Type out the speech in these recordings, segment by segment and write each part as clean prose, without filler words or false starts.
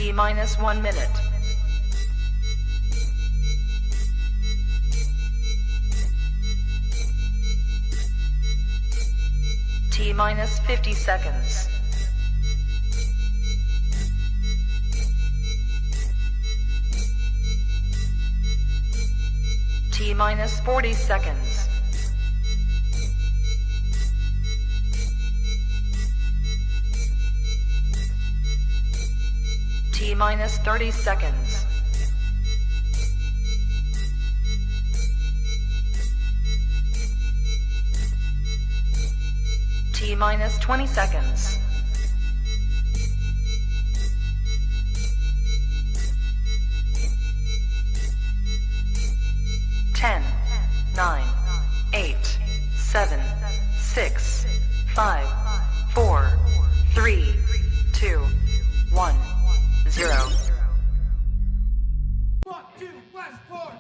T minus 1 minute. T minus 50 seconds. T minus 40 seconds. T minus 30 seconds. T minus 20 seconds. Ten, 9, 8, 7, 6, 5, 4, 3, 2, 1, 0. Walk to Westport.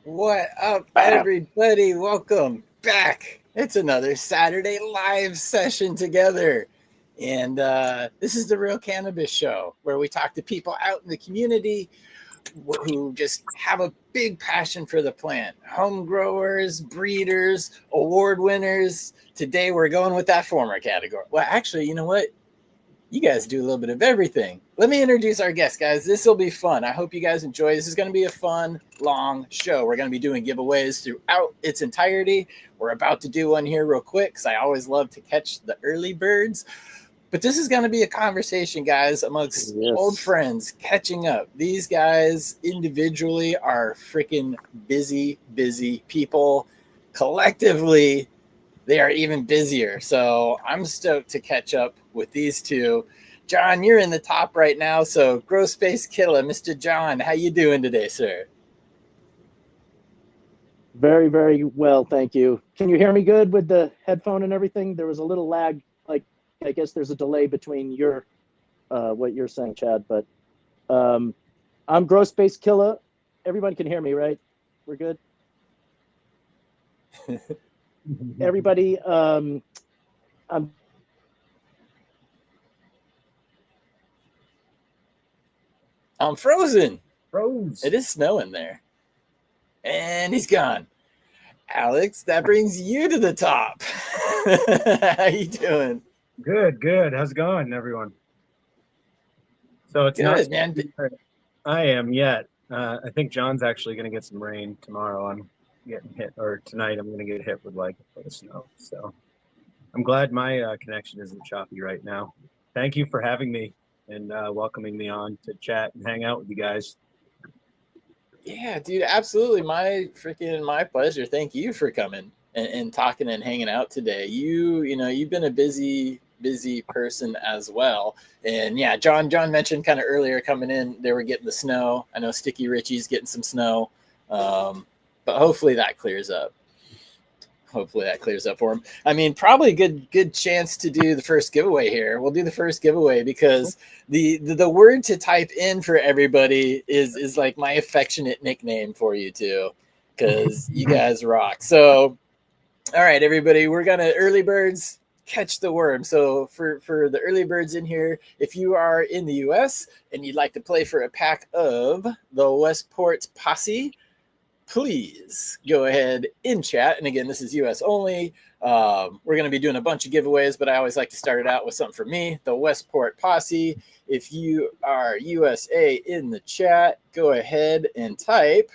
What up, everybody? Welcome back. It's another Saturday live session together. And this is the Real Cannabis Show, where we talk to people out in the community who just have a big passion for the plant. Home growers, breeders, award winners. Today, we're going with that former category. Well, actually, you know what? You guys do a little bit of everything. Let me introduce our guest, guys. This will be fun. I hope you guys enjoy. This is going to be a fun, long show. We're going to be doing giveaways throughout its entirety. We're about to do one here real quick because I always love to catch the early birds. But this is going to be a conversation, guys, amongst old friends, catching up. These guys individually are freaking busy, busy people. Collectively, they are even busier. So I'm stoked to catch up with these two. John, you're in the top right now. So GrowSpaceKilla, Mr. John, how you doing today, sir? Very, very well, thank you. Can you hear me good with the headphone and everything? There was a little lag. Like, I guess there's a delay between your what you're saying, Chad. But I'm GrowSpaceKilla. Everybody can hear me, right? We're good. Everybody, I'm frozen. Froze. It is snowing there. And he's gone. Alex, that brings you to the top. How you doing? Good, good. How's it going, everyone? So it's Good, not man. I am yet. I think John's actually going to get some rain tomorrow. I'm getting hit, or tonight I'm going to get hit with like a foot of snow. So I'm glad my connection isn't choppy right now. Thank you for having me and welcoming me on to chat and hang out with you guys. Yeah, dude, absolutely. My pleasure. Thank you for coming and talking and hanging out today. You've been a busy person as well. And yeah, John mentioned kind of earlier coming in, they were getting the snow. I know Sticky Richie's getting some snow. But hopefully that clears up. For him. I mean, probably a good chance to do the first giveaway here. We'll do the first giveaway because the word to type in for everybody is like my affectionate nickname for you two, because you guys rock. So, all right, everybody, we're gonna early birds catch the worm. So for the early birds in here, if you are in the US and you'd like to play for a pack of the Westport Posse, please go ahead in chat. And again, this is US only. We're going to be doing a bunch of giveaways, but I always like to start it out with something for me, the Westport Posse. If you are USA in the chat, go ahead and type,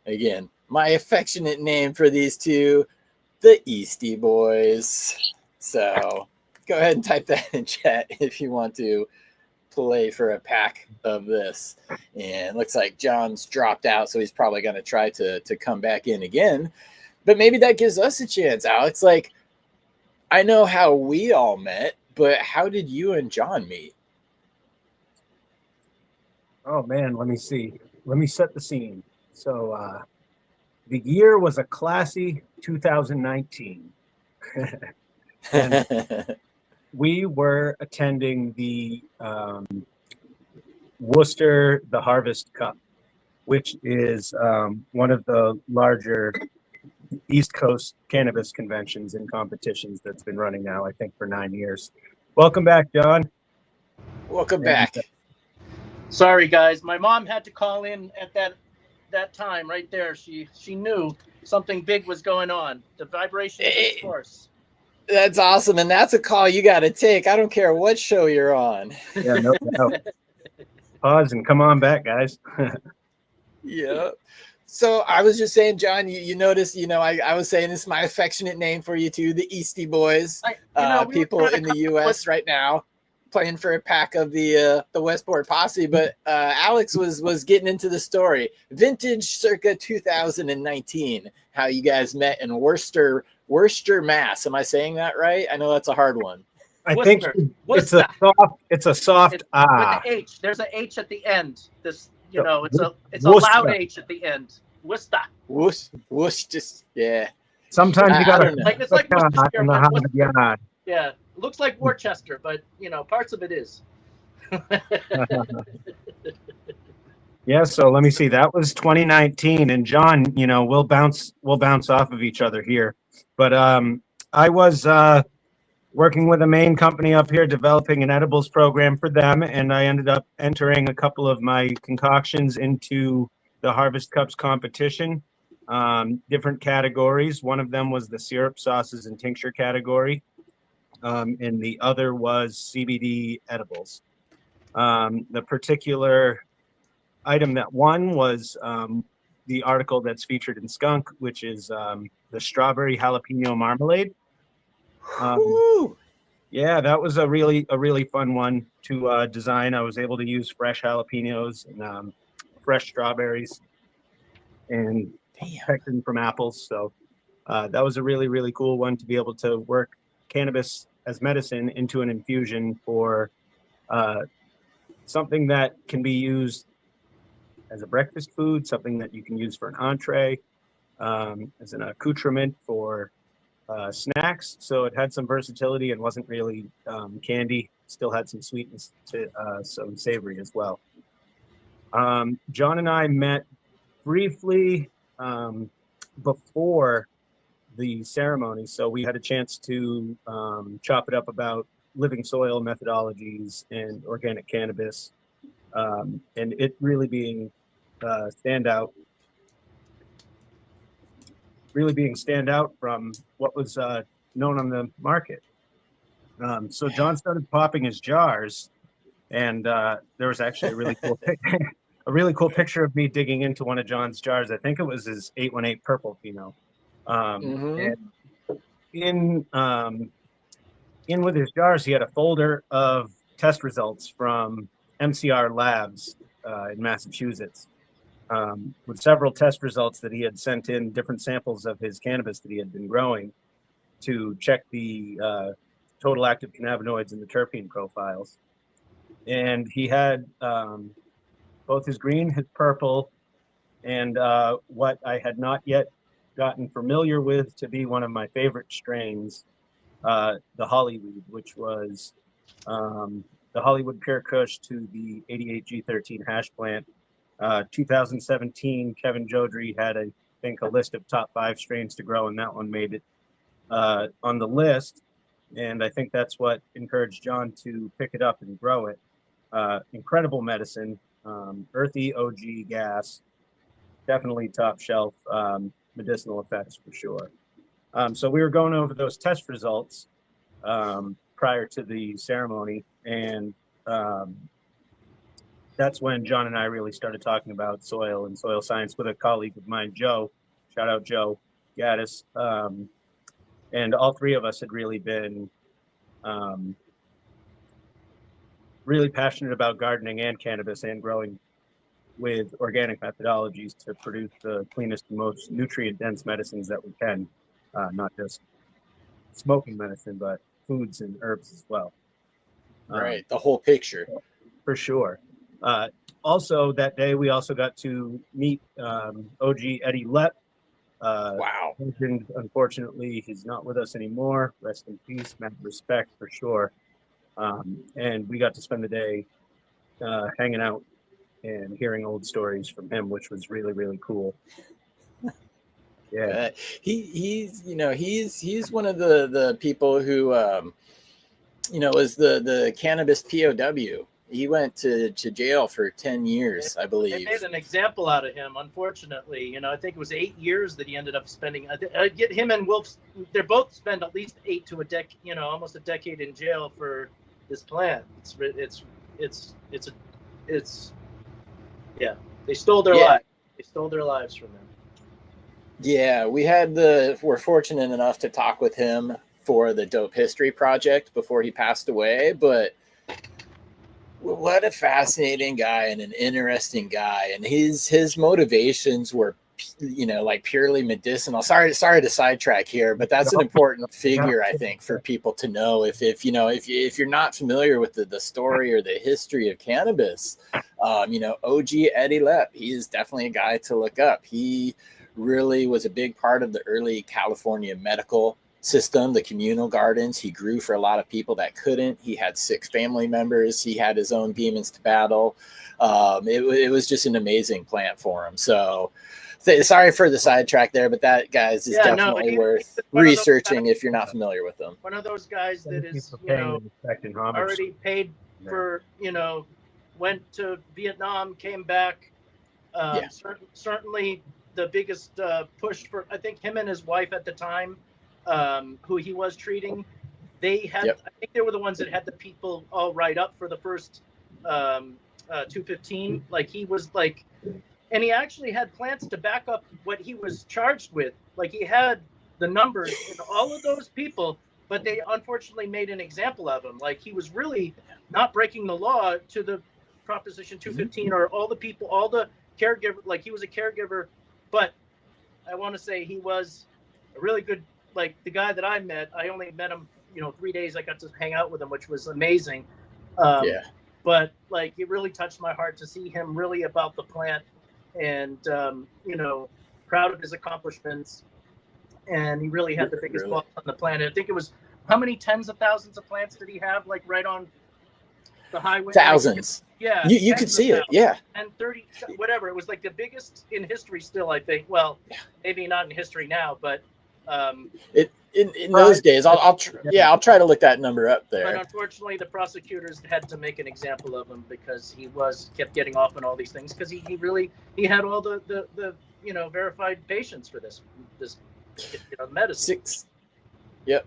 again, my affectionate name for these two, the Eastie Boys. So go ahead and type that in chat if you want to play for a pack of this. And looks like John's dropped out, so he's probably going to try to come back in again. But maybe that gives us a chance, Alex. Like, I know how we all met, but how did you and John meet? Oh man, let me see. Let me set the scene. So the year was a classy 2019. And we were attending the Worcester the Harvest Cup, which is one of the larger East Coast cannabis conventions and competitions that's been running now, I think, for 9 years. Welcome back, John. Welcome back. Sorry, guys. My mom had to call in at that time right there. She knew something big was going on. The vibration is force. That's awesome. And that's a call you got to take. I don't care what show you're on. Yeah, no. Pause and come on back, guys. Yeah. So I was just saying, John, you noticed, I was saying this is my affectionate name for you too, the Eastie Boys. People in the U.S. right now playing for a pack of the Westport posse. But Alex was getting into the story. Vintage circa 2019, how you guys met in Worcester, Mass. Am I saying that right? I know that's a hard one. I think it's a soft With ah. the H. There's an H at the end. It's a Worcester. loud H at the end. Worcester. Just yeah. Sometimes you gotta it's like Worcester, in the heart of the yard. yeah. Looks like Worcester, but parts of it is. Yeah, so let me see. That was 2019, and John, we'll bounce off of each other here. But I was working with a main company up here, developing an edibles program for them, and I ended up entering a couple of my concoctions into the Harvest Cups competition, different categories. One of them was the syrup, sauces, and tincture category, and the other was CBD edibles. The particular item that won was the article that's featured in Skunk, which is the strawberry jalapeno marmalade. Yeah, that was a really fun one to design. I was able to use fresh jalapenos and fresh strawberries and pick them from apples. So that was a really cool one to be able to work cannabis as medicine into an infusion for something that can be used as a breakfast food, something that you can use for an entree, as an accoutrement for snacks. So it had some versatility and wasn't really candy. Still had some sweetness to some savory as well. John and I met briefly before the ceremony, so we had a chance to chop it up about living soil methodologies and organic cannabis, and it really being standout from what was known on the market. So John started popping his jars, and there was actually a really cool picture of me digging into one of John's jars. I think it was his 818 purple pheno. And in with his jars, he had a folder of test results from MCR Labs in Massachusetts, with several test results that he had sent in, different samples of his cannabis that he had been growing to check the total active cannabinoids and the terpene profiles. And he had both his green, his purple, and what I had not yet gotten familiar with to be one of my favorite strains, the Hollywood, which was the Hollywood Pure Kush to the 88G13 hash plant. 2017, Kevin Jodrey had, I think, a list of top 5 strains to grow, and that one made it on the list. And I think that's what encouraged John to pick it up and grow it. Incredible medicine, earthy OG gas, definitely top shelf medicinal effects for sure. So we were going over those test results prior to the ceremony, and that's when John and I really started talking about soil and soil science with a colleague of mine, Joe. Shout out Joe Gaddis. And all three of us had really been really passionate about gardening and cannabis and growing with organic methodologies to produce the cleanest and most nutrient-dense medicines that we can, not just smoking medicine, but foods and herbs as well. Right, the whole picture. For sure. Also, that day, we also got to meet OG Eddie Lepp. Wow. Unfortunately, he's not with us anymore. Rest in peace, mad respect for sure. And we got to spend the day hanging out and hearing old stories from him, which was really, really cool. Yeah, he's one of the people who was the cannabis POW. He went to jail for 10 years, I believe. They made an example out of him, unfortunately. I think it was 8 years that he ended up spending. Get him and Wolf, they're both spend at least 8 to a decade, almost a decade in jail for this plan. They stole their lives. They stole their lives from him. Yeah, we're fortunate enough to talk with him for the Dope History Project before he passed away, but what a fascinating guy and an interesting guy. And his motivations were, like purely medicinal. Sorry to sidetrack here, but that's an important figure, I think, for people to know. If you're not familiar with the story or the history of cannabis, OG Eddie Lepp, he is definitely a guy to look up. He really was a big part of the early California medical system, the communal gardens. He grew for a lot of people that couldn't. He had 6 family members. He had his own demons to battle. It was just an amazing plant for him. So sorry for the sidetrack there, but that, guys, is definitely worth researching if you're not familiar with them. One of those guys that is, already paid for, went to Vietnam, came back. Certainly the biggest push for, I think, him and his wife at the time, who he was treating, they had, I think they were the ones that had the people all write up for the first 215. Like he was like, and he actually had plans to back up what he was charged with. Like he had the numbers in all of those people, but they unfortunately made an example of him. Like he was really not breaking the law to the Proposition 215 or all the people, all the caregiver, like he was a caregiver, but I want to say he was a really good, like the guy that I met, I only met him, 3 days. I got to hang out with him, which was amazing. But like, it really touched my heart to see him really about the plant and, proud of his accomplishments. And he really had the biggest ball on the planet. I think it was, how many tens of thousands of plants did he have? Like right on the highway? Thousands. Yeah. You could see it. Yeah. And 30, whatever. It was like the biggest in history still, I think. Well, maybe not in history now, but in those days, I'll try to look that number up there. But unfortunately, the prosecutors had to make an example of him because he kept getting off on all these things because he had all the verified patients for this medicine. 6. Yep.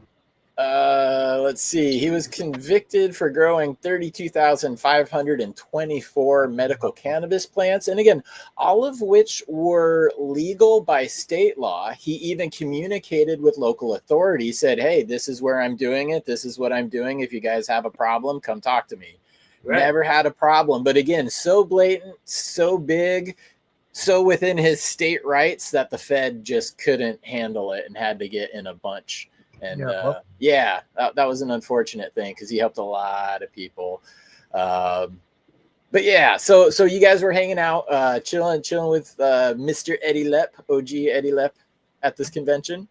Let's see. He was convicted for growing 32,524 medical cannabis plants. And again, all of which were legal by state law. He even communicated with local authorities, said, hey, this is where I'm doing it. This is what I'm doing. If you guys have a problem, come talk to me. Right. Never had a problem. But again, so blatant, so big, so within his state rights that the Fed just couldn't handle it and had to get in a bunch. And that was an unfortunate thing because he helped a lot of people. But yeah, so you guys were hanging out, chilling with Mr. Eddie Lepp, OG Eddie Lepp, at this convention.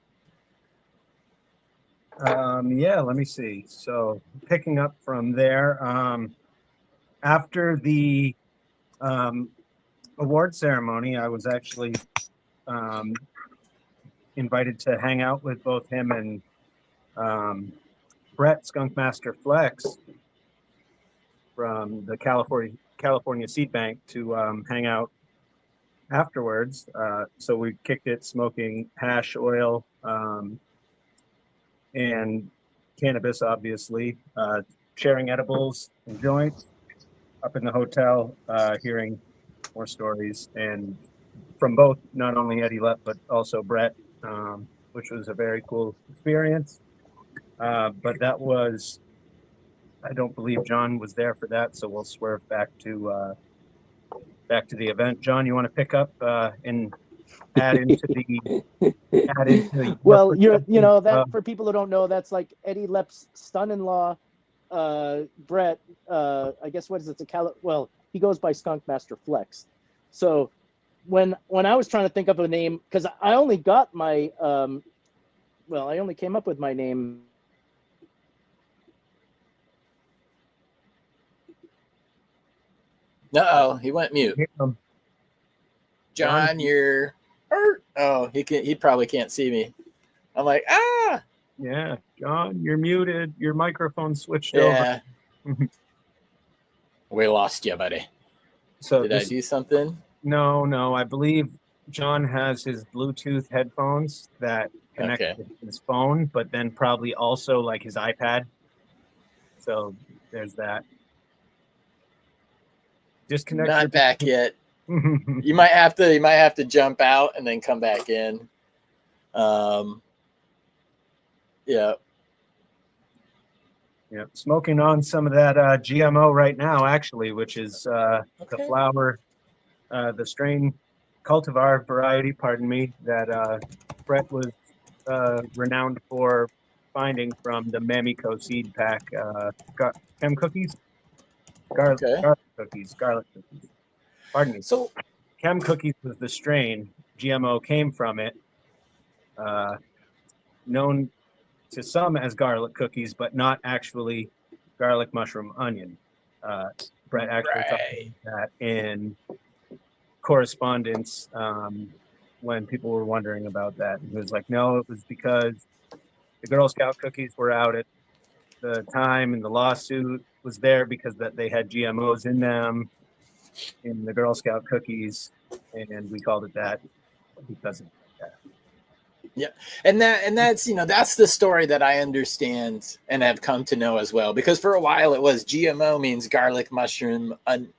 Let me see. So picking up from there, after the award ceremony, I was actually invited to hang out with both him and Brett Skunkmaster Flex from the California Seed Bank to hang out afterwards. So we kicked it smoking hash oil and cannabis, obviously, sharing edibles and joints up in the hotel, hearing more stories and from both, not only Eddie Lepp, but also Brett. which was a very cool experience. But that was, I don't believe John was there for that, so we'll swerve back to the event. John, you want to pick up and add into the Well, that for people who don't know, that's like Eddie Lepp's son-in-law, Brett. I guess what is it? Well, he goes by Skunk Master Flex. So when I was trying to think of a name, because I only got my I only came up with my name. Uh-oh, he went mute. John, you're hurt. Oh, he probably can't see me. I'm like, ah. Yeah, John, you're muted. Your microphone switched Yeah. over. We lost you, buddy. So Did I do something? No. I believe John has his Bluetooth headphones that connect to his phone, but then probably also like his iPad. So there's that. Disconnect. Not back yet. You might have to jump out and then come back in. Yeah. Yeah, smoking on some of that GMO right now, actually, which is the flower, the strain cultivar variety, pardon me, that Brett was renowned for finding from the Mamico seed pack. Chem cookies? Garlic cookies. Pardon me. So Chem cookies was the strain. GMO came from it. Known to some as garlic cookies, but not actually garlic, mushroom, onion. Brett actually talked about that in correspondence when people were wondering about that. He was like, no, it was because the Girl Scout cookies were out at the time and the lawsuit was there because that they had GMOs in them in the Girl Scout cookies, and we called it that because of that. Yeah, and that's that's the story that I understand and have come to know as well. Because for a while it was GMO means garlic mushroom onions,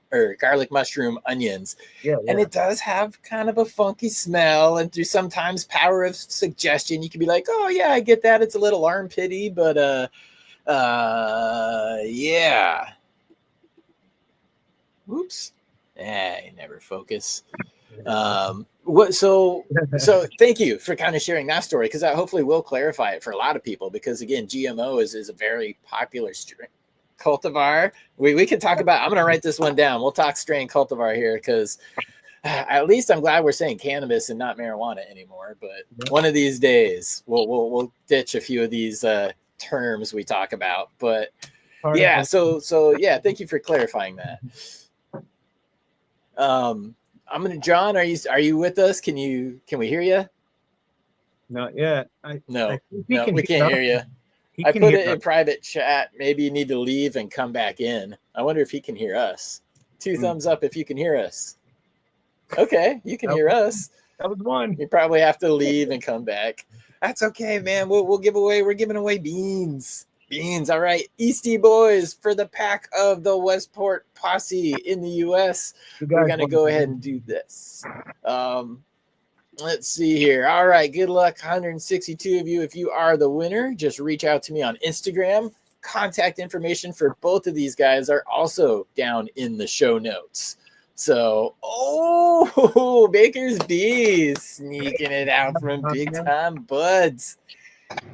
and it does have kind of a funky smell. And through sometimes power of suggestion, you can be like, oh yeah, I get that. It's a little armpity, but yeah. Oops. I never focus. So thank you for kind of sharing that story, because that hopefully will clarify it for a lot of people, because again, GMO is a very popular strain cultivar. We can talk about, I'm going to write this one down. We'll talk strain cultivar here, because at least I'm glad we're saying cannabis and not marijuana anymore. But one of these days we'll ditch a few of these terms we talk about. But yeah, so yeah, thank you for clarifying that. John, are you with us? Can we hear you? Not yet. No, we can't hear you. I put it in private chat. Maybe you need to leave and come back in. I wonder if he can hear us. 2 thumbs up if you can hear us. Okay, you can hear us. That was one. You probably have to leave and come back. That's okay, man. We're giving away beans. All right, Eastie Boys for the pack of the Westport posse in the US. We're gonna go ahead and do this. Let's see here. All right, good luck, 162 of you. If you are the winner, just reach out to me on Instagram. Contact information for both of these guys are also down in the show notes. So, Baker's Bees sneaking it out from Big Time Buds.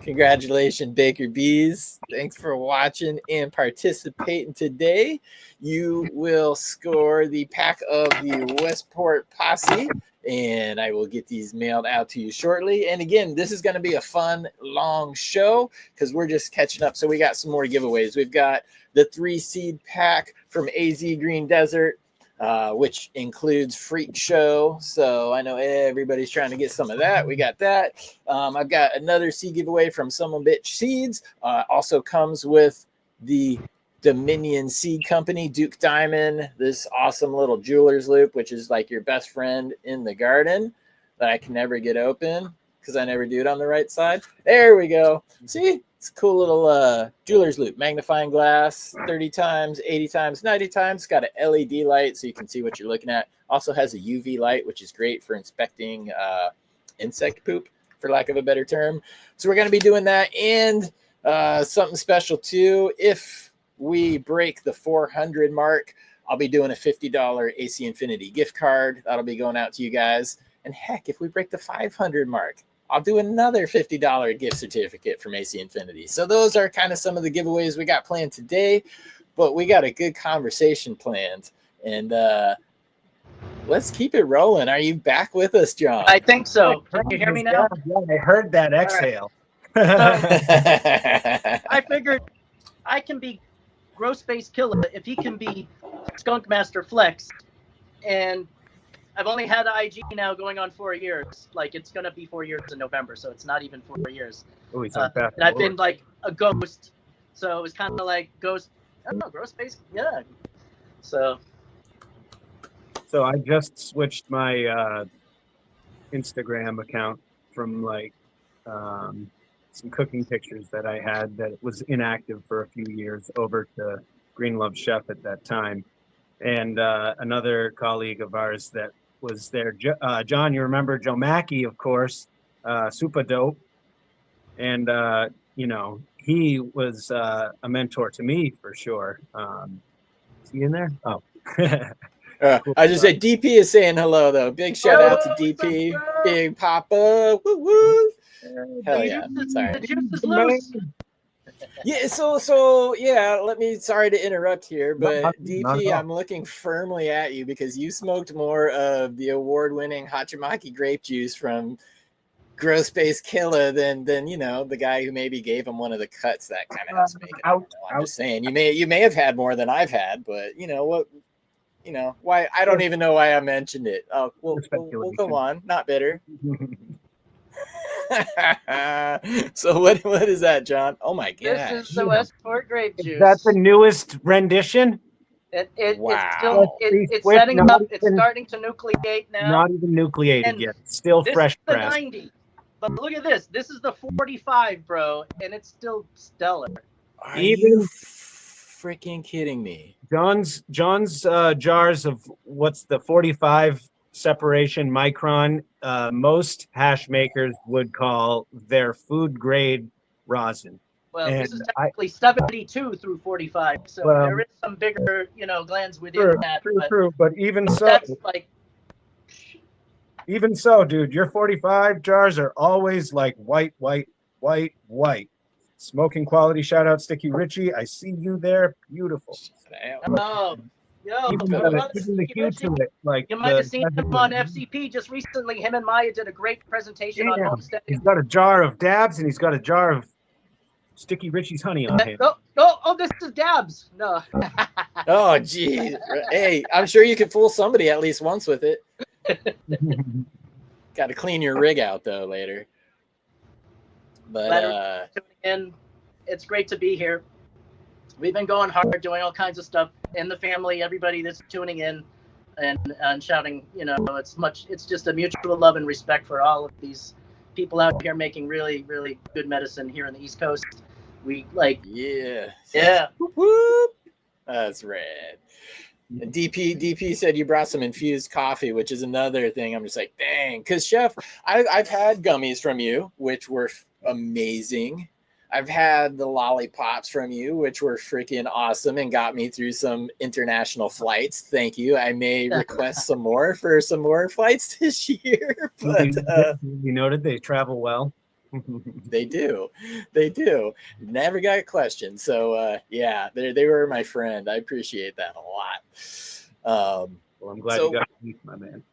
Congratulations, Baker Bees. Thanks for watching and participating today. You will score the pack of the Westport posse, and I will get these mailed out to you shortly. And again, this is going to be a fun, long show because we're just catching up. So we got some more giveaways. We've got the 3-seed pack from AZ Green Desert, which includes Freak Show. So I know everybody's trying to get some of that. We got that. I've got another seed giveaway from Some Bitch Seeds. Also comes with the Dominion Seed Company, Duke Diamond, this awesome little jeweler's loop, which is like your best friend in the garden that I can never get open because I never do it on the right side. There we go. See? It's a cool little jeweler's loop, magnifying glass, 30 times, 80 times, 90 times. It's got an LED light so you can see what you're looking at. Also has a UV light, which is great for inspecting insect poop. for lack of a better term. So we're going to be doing that, and something special too. If we break the 400 mark, I'll be doing a $50 AC Infinity gift card. That'll be going out to you guys. And heck, if we break the 500 mark, I'll do another $50 gift certificate from AC Infinity. So those are kind of some of the giveaways we got planned today, but we got a good conversation planned. And let's keep it rolling. Are you back with us, John? I think so. Can you hear me now? Yeah, I heard that exhale. I figured I can be GrowSpaceKilla if he can be Skunk Master Flex, and I've only had IG now going on 4 years. Like, it's gonna be 4 years in November, so it's not even 4 years. Oh, he's on fast and I've been like a ghost, so it was kind of like ghost. I don't know, GrowSpace, yeah. So I just switched my Instagram account from like some cooking pictures that I had that was inactive for a few years over to Green Love Chef at that time. And another colleague of ours that was there, John, you remember Joe Mackey, of course, super dope. And, you know, he was a mentor to me for sure. Is he in there? Oh. I just said DP is saying hello, though. Big shout out to DP. Big Papa. Woo woo. Hell yeah. Sorry. The juice is loose. Yeah, so yeah, sorry to interrupt here, but DP, I'm looking firmly at you because you smoked more of the award-winning Hachimaki grape juice from GrowSpaceKilla than you know, the guy who maybe gave him one of the cuts that kind of helps make it. I'm just saying, you may have had more than I've had, but you know what, you know, why I don't even know why I mentioned it. Oh, we'll go on, not bitter. So what is that, John? Oh my gosh. This is the Westport grape juice. That's the newest rendition. Wow. It's setting up. It's starting to nucleate now. Not even nucleated yet. Still fresh This is the press. 90. But look at this. This is the 45, bro, and it's still stellar. Are you freaking kidding me? John's jars of what's the 45 separation micron, most hash makers would call their food grade rosin. Well, And this is technically 72 through 45, so there is some bigger, you know, glands within that. True. But even so, that's like, even so, dude, your 45 jars are always like white. Smoking quality. Shout out Sticky Richie. I see you there. Beautiful. oh, yo, Even the hue to it, like you might have seen him on FCP just recently. Him and Maya did a great presentation on Homestead. He's got a jar of dabs and he's got a jar of Sticky Richie's honey on him. Oh, this is dabs. No. Oh, geez. Hey, I'm sure you could fool somebody at least once with it. Got to clean your rig out though later. But it's great to be here. We've been going hard, doing all kinds of stuff in the family. Everybody that's tuning in and shouting, you know, it's just a mutual love and respect for all of these people out here making really, really good medicine here in the East Coast. We like, yeah. Whoop. That's rad. And DP said you brought some infused coffee, which is another thing. I'm just like, dang, because Chef, I've had gummies from you, which were amazing. I've had the lollipops from you, which were freaking awesome and got me through some international flights. Thank you. I may request some more for some more flights this year. But you noted they travel well. They do. Never got a question. So yeah, they were my friend. I appreciate that a lot. Well, I'm glad you got to meet my man.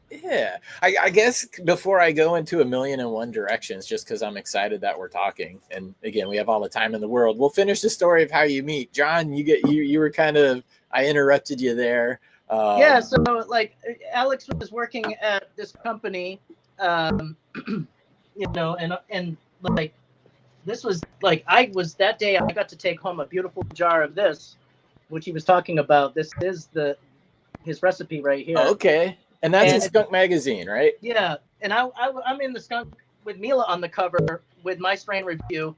Yeah, I guess before I go into 1,000,001 directions, just because I'm excited that we're talking, and again, we have all the time in the world. We'll finish the story of how you meet, John. You were kind of, I interrupted you there. Yeah, so like Alex was working at this company, you know, and like this was like that day I got to take home a beautiful jar of this, which he was talking about. This is his recipe right here. Okay. And that's in Skunk Magazine, right? Yeah, and I'm in the Skunk with Mila on the cover with my strain review,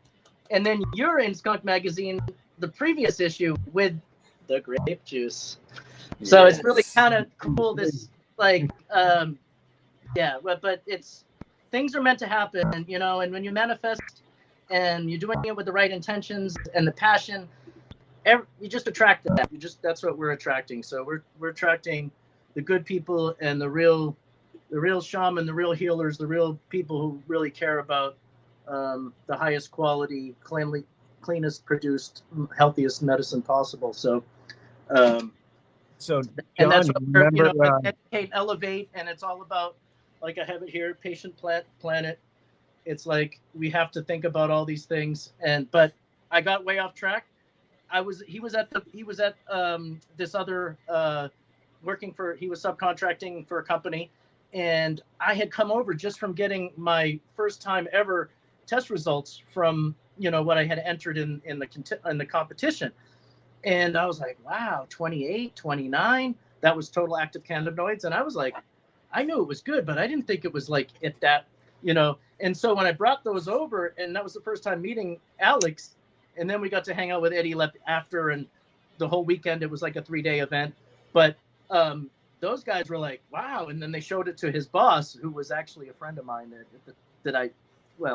and then you're in Skunk Magazine, the previous issue, with the grape juice. So it's really kind of cool. This like, yeah, but it's things are meant to happen, you know, and when you manifest and you're doing it with the right intentions and the passion, you just attract that. That's what we're attracting. So we're attracting the good people and the real shaman, the real healers, the real people who really care about the highest quality, cleanest produced, healthiest medicine possible. So, So, and that's John, what you we're, you remember, know, educate, elevate, and it's all about, like I have it here, patient, planet. It's like we have to think about all these things, but I got way off track. He was at this other he was subcontracting for a company, and I had come over just from getting my first time ever test results from, you know, what I had entered in the competition. And I was like, wow, 28, 29, that was total active cannabinoids. And I was like, I knew it was good, but I didn't think it was like at that, you know. And so when I brought those over, and that was the first time meeting Alex, and then we got to hang out with Eddie Lepp after, and the whole weekend, it was like a 3-day event. But those guys were like, wow. And then they showed it to his boss, who was actually a friend of mine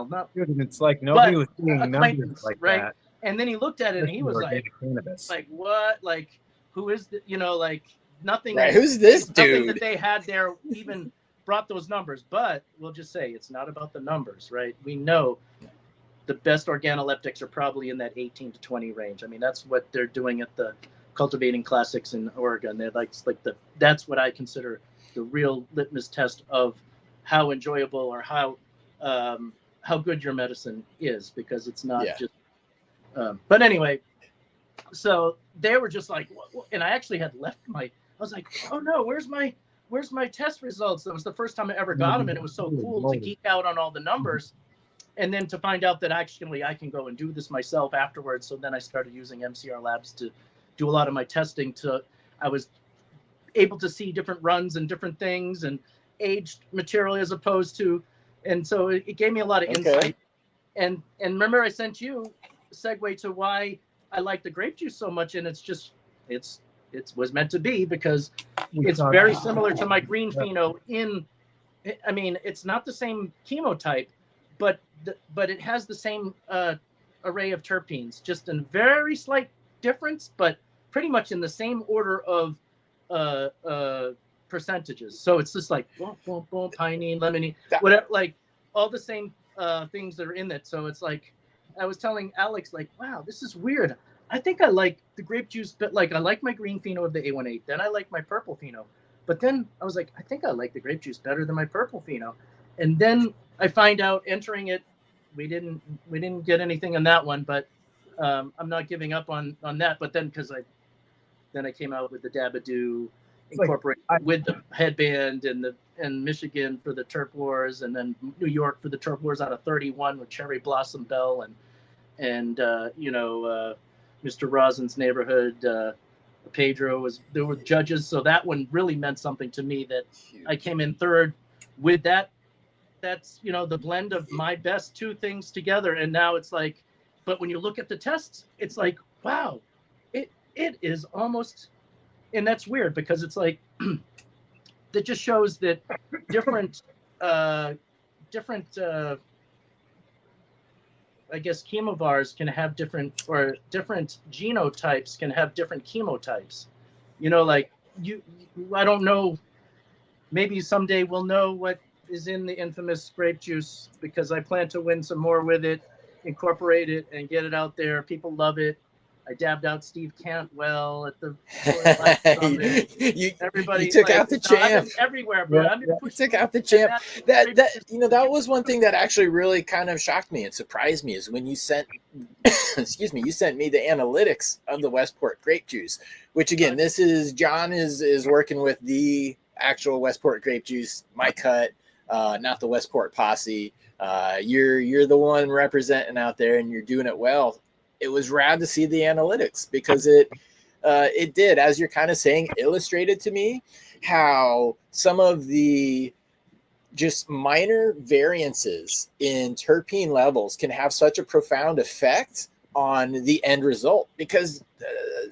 not. and it's like nobody was seeing numbers acquaintance, like right? that. And then he looked at it and he was like, cannabis. like, what? Like, who is the, you know, like nothing. Right, who's this nothing dude? that they had there even brought those numbers. But we'll just say it's not about the numbers, right? We know the best organoleptics are probably in that 18 to 20 range. I mean, that's what they're doing at the Cultivating Classics in Oregon. They're that's what I consider the real litmus test of how enjoyable or how good your medicine is, because it's not just. But anyway, so they were just like, and I actually had left I was like, oh no, where's my test results? That was the first time I ever got them, and it was so cool to geek out on all the numbers, and then to find out that actually I can go and do this myself afterwards. So then I started using MCR Labs to do a lot of my testing. I was able to see different runs and different things and aged material as opposed to, and so it gave me a lot of insight. And remember, I sent you a segue to why I like the grape juice so much, and it was meant to be, because it's very similar to my green pheno. I mean, it's not the same chemotype, but it has the same array of terpenes, just a very slight difference, but pretty much in the same order of percentages. So it's just like boom, boom, boom, pinene, limonene, whatever, like all the same things that are in it. So it's like, I was telling Alex, like, wow, this is weird. I think I like the grape juice, but like I like my green pheno of the A18. Then I like my purple pheno. But then I was like, I think I like the grape juice better than my purple pheno. And then I find out entering it, we didn't get anything on that one, but I'm not giving up on that. But then I came out with the Dabadoo incorporated with the headband and Michigan for the Terp Wars, and then New York for the Terp Wars out of 31 with Cherry Blossom Bell and Mr. Rosin's Neighborhood. Pedro there were judges, so that one really meant something to me, that I came in third with that. That's, the blend of my best two things together. And now it's like, but when you look at the tests, it's like, wow, it is almost, and that's weird, because it's like, that just shows that different I guess chemovars can have different genotypes can have different chemotypes. Like I don't know, maybe someday we'll know what is in the infamous grape juice, because I plan to win some more with it, incorporate it, and get it out there. People love it. I dabbed out Steve Cantwell at the everybody. You took out the champ everywhere, bro. You took out the champ. That was one thing that actually really kind of shocked me and surprised me, is when you sent you sent me the analytics of the Westport grape juice, which again, this is John is working with the actual Westport grape juice, my cut, not the Westport posse. You're the one representing out there, and you're doing it well. It was rad to see the analytics, because it did, as you're kind of saying, illustrated to me how some of the just minor variances in terpene levels can have such a profound effect on the end result, because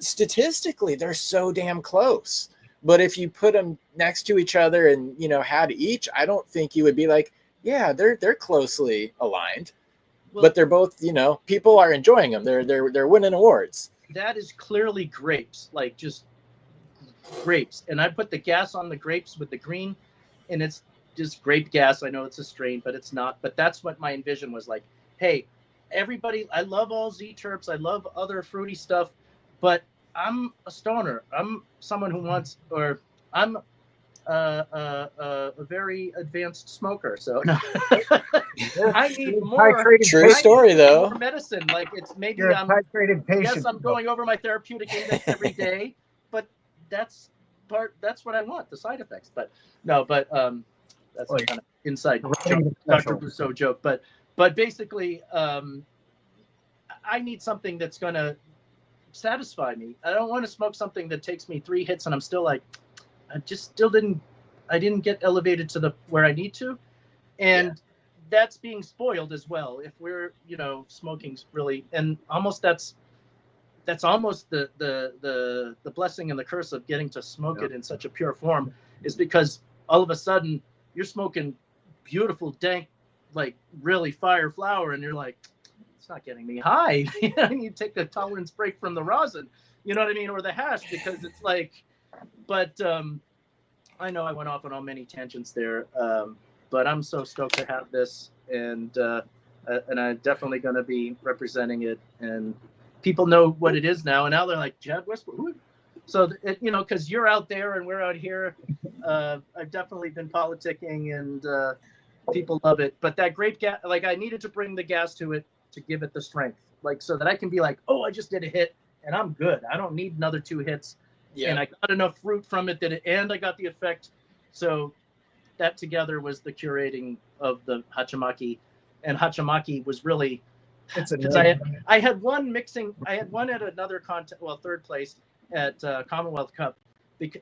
statistically they're so damn close. But if you put them next to each other and had each, I don't think you would be like, yeah, they're closely aligned, Well, but they're both, people are enjoying them. They're winning awards. that is clearly grapes, like just grapes. And I put the gas on the grapes with the green, and it's just grape gas. I know it's a strain, but it's not. But that's what my envision was like. Hey, everybody, I love all Z terps. I love other fruity stuff, but I'm a stoner. I'm someone who wants, or I'm a very advanced smoker. So no. I need more. True story, though. More medicine. Like it's maybe You're a I'm. titrated patient. Yes, I'm going over my therapeutic index every day, but that's what I want, the side effects. But no, but that's Like, kind of inside really joke, Dr. Rousseau joke. But basically, I need something that's gonna satisfy me. I don't want to smoke something that takes me 3 hits and I'm still like, I didn't get elevated to where I need to. And that's being spoiled as well. If we're, smoking's really, and almost that's almost the blessing and the curse of getting to smoke it in such a pure form, is because all of a sudden you're smoking beautiful, dank, like really fire flower, and you're like, it's not getting me high. You take a tolerance break from the rosin, you know what I mean, or the hash, because it's like, but I know I went off on all many tangents there, but I'm so stoked to have this, and I'm definitely going to be representing it, and people know what it is now, and now they're like, Chad Westport, who? So because you're out there and we're out here. I've definitely been politicking, and people love it. But that grape gas, like I needed to bring the gas to it to give it the strength, like so that I can be like, oh, I just did a hit and I'm good. I don't need another 2 hits. Yeah. And I got enough fruit from it and I got the effect. So that together was the curating of the Hachimaki, and Hachimaki was really, because I had one at another contest, well, 3rd place at Commonwealth Cup,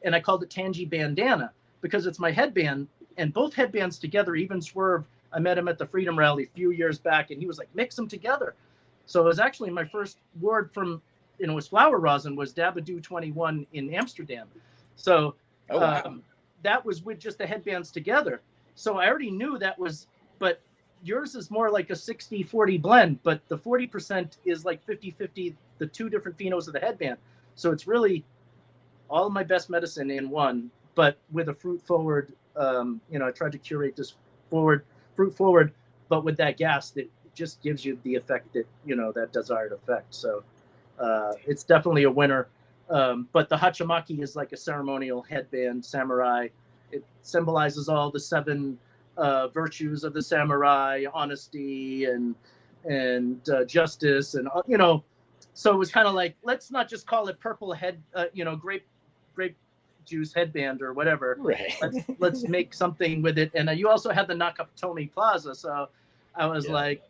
and I called it Tangy Bandana because it's my headband, and both headbands together, even Swerve, I met him at the Freedom Rally a few years back, and he was like, mix them together. So it was actually my first award from, was flower rosin, was Dabadoo 21 in Amsterdam. So that was with just the headbands together. So I already knew that was, but yours is more like a 60-40 blend, but the 40% is like 50-50, the 2 different phenos of the headband. So it's really all my best medicine in one, but with a fruit forward, I tried to curate this fruit forward, but with that gas that just gives you the effect that, that desired effect. So it's definitely a winner. But the Hachimaki is like a ceremonial headband, samurai. It symbolizes all the 7 virtues of the samurai, honesty and justice, and so it was kind of like, let's not just call it purple grape juice headband or whatever. Right. Let's make something with it. And you also had the Nakatomi Plaza, so I was like,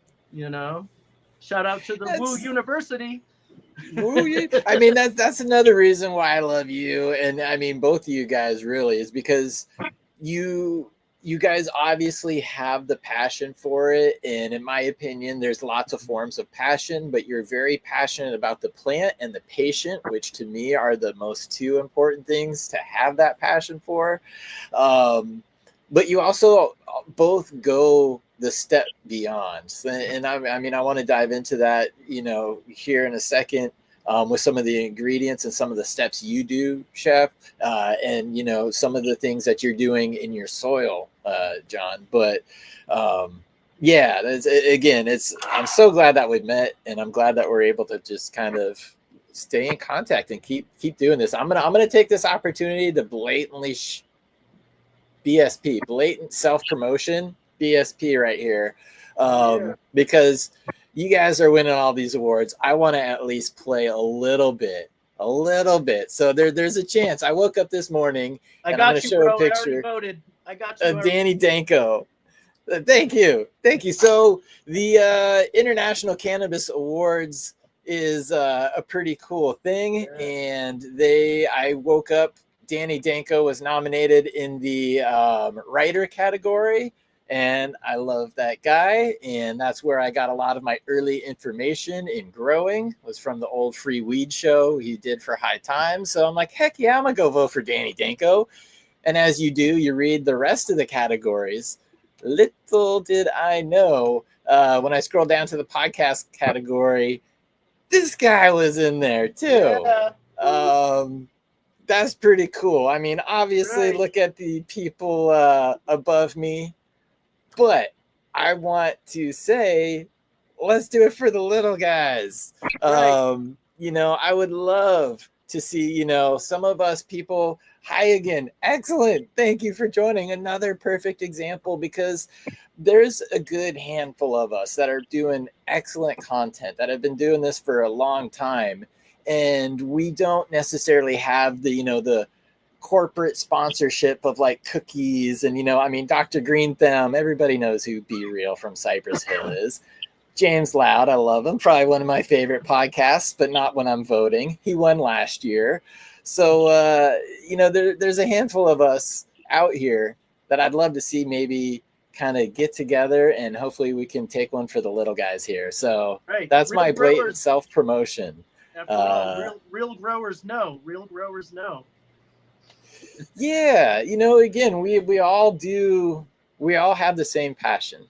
shout out to the Woo University. I mean, that's another reason why I love you, and I mean both of you guys really, is because you guys obviously have the passion for it, and in my opinion, there's lots of forms of passion, but you're very passionate about the plant and the patient, which to me are the most 2 important things to have that passion for. But you also both go the step beyond, and I mean, I want to dive into that, here in a second. With some of the ingredients and some of the steps you do, Chef, and some of the things that you're doing in your soil, John. But I'm so glad that we met, and I'm glad that we're able to just kind of stay in contact and keep doing this. I'm gonna take this opportunity to blatantly BSP, blatant self promotion, BSP right here, because you guys are winning all these awards. I want to at least play a little bit. So there's a chance. I woke up this morning and I'm going to show a picture of Danny Danko. Thank you. So the International Cannabis Awards is a pretty cool thing. And I woke up, Danny Danko was nominated in the writer category. And I love that guy. And that's where I got a lot of my early information in growing, was from the old free weed show he did for High Times. So I'm like, heck yeah, I'm going to go vote for Danny Danko. And as you do, you read the rest of the categories. little did I know when I scrolled down to the podcast category, this guy was in there too. Yeah. That's pretty cool. I mean, obviously, Right. look at the people above me, but I want to say, let's do it for the little guys. Right. You know, I would love to see, you know, some of us people. Hi again. Excellent. Thank you for joining. Another perfect example, because there's a good handful of us that are doing excellent content that have been doing this for a long time. And we don't necessarily have the, you know, the corporate sponsorship of like cookies and, you know, I mean, Dr. Green Thumb, everybody knows who Be Real from Cypress Hill is. James Loud, I love him. Probably one of my favorite podcasts, but not when I'm voting. He won last year. So, you know, there's a handful of us out here that I'd love to see maybe kind of get together, and hopefully we can take one for the little guys here. So Right. that's Real my blatant growers, self-promotion. after all, real growers know. Real growers know. Yeah, you know, again, we all have the same passion.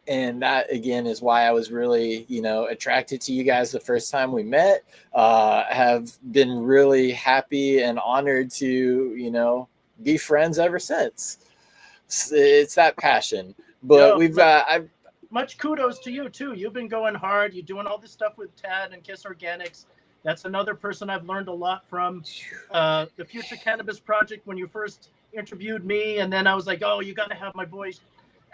And that, again, is why I was really, you know, attracted to you guys the first time we met. Have been really happy and honored to, you know, be friends ever since. It's that passion. But Much kudos to you too. You've been going hard. You're doing all this stuff with Tad and Kiss Organics. That's another person I've learned a lot from. The Future Cannabis Project, when you first interviewed me, and then I was like, oh, you got to have my boy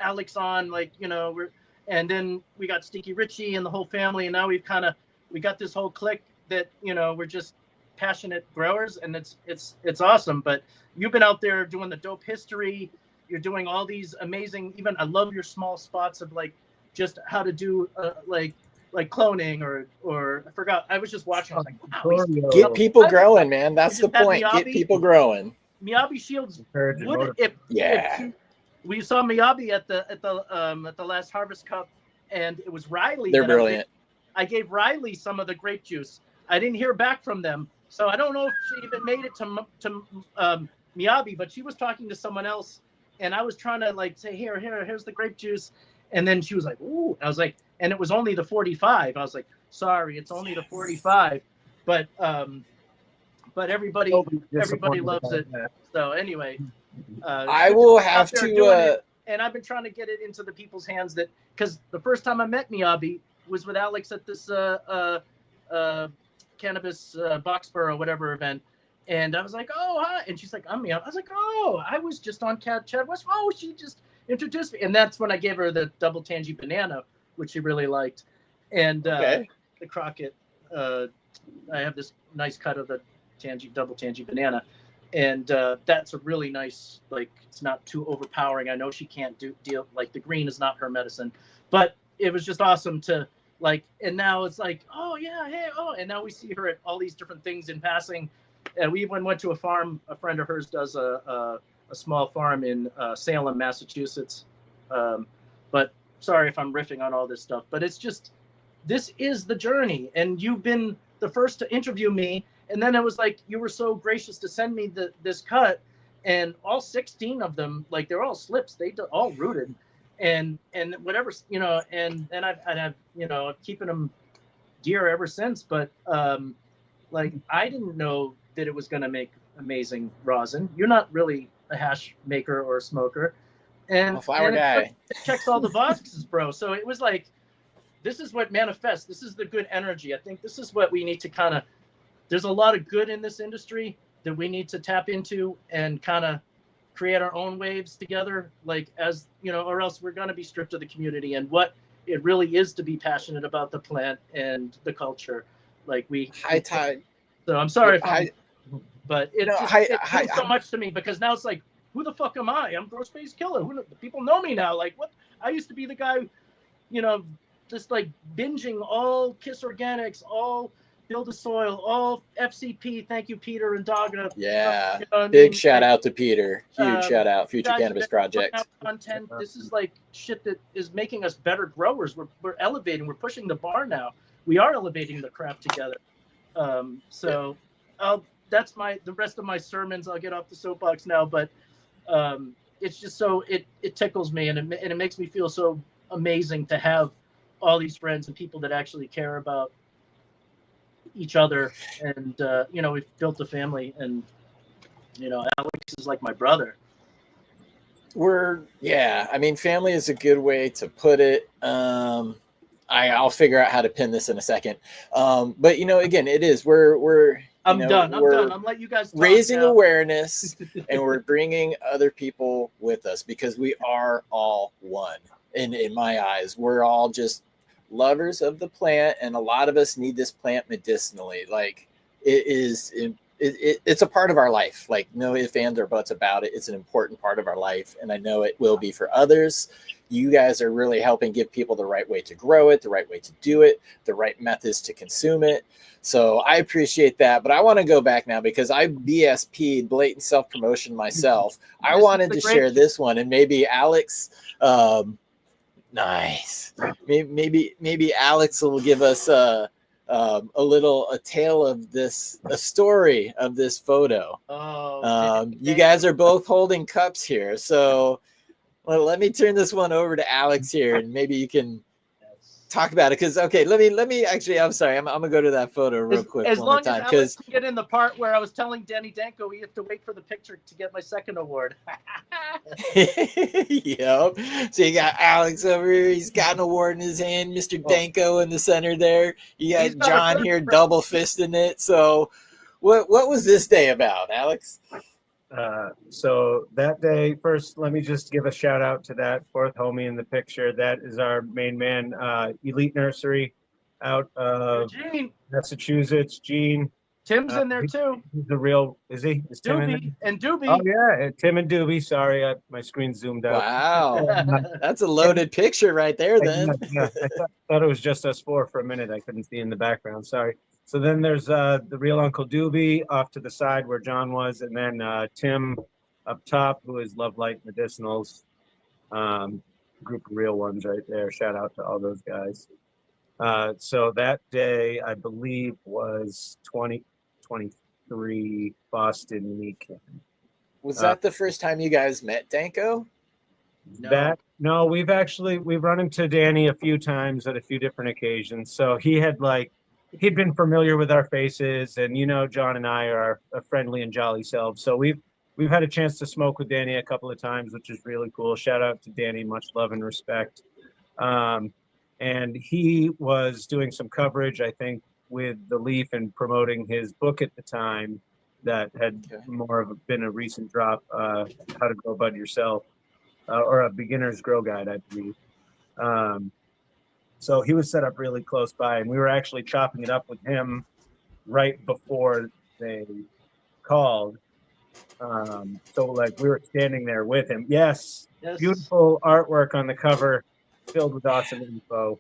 Alex on, like, you know, and then we got Stinky Richie and the whole family, and now we got this whole clique that, you know, we're just passionate growers, and it's awesome. But you've been out there doing the dope history. You're doing all these amazing, even I love your small spots of like just how to do like cloning or I forgot. I was just watching. I was like, wow, get people growing, man. That's the point. Get people growing. Miyabi Shields. Yeah. We saw Miyabi at the last Harvest Cup, and it was Riley. They're brilliant. I gave Riley some of the grape juice. I didn't hear back from them, so I don't know if she even made it to Miyabi, but she was talking to someone else, and I was trying to like say, here's the grape juice, and then she was like, ooh. I was like, and it was only the 45. I was like, sorry, it's only the 45, but everybody loves it. So anyway. I will have to, and I've been trying to get it into the people's hands that, because the first time I met Miyabi was with Alex at this cannabis Boxborough or whatever event, and I was like, oh hi, and she's like, I'm Miyabi. I was like, oh, I was just on Chad West. Oh, she just introduced me, and that's when I gave her the double tangy banana, which she really liked, and the Crockett. I have this nice cut of the double tangy banana. And that's a really nice, like, it's not too overpowering. I know she can't deal, like, the green is not her medicine. But it was just awesome to, like, and now it's like, oh, yeah, hey, oh. And now we see her at all these different things in passing. And we even went to a farm. A friend of hers does a small farm in Salem, Massachusetts. But sorry if I'm riffing on all this stuff. But it's just, this is the journey. And you've been the first to interview me. And then it was like, you were so gracious to send me this cut, and all 16 of them, like, they're all slips. They all rooted, and whatever, you know, and I've you know, keeping them dear ever since. But like, I didn't know that it was going to make amazing rosin. You're not really a hash maker or a smoker, and flower guy. It checks all the boxes, bro. So it was like, this is what manifests. This is the good energy. I think this is what we need to kind of. There's a lot of good in this industry that we need to tap into and kind of create our own waves together, like, as you know, or else we're going to be stripped of the community and what it really is to be passionate about the plant and the culture. Like, high tide. So I'm sorry but it means so much to me, because now it's like, who the fuck am I? I'm GrowSpaceKilla. People know me now. Like, what? I used to be the guy, you know, just like binging all Kiss Organics, all Build a Soil, all FCP. Thank you, Peter and Dogga. Yeah, you know, big shout out to Peter. Huge shout out, Future Cannabis Project. Content. This is like shit that is making us better growers. We're elevating. We're pushing the bar now. We are elevating the craft together. That's the rest of my sermons. I'll get off the soapbox now, but it's just so it tickles me, and it makes me feel so amazing to have all these friends and people that actually care about each other. And we've built a family, and Alex is like my brother. I mean, family is a good way to put it. I'll figure out how to pin this in a second. But again, it is we're I'm done. I'm letting you guys talk raising now. awareness, and we're bringing other people with us because we are all one. In my eyes, we're all just lovers of the plant, and a lot of us need this plant medicinally. Like it's a part of our life. Like no ifs, ands, or buts about it. It's an important part of our life, and I know it will be for others. You guys are really helping give people the right way to grow it, the right way to do it, the right methods to consume it. So I appreciate that. But I want to go back now because I BSP'd, blatant self-promotion myself. I wanted to share this one, and maybe Alex, nice. Maybe Alex will give us a story of this photo. You guys are both holding cups here, so let me turn this one over to Alex here, and maybe you can talk about it. Because let me actually, I'm sorry, I'm gonna go to that photo real quick as one more long time as Alex can get in the part where I was telling Danny Danko we have to wait for the picture to get my second award. Yep. So you got Alex over here. He's got an award in his hand. Mr. Danko in the center there. You got John here double fisting it. So what was this day about, Alex? So that day, first, let me just give a shout out to that fourth homie in the picture. That is our main man, Elite Nursery out of Massachusetts. Gene. Tim's in there too. He's the real, is he? Is Tim in there? And Doobie. Oh yeah, Tim and Doobie. Sorry, my screen zoomed out. Wow, that's a loaded picture right there. Then I thought it was just us four for a minute. I couldn't see in the background. Sorry. So then there's the real Uncle Doobie off to the side where John was, and then Tim up top, who is Love Light Medicinals, group of real ones right there. Shout out to all those guys. So that day, I believe, was 2023 Boston weekend. Was that the first time you guys met Danko? No, we've run into Danny a few times at a few different occasions. So he'd been familiar with our faces, and John and I are a friendly and jolly selves. So we've had a chance to smoke with Danny a couple of times, which is really cool. Shout out to Danny, much love and respect. And he was doing some coverage, I think, with the Leaf and promoting his book at the time that had been a recent drop, How to Grow Bud Yourself, or a beginner's grow guide, I believe. So he was set up really close by, and we were actually chopping it up with him right before they called. So we were standing there with him. Yes. Beautiful artwork on the cover, filled with awesome info.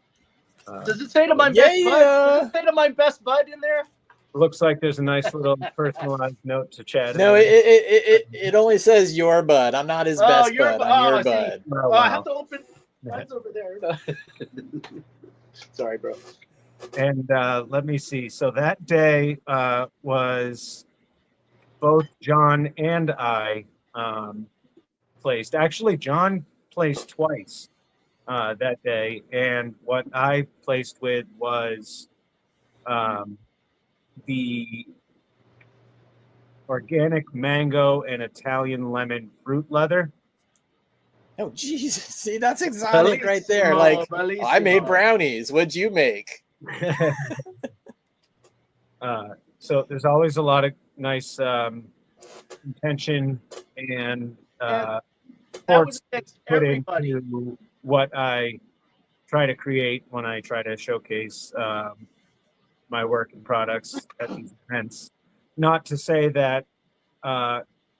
Does it say to my best bud? Does it say to my best bud in there? Looks like there's a nice little personalized note to Chad. No, it only says your bud. I'm not his best bud. I'm your bud. Oh, I have to open. Mine's over there. Sorry, bro. And let me see. So that day was both John and I placed. Actually, John placed twice that day, and what I placed with was the organic mango and Italian lemon fruit leather. Oh, Jesus. See, that's exotic right there. I made brownies. What'd you make? So there's always a lot of nice intention and thoughts put into what I try to create when I try to showcase my work and products at these events. Not to say that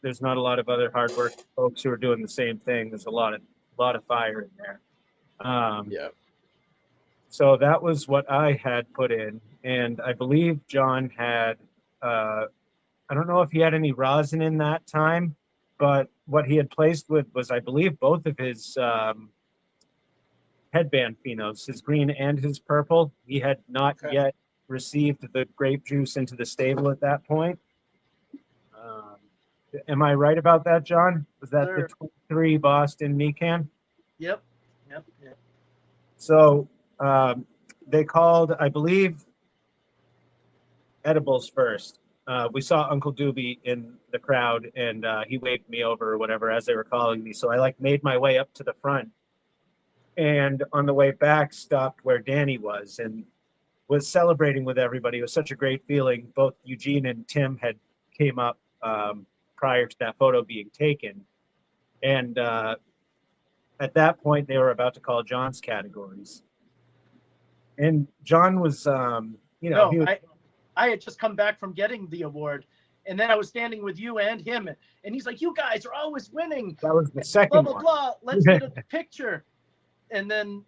there's not a lot of other hard work folks who are doing the same thing. There's a lot of fire in there. So that was what I had put in, and I believe John had. I don't know if he had any rosin in that time, but what he had placed with was, I believe, both of his headband phenos, his green and his purple. He had not yet received the grape juice into the stable at that point. Am I right about that, John? Was that Sure. the 23 Boston Mecan? Yep. So they called, I believe, edibles first. We saw Uncle Doobie in the crowd, and he waved me over or whatever as they were calling me. So I like made my way up to the front, and on the way back stopped where Danny was and was celebrating with everybody. It was such a great feeling. Both Eugene and Tim had came up prior to that photo being taken, and at that point they were about to call John's categories, and John was, he was, I had just come back from getting the award, and then I was standing with you and him, and he's like, "You guys are always winning." that was the second Blah blah one. blah. Let's get a picture, and then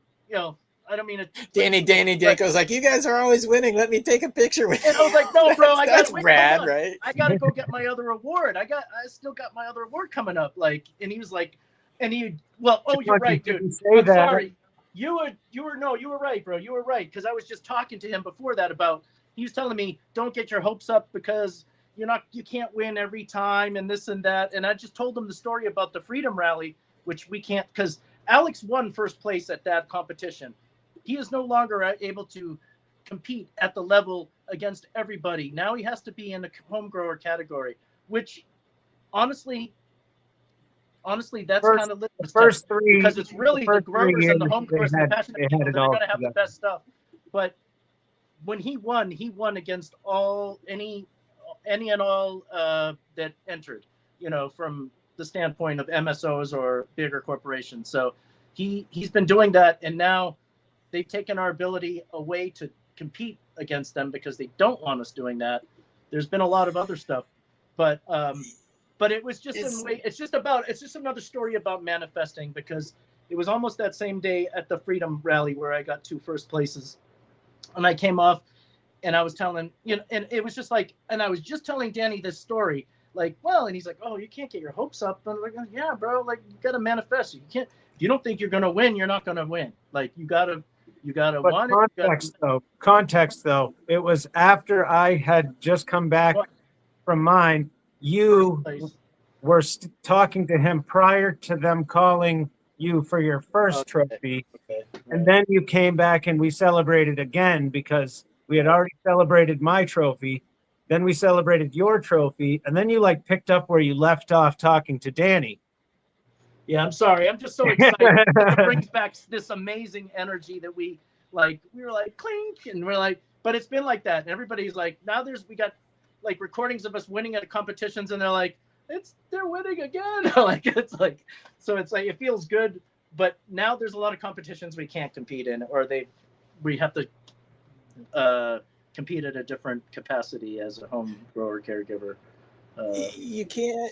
I don't mean it. Danny Danko's like, you guys are always winning. Let me take a picture with you. And I was like, no, bro, That's rad, right? I gotta go get my other award. I still got my other award coming up. Like, and he was like, you're right, dude. I'm sorry. You were right, bro. You were right. Because I was just talking to him before that about, he was telling me, don't get your hopes up because you can't win every time and this and that. And I just told him the story about the Freedom Rally, which we can't, because Alex won first place at that competition. He is no longer able to compete at the level against everybody. Now he has to be in the home grower category, which honestly, that's kind of the first three, because it's really the growers and the home growers and the passionate people that are going to have the best stuff. But when he won against any and all that entered, from the standpoint of MSOs or bigger corporations. So he's been doing that, and now they've taken our ability away to compete against them because they don't want us doing that. There's been a lot of other stuff, but it was just it's just another story about manifesting, because it was almost that same day at the Freedom Rally where I got 2 first places, and I came off, and I was telling and it was just like, and I was just telling Danny this story, like, well, and he's like, oh, you can't get your hopes up. And I'm like, yeah, bro, like, you got to manifest. You can't. If you don't think you're gonna win, you're not gonna win. Like, you gotta want it. Context though, it was after I had just come back from mine. You were talking to him prior to them calling you for your first trophy, and then you came back and we celebrated again because we had already celebrated my trophy. Then we celebrated your trophy, and then you picked up where you left off talking to Danny. Yeah, I'm sorry. I'm just so excited. It brings back this amazing energy that we were like clink, and we're like, but it's been like that. And everybody's like, now we got like recordings of us winning at competitions, and they're like, they're winning again. So it's like, it feels good. But now there's a lot of competitions we can't compete in, or we have to compete at a different capacity as a home grower caregiver. You can't,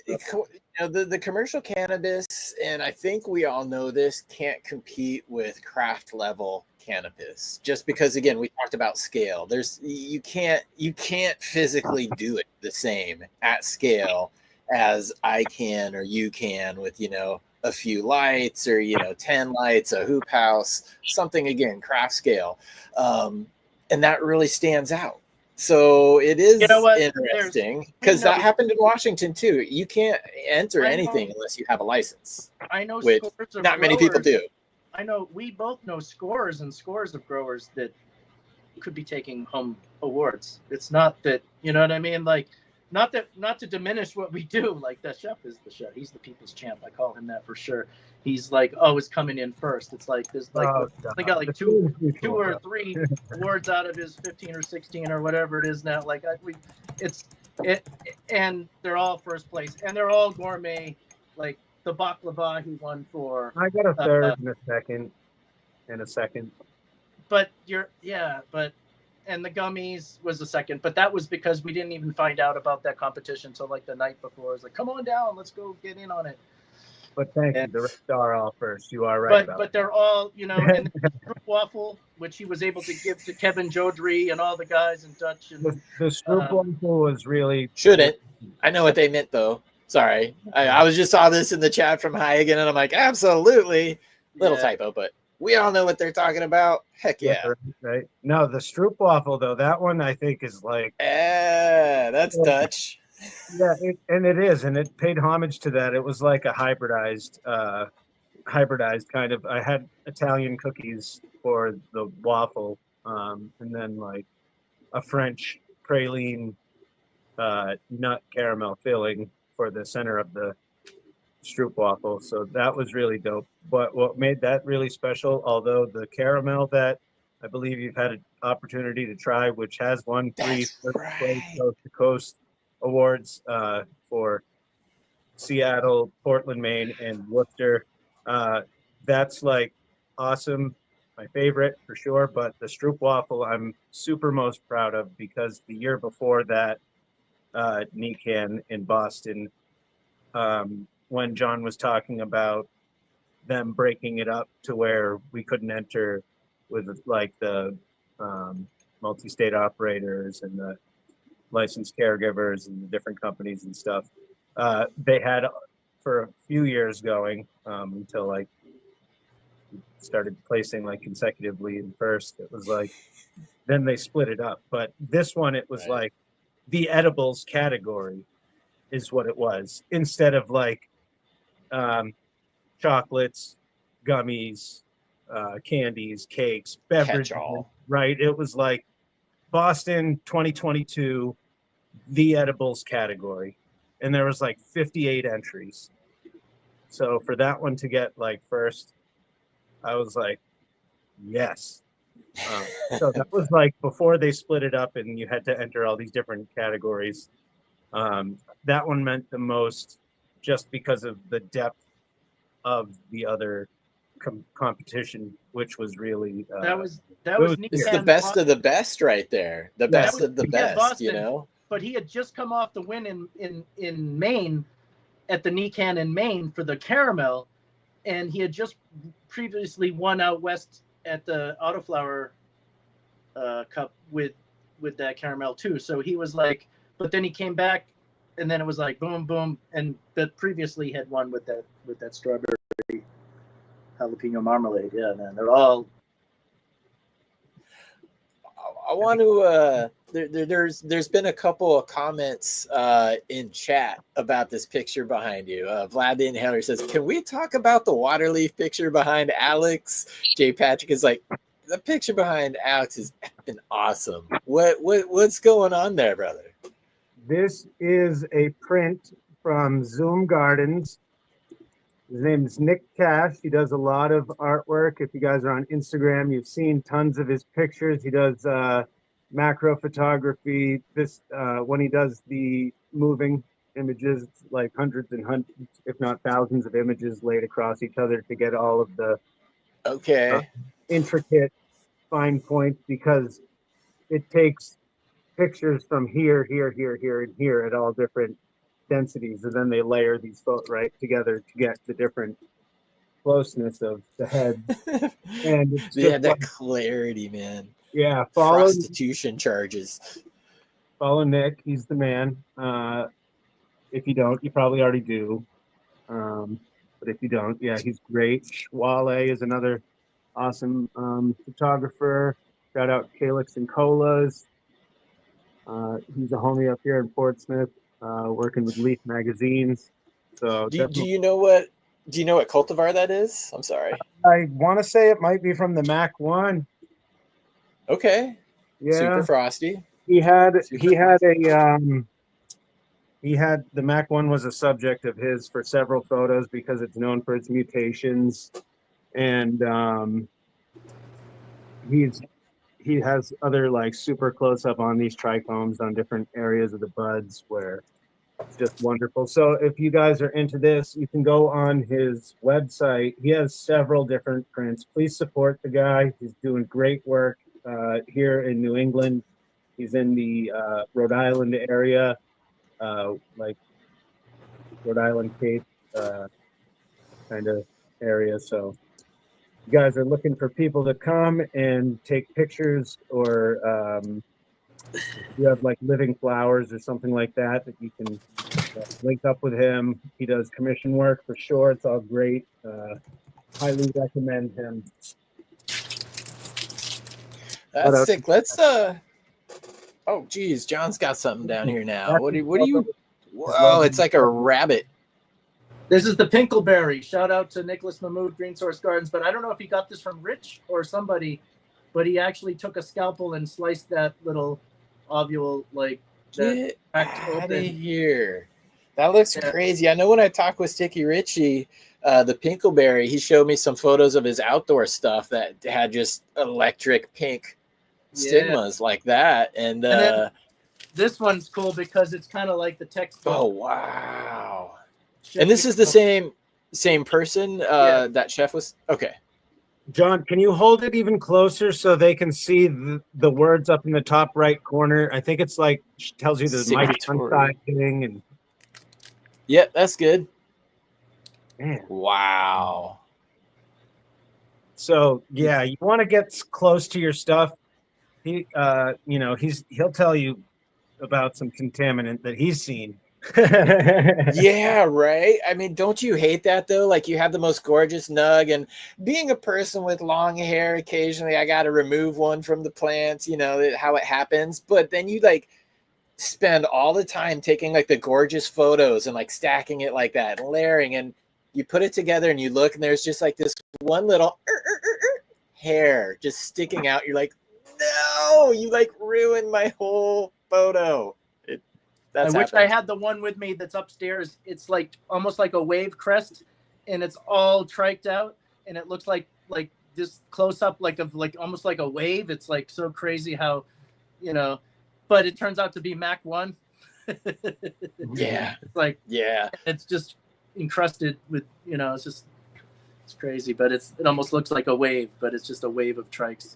the commercial cannabis, and I think we all know this, can't compete with craft level cannabis, just because, again, we talked about scale. You can't physically do it the same at scale as I can or you can with, a few lights or, 10 lights, a hoop house, something, again, craft scale. And that really stands out. So it is interesting, because that happened in Washington too. You can't enter anything unless you have a license. I know, which scores of not many people do. I know, we both know scores and scores of growers that could be taking home awards. It's not that, you know what I mean? Like, not to diminish what we do. Like, the chef is the chef. He's the people's champ. I call him that for sure. He's like, always coming in first. It's like, there's they got like two or three awards out of his 15 or 16 or whatever it is now. Like, and they're all first place, and they're all gourmet. Like the baklava he won for. I got a third in a second. But and the gummies was the second, but that was because we didn't even find out about that competition until like the night before. It was like, come on down, let's go get in on it. But thank you. The rest are all first. You are right. But they're all, and the Stroop waffle, which he was able to give to Kevin Jodry and all the guys in Dutch. And the Stroop waffle was really shouldn't. I know what they meant though. Sorry, I was just saw this in the chat from Hagen, and I'm like, absolutely, little typo, but we all know what they're talking about. Heck yeah. Right. No, the Stroop waffle though, that one I think is like. That's Dutch. and it is, and it paid homage to that. It was like a hybridized kind of. I had Italian cookies for the waffle, and then like a French praline nut caramel filling for the center of the stroop waffle. So that was really dope. But what made that really special, although the caramel that I believe you've had an opportunity to try, which has won 3 That's first place right. Coast to Coast awards for Seattle, Portland, Maine, and Worcester. That's like awesome. My favorite for sure. But the stroop waffle, I'm super most proud of because the year before that, NECAN in Boston, when John was talking about them breaking it up to where we couldn't enter with like the multi-state operators and the licensed caregivers and the different companies and stuff. They had for a few years going until like started placing like consecutively in first. It was like then they split it up. But this one, it was Right. like the edibles category is what it was instead of like chocolates, gummies, candies, cakes, beverages. Catch-all. Right? It was like Boston 2022, the edibles category, and there was like 58 entries. So for that one to get like first, I was like, yes. So that was like before they split it up and you had to enter all these different categories. That one meant the most just because of the depth of the other competition, which was really That was It's the NECAN best of the best right there. The Yeah, best of the NECAN best, Boston, you know? but he had just come off the win in Maine at the NECAN in Maine for the caramel, and he had just previously won out west at the Autoflower Cup with that caramel too. So he was like, but then he came back, and then it was like boom, boom, and that previously had won with that strawberry jalapeno marmalade. Yeah, man, they're all. I want to. There's been a couple of comments in chat about this picture behind you. Vlad the Inhaler says, "Can we talk about the waterleaf picture behind Alex?" Jay Patrick is like, "The picture behind Alex is effing awesome. What's going on there, brother?" This is a print from Zoom Gardens. His name is Nick Cash. He does a lot of artwork. If you guys are on Instagram, you've seen tons of his pictures. He does macro photography. This when he does the moving images, it's like hundreds and hundreds, if not thousands of images laid across each other to get all of the Okay. intricate fine points because it takes pictures from here, here, here, here, and here at all different densities, and then they layer these right together to get the different closeness of the head. And it's Yeah, just that like, clarity, man. yeah, follow Prostitution charges. Nick. He's the man. If you don't, you probably already do. But if you don't, yeah, he's great. Wale is another awesome photographer. Shout out Calix and Colas. He's a homie up here in Portsmouth, working with Leaf magazines. So Do you know what cultivar that is? I'm sorry. I want to say it might be from the Mac One. Okay. Yeah, Super frosty. he had the Mac One was a subject of his for several photos because it's known for its mutations, and he has other like super close up on these trichomes on different areas of the buds where it's just wonderful. So if you guys are into this, you can go on his website. He has several different prints. Please support the guy. He's doing great work here in New England. He's in the Rhode Island area, like Rhode Island, Cape kind of area. So you guys are looking for people to come and take pictures, or you have like living flowers or something like that you can link up with him. He does commission work for sure. It's all great. Highly recommend him. That's sick. Let's oh geez, John's got something down here now. What do you Whoa, it's like a rabbit. This is the pinkleberry. Shout out to Nicholas Mahmood, Green Source Gardens. But I don't know if he got this from Rich or somebody, but he actually took a scalpel and sliced that little ovule like that. Get cracked out of open. here. That looks Yeah. crazy. I know when I talked with Sticky Richie, the pinkleberry, he showed me some photos of his outdoor stuff that had just electric pink stigmas like that. And then this one's cool because it's kind of like the textbook. oh wow. And this is the same person that chef was. Okay. John, can you hold it even closer so they can see the words up in the top right corner? I think it's like tells you the mic Signatory. thing and Yep, that's good. man. Wow. So yeah, you want to get close to your stuff. He, he'll tell you about some contaminant that he's seen. Yeah, right. I mean, don't you hate that though? Like you have the most gorgeous nug, and being a person with long hair, occasionally I got to remove one from the plants, how it happens. But then you like spend all the time taking like the gorgeous photos and like stacking it like that and layering, and you put it together and you look and there's just like this one little hair just sticking out. You're like, no, you like ruined my whole photo. I wish I had the one with me that's upstairs. It's like almost like a wave crest, and it's all triked out, and it looks like this close up like almost like a wave. It's like so crazy how, but it turns out to be Mac 1. Yeah. It's like it's just encrusted with it's crazy, but it almost looks like a wave, but it's just a wave of trikes.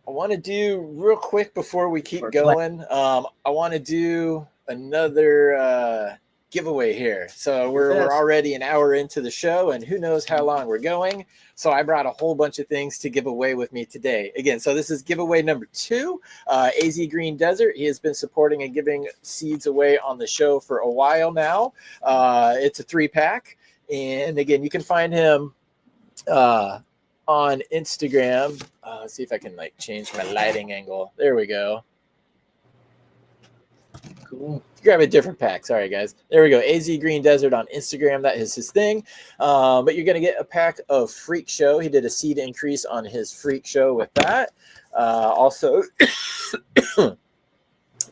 I want to do real quick before we keep going. I want to do another giveaway here. So we're already an hour into the show, and who knows how long we're going. So I brought a whole bunch of things to give away with me today. Again, so this is giveaway number 2. AZ Green Desert. He has been supporting and giving seeds away on the show for a while now. It's a 3-pack, and again, you can find him on Instagram. Let's see if I can like change my lighting angle. There we go. Cool. Grab a different pack. Sorry, guys. There we go. AZ Green Desert on Instagram. That is his thing. But you're going to get a pack of Freak Show. He did a seed increase on his Freak Show with that. Also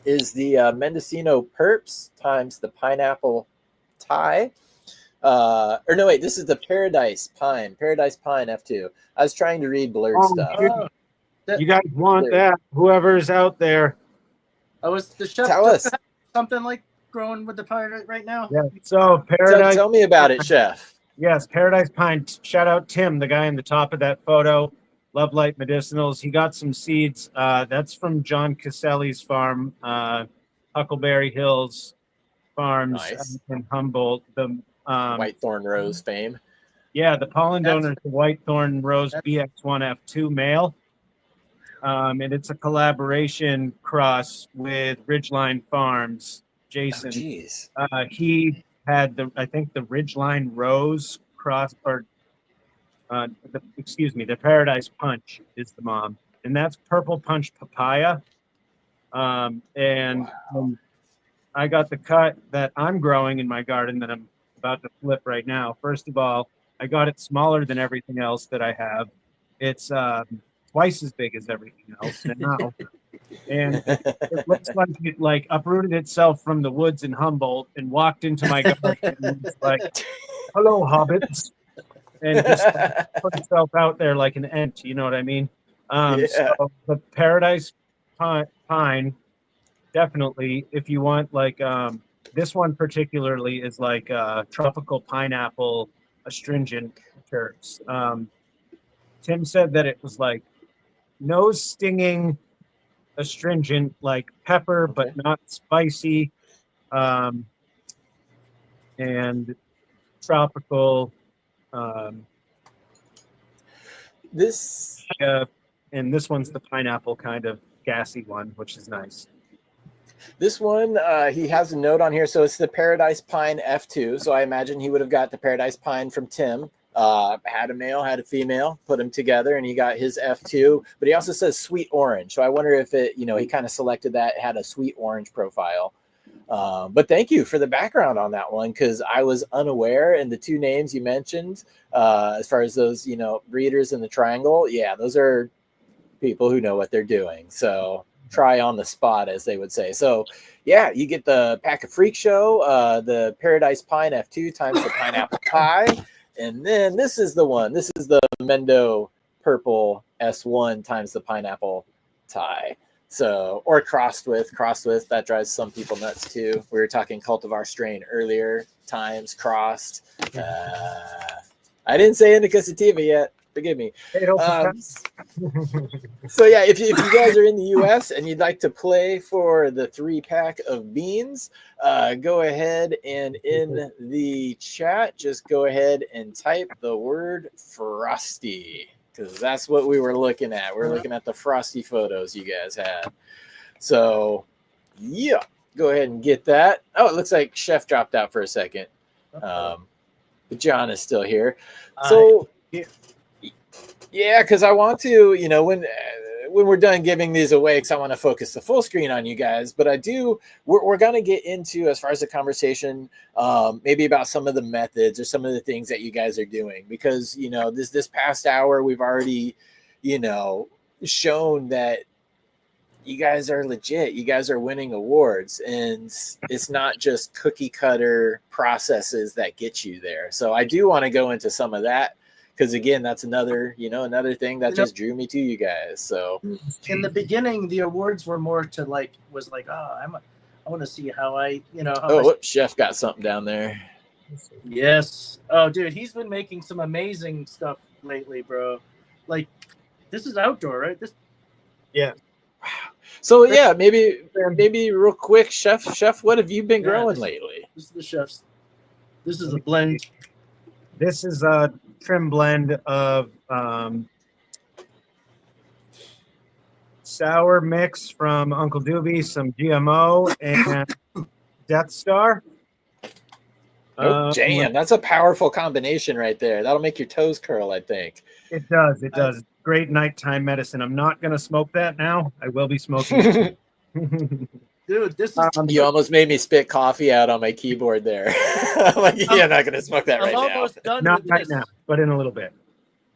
is the Mendocino Perps times the Pineapple Tie. This is the Paradise Pine F2. I was trying to read blurred stuff. You guys want that? Whoever's out there. Was the chef tell us something like growing with the pirate right now? Yeah. So Paradise. Tell me about it, Chef. Yes, Paradise Pine. Shout out Tim, the guy in the top of that photo. Love Light Medicinals. He got some seeds. That's from John Caselli's farm, Huckleberry Hills Farms in Humboldt. The Whitethorn Rose fame. Yeah, the pollen donor is the Whitethorn Rose BX1F2 male. And it's a collaboration cross with Ridgeline Farms. Jason. He had the Ridgeline Rose cross, or the Paradise Punch is the mom, and that's Purple Punch Papaya. I got the cut that I'm growing in my garden that I'm about to flip right now. First of all, I got it smaller than everything else that I have. It's twice as big as everything else now. And it looks like it uprooted itself from the woods in Humboldt and walked into my garden and was like, hello, hobbits. And just put itself out there like an ant, you know what I mean? So the Paradise Pine, definitely, if you want this one particularly is like tropical pineapple astringent terps. Tim said that it was like nose stinging astringent, like pepper, but not spicy, and tropical. And this one's the pineapple kind of gassy one, which is nice. This one, he has a note on here. So it's the Paradise Pine F2. So I imagine he would have got the Paradise Pine from Tim. Had a male, had a female, put them together, and he got his F2. But he also says sweet orange. So I wonder if it, he kind of selected that, had a sweet orange profile. But thank you for the background on that one, because I was unaware. And the two names you mentioned, as far as those, breeders in the triangle, yeah, those are people who know what they're doing. So try on the spot, as they would say. So yeah, you get the Pack of Freak Show, the Paradise Pine F2 times the Pineapple Pie. And then this is the one. This is the Mendo Purple S1 times the Pineapple Tie. So, or crossed with, that drives some people nuts too. We were talking cultivar strain earlier, times crossed. I didn't say indica sativa yet. Forgive me. So yeah, if you guys are in the US and you'd like to play for the 3-pack of beans, go ahead and in the chat, just go ahead and type the word frosty, because that's what we were looking at. We're looking at the frosty photos you guys had. So yeah, go ahead and get that. Oh, it looks like Chef dropped out for a second. But John is still here. So yeah, because I want to, when we're done giving these away, because I want to focus the full screen on you guys. But we're going to get into, as far as the conversation, maybe about some of the methods or some of the things that you guys are doing. Because, this past hour, we've already, shown that you guys are legit. You guys are winning awards. And it's not just cookie cutter processes that get you there. So I do want to go into some of that. Because again, that's another thing that just drew me to you guys. So in the beginning, the awards were more to I want to see how I. Chef got something down there. Yes. Oh, dude, he's been making some amazing stuff lately, bro. Like, this is outdoor, right? Yeah. So yeah, maybe real quick, Chef, what have you been growing lately? This is the chef's. This is a blend. This is a trim blend of sour mix from Uncle Doobie, some GMO, and Death Star. Jam. That's a powerful combination right there. That'll make your toes curl, I think. It does. It does. Great nighttime medicine. I'm not going to smoke that now. I will be smoking. Dude, this is. You almost made me spit coffee out on my keyboard there. I'm like, I'm not going to smoke that right now. I'm almost done Not with right this. now, but in a little bit.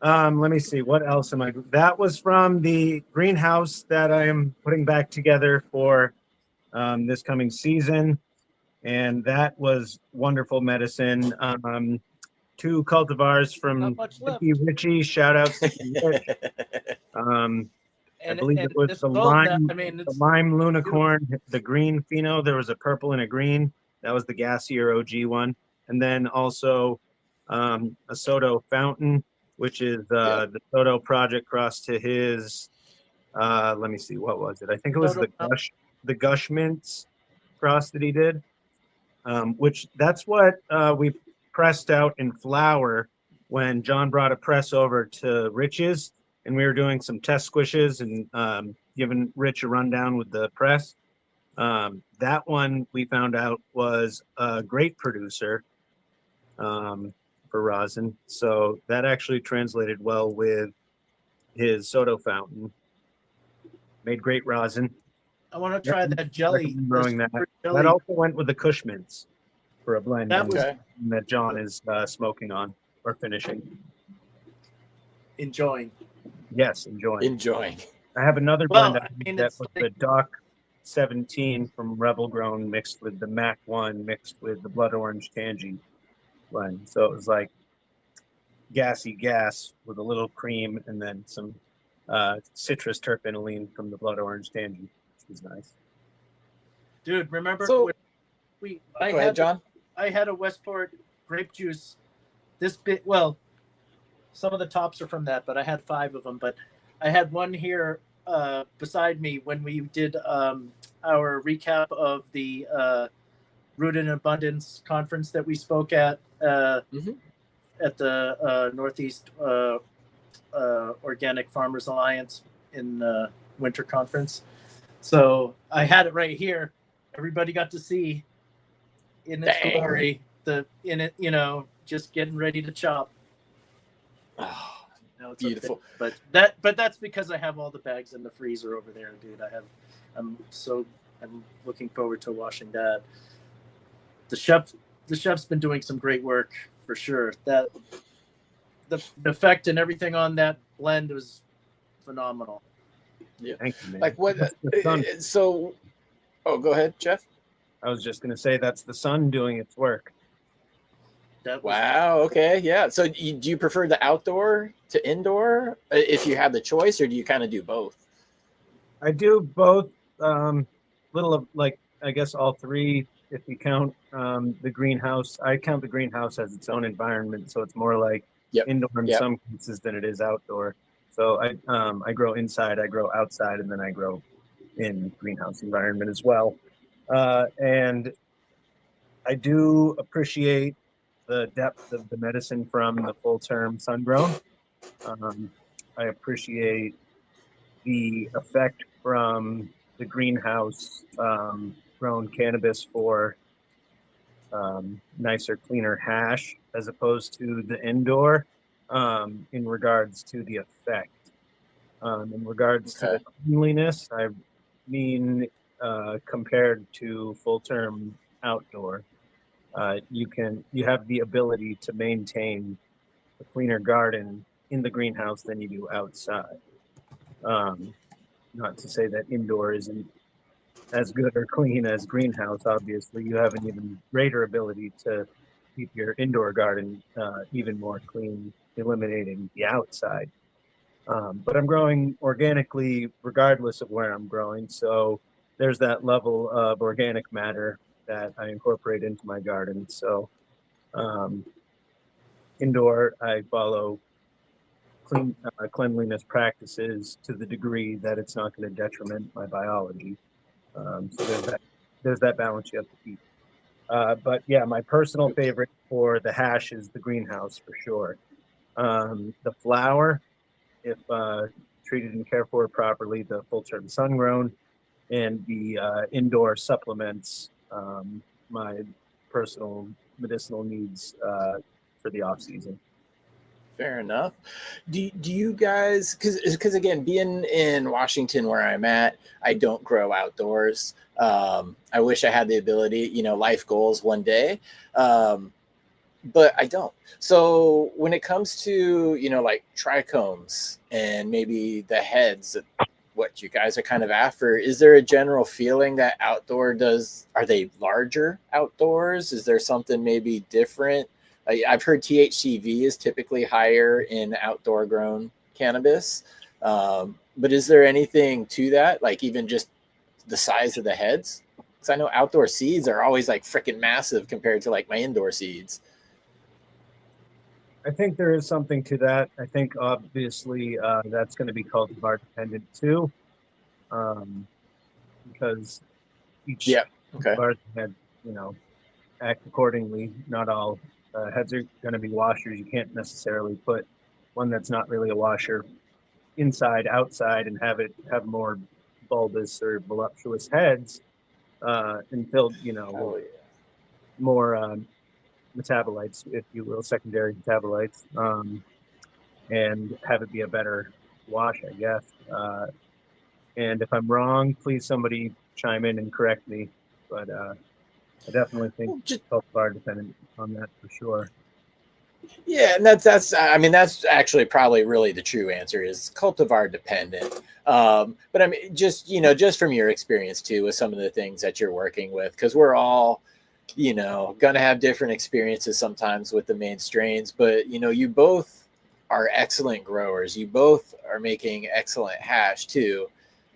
Let me see. What else am I? That was from the greenhouse that I am putting back together for this coming season. And that was wonderful medicine. 2 cultivars from Richie. Shout outs to Rich. I believe it was the lime Lunicorn, the green pheno. There was a purple and a green. That was the gassier OG one. And then also a Soto Fountain, which is the Soto project cross to his, let me see, what was it? I think it was the Gush Mints cross that he did, which that's what we pressed out in flour when John brought a press over to Rich's. And we were doing some test squishes and giving Rich a rundown with the press. That one we found out was a great producer for rosin. So that actually translated well with his Soto Fountain. Made great rosin. I want to try that jelly. Growing that. That also went with the Kush Mints for a blend that John is smoking on or finishing. Enjoying. Yes, enjoying. I have another blend that was the Doc 17 from Rebel Grown mixed with the Mac 1 mixed with the Blood Orange Tangy blend. So it was like gassy gas with a little cream and then some citrus terpenoline from the Blood Orange Tangy, which was nice. Dude, remember go ahead, John. I had a Westport grape juice this bit. Well, some of the tops are from that, but I had 5 of them. But I had one here beside me when we did our recap of the Root in Abundance conference that we spoke at the Northeast Organic Farmers Alliance in winter conference. So I had it right here. Everybody got to see in its glory just getting ready to chop. Oh, No, it's beautiful. Okay. But that's because I have all the bags in the freezer over there, dude. I'm so I'm looking forward to washing that. The chef's been doing some great work for sure. That the effect and everything on that blend was phenomenal. Yeah. Thank you, man. Like what? That's the sun. So, oh, go ahead, Jeff. I was just going to say that's the sun doing its work. That was Wow. Okay. Yeah. So, do you prefer the outdoor to indoor if you have the choice, or do you kind of do both? I do both. Little of like I guess all three. If you count the greenhouse, I count the greenhouse as its own environment, so it's more like Yep. indoor in Yep. some cases than it is outdoor. So I grow inside, I grow outside, and then I grow in greenhouse environment as well. And I do appreciate the depth of the medicine from the full term sun grown. I appreciate the effect from the greenhouse grown cannabis for nicer, cleaner hash as opposed to the indoor in regards to the effect. In regards to the cleanliness, I mean, compared to full term outdoor, you have the ability to maintain a cleaner garden in the greenhouse than you do outside. Not to say that indoor isn't as good or clean as greenhouse. Obviously, you have an even greater ability to keep your indoor garden even more clean, eliminating the outside. But I'm growing organically regardless of where I'm growing. So there's that level of organic matter that I incorporate into my garden. So indoor, I follow cleanliness practices to the degree that it's not going to detriment my biology. So there's that balance you have to keep. But yeah, my personal favorite for the hash is the greenhouse for sure. The flower, if treated and cared for properly, the full term sun grown, and the indoor supplements, my personal medicinal needs for the off season. Fair enough. Do you guys, because again, being in Washington where I'm at, I don't grow outdoors. I wish I had the ability, life goals one day, but I don't. So when it comes to, like trichomes and maybe the heads, what you guys are kind of after, is there a general feeling that outdoor are they larger outdoors? Is there something maybe different? I've heard THCV is typically higher in outdoor grown cannabis. But is there anything to that? Like even just the size of the heads? Because I know outdoor seeds are always like freaking massive compared to like my indoor seeds. I think there is something to that. I think obviously that's going to be cultivar dependent too. Because each cultivar head, act accordingly. Not all heads are going to be washers. You can't necessarily put one that's not really a washer inside, outside, and have more bulbous or voluptuous heads and filled, more metabolites, if you will, secondary metabolites, and have it be a better wash, I guess. And if I'm wrong, please somebody chime in and correct me. But I definitely think cultivar dependent on that for sure. Yeah, and that's actually probably really the true answer is cultivar dependent. But I mean, just from your experience too, with some of the things that you're working with, because we're all, gonna have different experiences sometimes with the main strains. But you both are excellent growers. You both are making excellent hash too,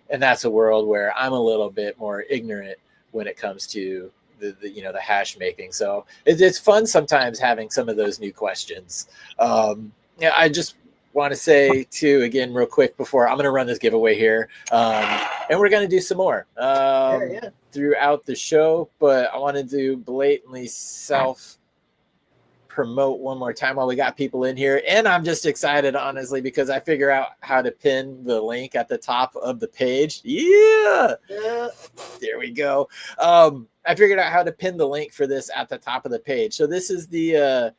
and that's a world where I'm a little bit more ignorant when it comes to the hash making. So it's fun sometimes having some of those new questions. I just want to say too, again, real quick before I'm going to run this giveaway here. And we're going to do some more throughout the show, but I wanted to blatantly promote one more time while we got people in here. And I'm just excited, honestly, because I figure out how to pin the link at the top of the page. Yeah. There we go. I figured out how to pin the link for this at the top of the page. So this is the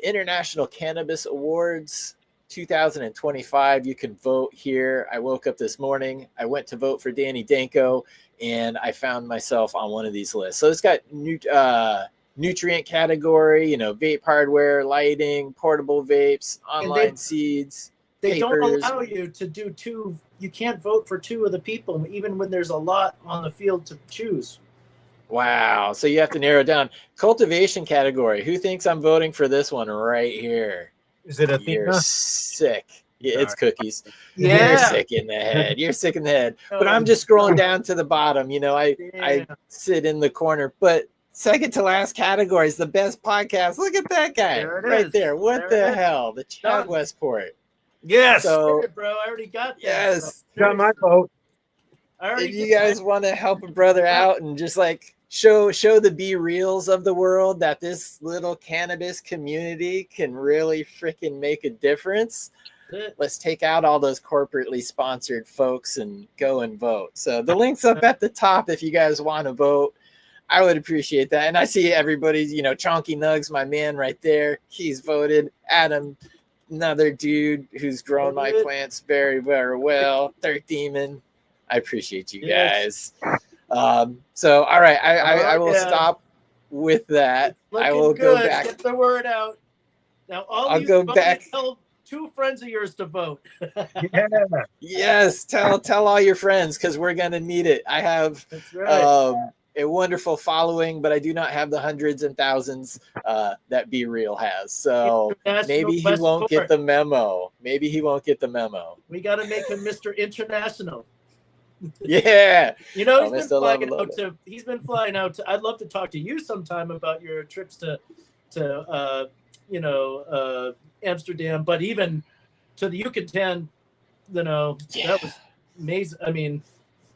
International Cannabis Awards 2025. You can vote here. I woke up this morning. I went to vote for Danny Danko, and I found myself on one of these lists. So it's got nutrient category, you know, vape hardware, lighting, portable vapes, online seeds. They papers. don't allow you to do two. You can't vote for two of the people, even when there's a lot on the field to choose. Wow. So you have to narrow down. Cultivation category. Who thinks I'm voting for this one right here? Is it You're Athena? sick. Yeah, it's cookies. Yeah. You're sick in the head. You're sick in the head. But I'm just scrolling down to the bottom. You know, I sit in the corner. But second to last category is the best podcast. Look at that guy There it right is. there. What There the it is. hell? The Chad Done. Westport. Yes. So Hey, bro, I already got that. yes, bro. Got my vote. I already if you did guys want to help a brother out and just like show the be reals of the world that this little cannabis community can really freaking make a difference, that. let's take out all those corporately sponsored folks and go and vote. So the link's up at the top if you guys want to vote. I would appreciate that. And I see everybody's, you know, Chonky Nugs, my man right there. He's voted. Adam, another dude who's grown my plants very, very well. Third Demon. I appreciate you guys. So, all right. I will stop with that. Looking I will good. go back. Get the word out. Now, I'll go back. Tell two friends of yours to vote. Yeah. Yes. Tell all your friends because we're going to need it. I have That's right. a wonderful following, but I do not have the hundreds and thousands that Be Real has. So maybe he won't get the memo. Maybe he won't get the memo. We got to make him Mr. International. Yeah. You know, he's been flying out to, I'd love to talk to you sometime about your trips to Amsterdam, but even to the Yucatan, you know, that was amazing. I mean,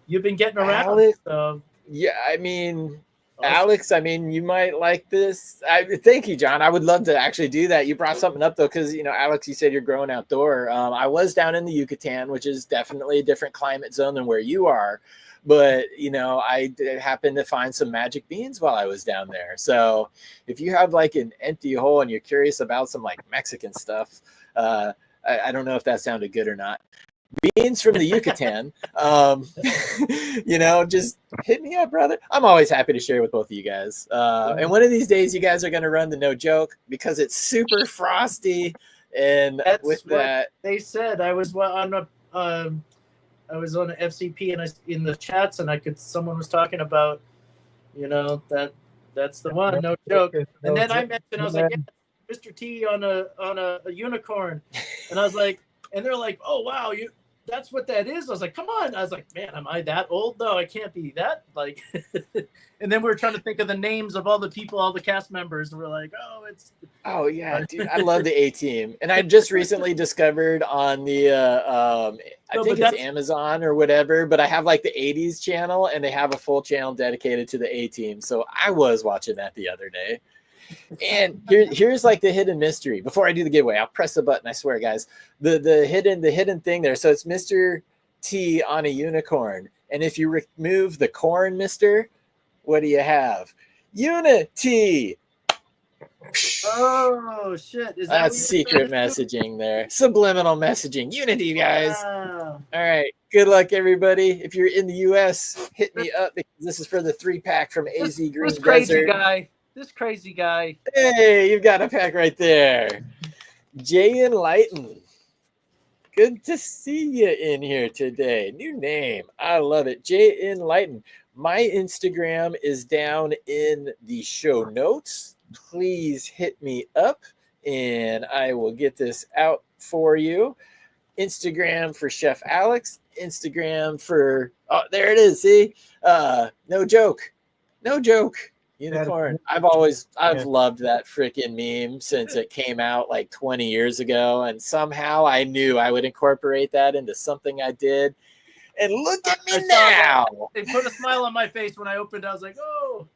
you've been getting around. Alex, so. Yeah, I mean, Alex, I mean, you might like this. Thank you, John. I would love to actually do that. You brought something up, though, because, you know, Alex, you said you're growing outdoor. I was down in the Yucatan, which is definitely a different climate zone than where you are. But, you know, I happened to find some magic beans while I was down there. So if you have like an empty hole and you're curious about some like Mexican stuff, I don't know if that sounded good or not. Beans from the Yucatan, you know, just hit me up, brother. I'm always happy to share with both of you guys. And one of these days, you guys are going to run the No Joke because it's super frosty. And That's with what that, they said I was on a FCP and in the chats, and someone was talking about, you know, that's the one, No Joke. And then I mentioned, I was like, yeah, Mr. T on a unicorn, and I was like, and they're like, oh wow, that's what that is. I was like, come on. I was like, man, am I that old? No, I can't be that. Like, and then we were trying to think of the names of all the people, all the cast members, and we're like, oh yeah, dude, I love the A Team, and I just recently discovered on the I think it's Amazon or whatever, but I have like the 80s channel, and they have a full channel dedicated to the A Team. So I was watching that the other day. And here's like the hidden mystery. Before I do the giveaway, I'll press the button. I swear, guys. The hidden thing there. So it's Mr. T on a unicorn, and if you remove the corn, Mister, what do you have? Unity. oh shit! That's secret messaging there. Subliminal messaging. Unity, guys. Wow. All right. Good luck, everybody. If you're in the U.S., hit me up because this is for the 3-pack from AZ Green This crazy Desert. guy. This crazy guy. Hey, you've got a pack right there. Jay Enlighten. Good to see you in here today. New name. I love it. Jay Enlighten. My Instagram is down in the show notes. Please hit me up and I will get this out for you. Instagram for Chef Alex. Instagram for, oh, there it is. See? No joke. No joke. Unicorn. I've loved that freaking meme since it came out like 20 years ago. And somehow I knew I would incorporate that into something I did. And look at me now. It put a smile on my face when I opened it. I was like, oh.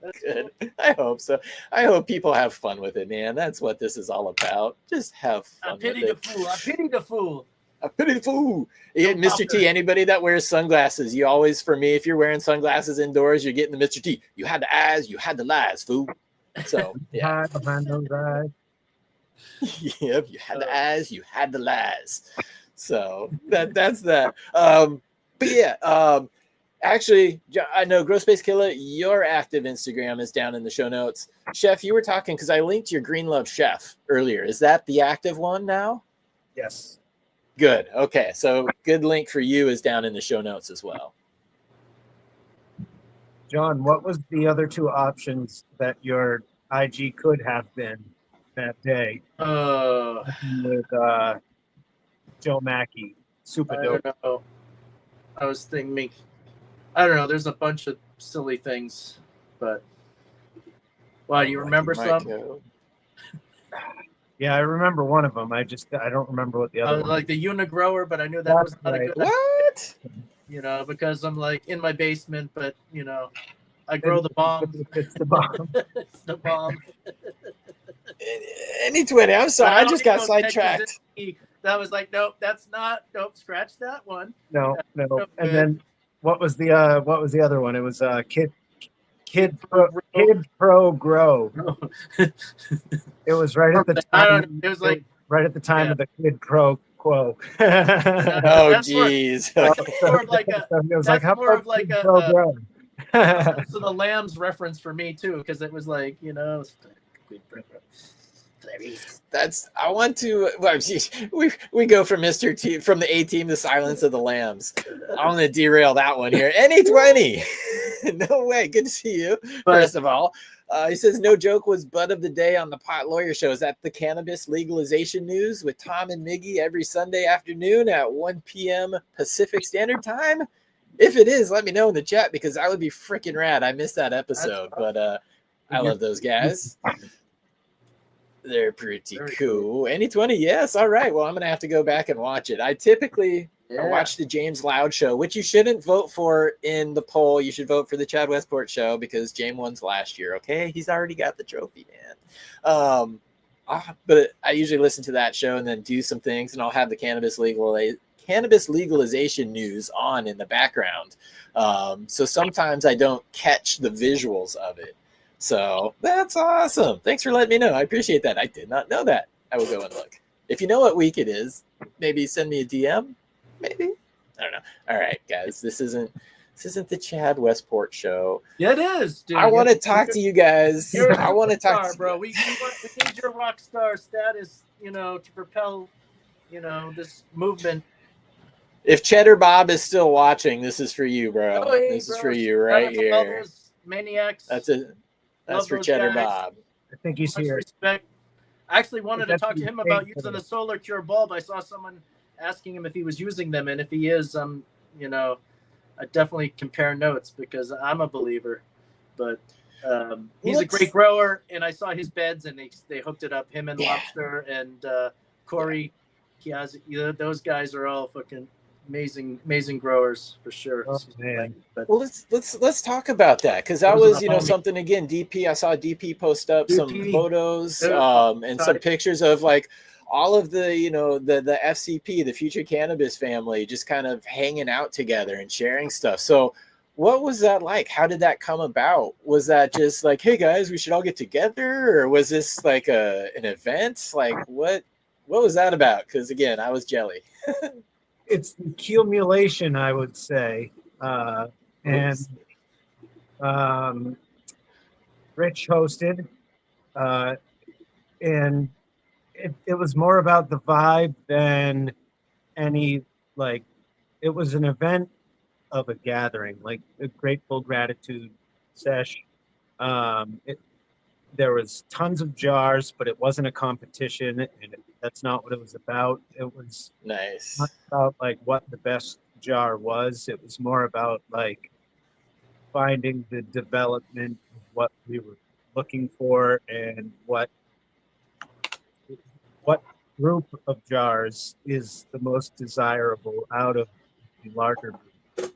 That's good. Cool. I hope so. I hope people have fun with it, man. That's what this is all about. Just have fun with it. I pity the fool. I pity the fool. Yeah, Mr. T, anybody that wears sunglasses, you always, for me, if you're wearing sunglasses indoors, you're getting the Mr. T. You had the eyes, you had the lies, fool. So, yeah. Behind those eyes. Yep, you had the eyes, you had the lies. So that's that. But yeah, actually, I know GrowSpaceKilla, your active Instagram is down in the show notes. Chef, you were talking because I linked your Green Love Chef earlier. Is that the active one now? Yes. Good. Okay, so good link for you is down in the show notes as well. John, what was the other two options that your IG could have been that day with Joe Mackey? Super I dope. don't know. I was thinking, I don't know. There's a bunch of silly things, but why? Do you remember some? Yeah, I remember one of them. I don't remember what the other one. Like the Unigrower, but I knew that was not a good. What? You know, because I'm like in my basement, but you know, I grow the bomb. It's the bomb. It's the bomb. Any 20. I'm sorry, I just got sidetracked. That was like, nope, that's not. Nope, scratch that one. No. No And good. then what was the other one? It was Kid Pro Grow. It was right at the time. I don't know. It was like right at the time of the Kid Pro Quo. Oh, that's geez. more of like a. It was That's like, how more about of like Kid a. Pro Grow? So the Lambs reference for me too, because it was like, you know. That's I want to. Well, geez, we go from Mr. T from the A Team to Silence of the Lambs. I want to derail that one here. NA20. No way. Good to see you. First of all, he says no joke was butt of the day on the Pot Lawyer Show. Is that the cannabis legalization news with Tom and Miggy every Sunday afternoon at 1 p.m. Pacific Standard Time? If it is, let me know in the chat because that would be freaking rad. I missed that episode, but I love those guys. They're pretty cool. NA20, yes. All right. Well, I'm going to have to go back and watch it. I typically watch the James Loud show, which you shouldn't vote for in the poll. You should vote for the Chad Westport show because James won last year. Okay. He's already got the trophy, man. But I usually listen to that show and then do some things, and I'll have the cannabis legalization news on in the background. So sometimes I don't catch the visuals of it. So that's awesome. Thanks for letting me know. I appreciate that. I did not know that. I will go and look. If you know what week it is, maybe send me a DM. Maybe. I don't know. All right, guys. This isn't the Chad Westport show. Yeah, it is, dude. I want to talk to you guys. I want to talk to you, bro. We need your rock star status, you know, to propel, you know, this movement. If Cheddar Bob is still watching, this is for you, bro. Oh, hey, this is bro. for you right here. Maniacs. That's for Cheddar guys. Bob. I think he's Much here. respect. I actually wanted to talk to him about Thank using you. the Solar Cure bulb. I saw someone asking him if he was using them, and if he is, you know, I definitely compare notes because I'm a believer. But he's a great grower, and I saw his beds, and they hooked it up. Him and Lobster and Corey, those guys are all fucking amazing growers for sure. Oh, man. But Well, let's talk about that because that was something again. DP, I saw DP post up some photos and some pictures of like all of the the FCP, the Future Cannabis family, just kind of hanging out together and sharing stuff. So, what was that like? How did that come about? Was that just like, hey guys, we should all get together, or was this like an event? Like what was that about? Because again, I was jelly. It's the accumulation, I would say. And Rich hosted, and it was more about the vibe than any, like, it was an event of a gathering, like a grateful gratitude sesh. There was tons of jars, but it wasn't a competition, and that's not what it was about. It was nice. Not about like what the best jar was. It was more about like finding the development of what we were looking for and what group of jars is the most desirable out of the larger group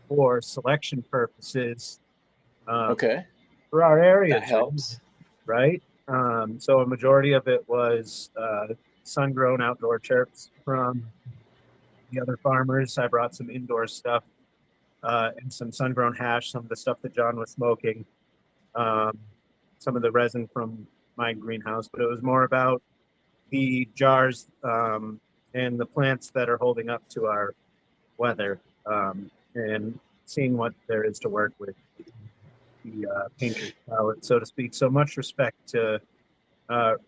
for selection purposes. Okay. For our area, That helps. Right? So a majority of it was sun-grown outdoor terps from the other farmers. I brought some indoor stuff and some sun-grown hash, some of the stuff that John was smoking, some of the resin from my greenhouse, but it was more about the jars and the plants that are holding up to our weather, and seeing what there is to work with the painter's palette, so to speak. So much respect to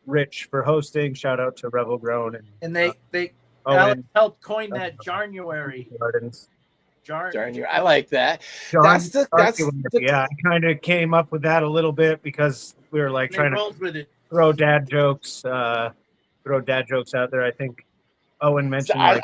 Rich for hosting. Shout out to Rebel Grown And they Owen helped coin that January. Gardens. January. I like that. John, That's the yeah. I kind of came up with that a little bit because we were like trying to with it. throw dad jokes out there. I think Owen mentioned like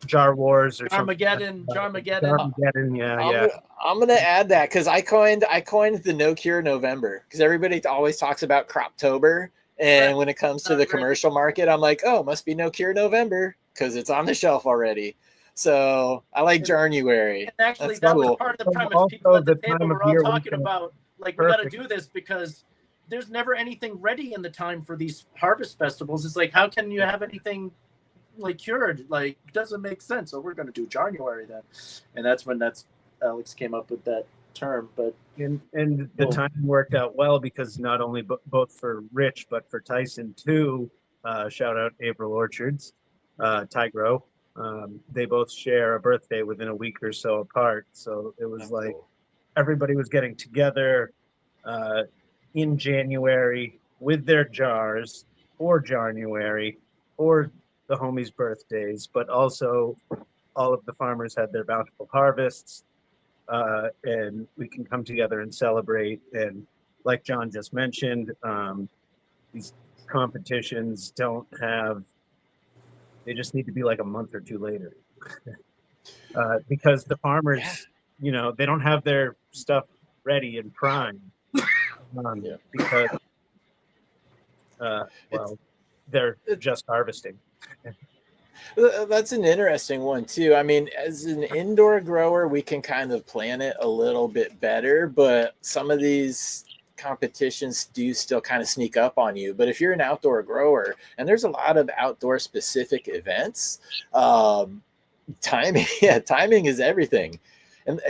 Jar Wars or something. Jarmageddon. Yeah. I'm gonna add that because I coined the No Cure November, because everybody always talks about Croptober, and when it comes to the commercial market, I'm like, oh, must be No Cure November because it's on the shelf already. So I like January. And actually, That's that cool. was part of the premise. Also, People at the the table time of were all year talking we can- about, like, we got to Perfect. do this because there's never anything ready in the time for these harvest festivals. It's like, how can you have anything like cured? Like, it doesn't make sense. So we're going to do January then, and that's when Alex came up with that term. But and the timing worked out well because not only both for Rich but for Tyson too. Shout out April Orchards, Ty Grow. They both share a birthday within a week or so apart, so it was everybody was getting together in January with their jars for January or the homies' birthdays, but also all of the farmers had their bountiful harvests, and we can come together and celebrate. And like John just mentioned, these competitions they just need to be like a month or two later. Because the farmers, they don't have their stuff ready and prime because, they're just harvesting. That's an interesting one too. I mean, as an indoor grower, we can kind of plan it a little bit better, but some of these competitions do still kind of sneak up on you. But if you're an outdoor grower, and there's a lot of outdoor specific events, timing is everything. And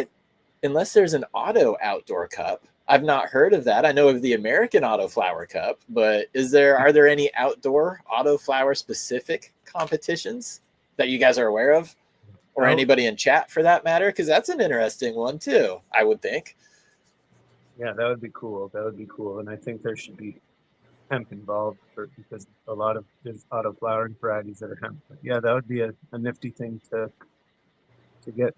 unless there's an auto outdoor cup, I've not heard of that. I know of the American Auto Flower Cup, but are there any outdoor auto flower specific competitions that you guys are aware of, or anybody in chat for that matter? Because that's an interesting one too, I would think. Yeah, that would be cool. And I think there should be hemp involved because a lot of there's auto flowering varieties that are hemp. But yeah, that would be a nifty thing to get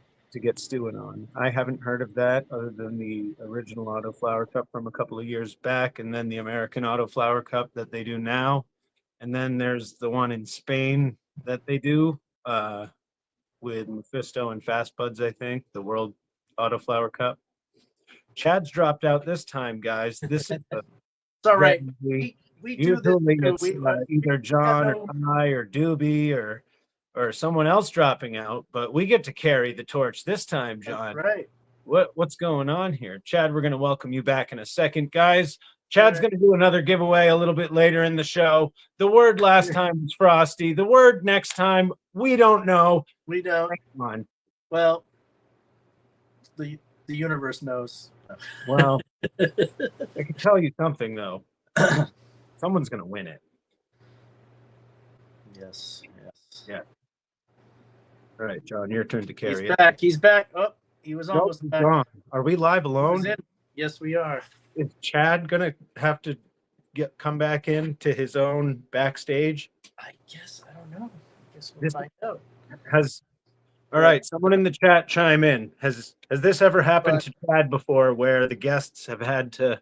stewing on. I haven't heard of that other than the original Auto Flower Cup from a couple of years back, and then the American Auto Flower Cup that they do now. And then there's the one in Spain that they do with Mephisto and Fast Buds, I think, the World Auto Flower Cup. Chad's dropped out this time, guys. This is it's all right. We do usually this. it's either John or I or Doobie or someone else dropping out, but we get to carry the torch this time, John. That's right. What's going on here? Chad, we're going to welcome you back in a second, guys. Chad's going to do another giveaway a little bit later in the show. The word last time was frosty. The word next time, we don't know. We don't. Come on. Well, the universe knows. Well, I can tell you something, though. Someone's going to win it. Yes. Yeah. All right, John, your turn to carry it. He's back. Oh, he was almost back. John, are we live alone? Yes, we are. Is Chad going to have to come back into his own backstage? I guess. I don't know. I guess we'll find out. All right, someone in the chat chime in. Has this ever happened to Chad before where the guests have had to...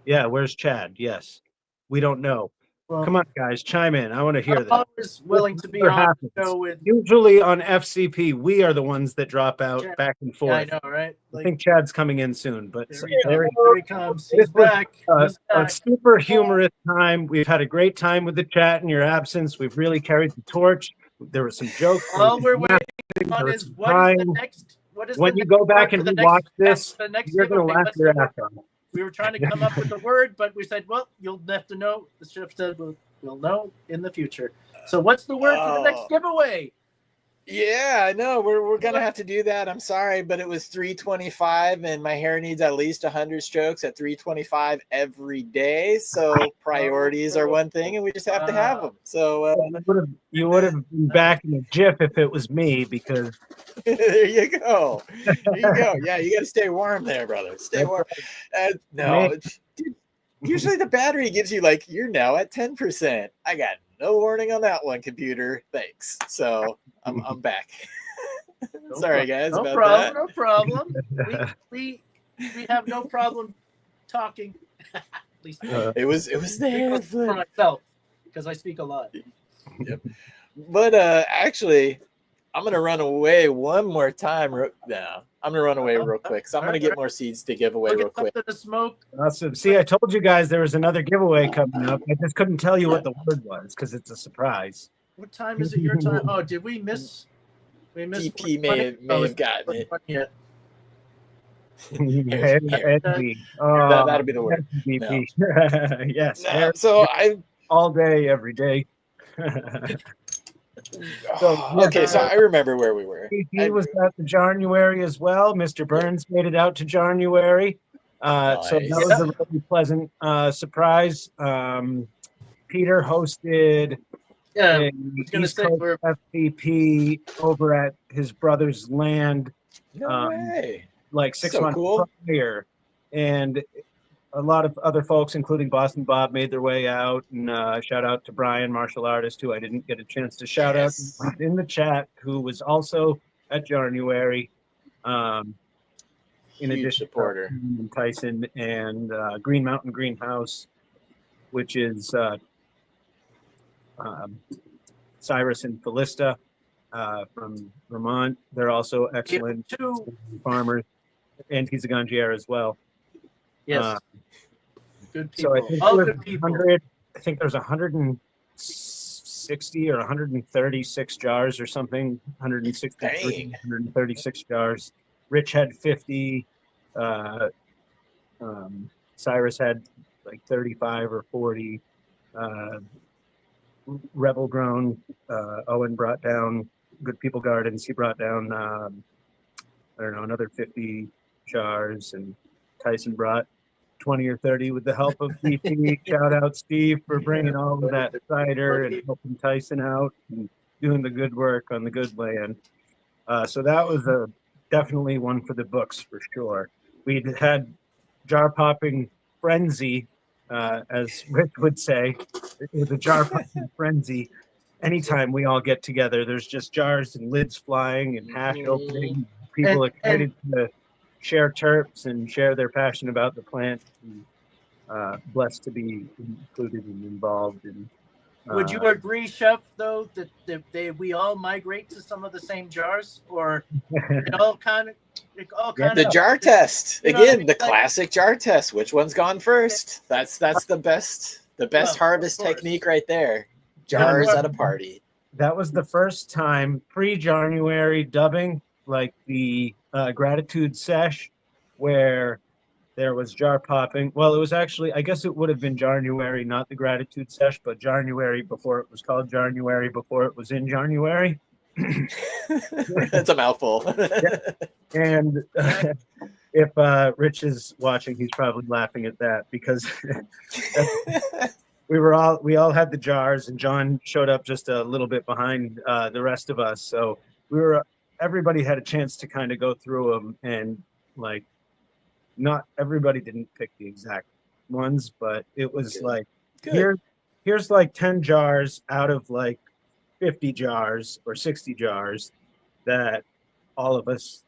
Yeah, where's Chad? Yes. We don't know. Well, come on, guys, chime in. I want to hear that. I'm always willing to be on the show with... Usually on FCP, we are the ones that drop out back and forth. Yeah, I know, right? I think Chad's coming in soon, but there he comes. He's back. A super humorous time. We've had a great time with the chat in your absence. We've really carried the torch. There were some jokes. All we're waiting on is what is the next... When you go back and watch this, you're going to laugh your ass off. We were trying to come up with a word, but we said, well, you'll have to know. The chef said we'll know in the future. So what's the word for the next giveaway? Yeah, I know. We're gonna have to do that. I'm sorry, but it was 325, and my hair needs at least 100 strokes at 325 every day. So priorities are one thing, and we just have to have them. So You would have been back in the GIF if it was me, because there you go. There you go. Yeah, you got to stay warm there, brother. Stay warm. No, dude, usually the battery gives you like you're now at 10%. I got no warning on that one, computer. Thanks. So I'm back. Sorry, guys. No about problem. that. No problem. We have no problem talking. At least It was there, for myself, because I speak a lot. Yep. But actually, I'm gonna run away one more time. No, I'm gonna run away real quick. So I'm gonna get more seeds to give away real quick. To smoke. Awesome. See, I told you guys there was another giveaway coming up. I just couldn't tell you what the word was because it's a surprise. What time is it? Your time? Oh, did we miss? We missed. DP may have gotten it. That'll be the word. DP. Yes. No, so all day, every day. Okay, so I remember where we were. He was at the January as well. Mr. Burns made it out to January. Nice. So that was a really pleasant surprise. Peter hosted a East Coast FVP over at his brother's land. No way. Like 6 months prior. And a lot of other folks, including Boston Bob, made their way out. And shout out to Brian, martial artist, who I didn't get a chance to shout out in the chat, who was also at January. In addition supporter. to Tyson and Green Mountain Greenhouse, which is Cyrus and Felista from Vermont. They're also excellent farmers, and he's a gangier as well. Yes. Good people. So I think all good people. I think there's 160 or 136 jars or something. 163, 136 jars. Rich had 50. Cyrus had like 35 or 40. Rebel Grown, Owen brought down Good People Gardens. He brought down, another 50 jars, and Tyson brought 20 or 30 with the help of DP. Shout out Steve for bringing all of that cider and helping Tyson out and doing the good work on the good land. So that was definitely one for the books for sure. We had jar popping frenzy, as Rich would say. It was a jar popping frenzy. Anytime we all get together, there's just jars and lids flying and hash opening. People excited to share terps and share their passion about the plant. And, blessed to be included and involved. And would you agree, Chef, though, that we all migrate to some of the same jars, or it all kind of the jar test again? The classic jar test. Which one's gone first? That's the best harvest technique right there. Jars at a party. That was the first time pre-January dubbing, like the gratitude sesh, where there was jar popping. Well, it was actually, I guess it would have been January, not the gratitude sesh, but January before it was called January, before it was in January. That's a mouthful. And if Rich is watching, he's probably laughing at that, because we all had the jars, and John showed up just a little bit behind the rest of us. So everybody had a chance to kind of go through them, and like, not everybody didn't pick the exact ones, but it was here's like 10 jars out of like 50 jars or 60 jars that all of us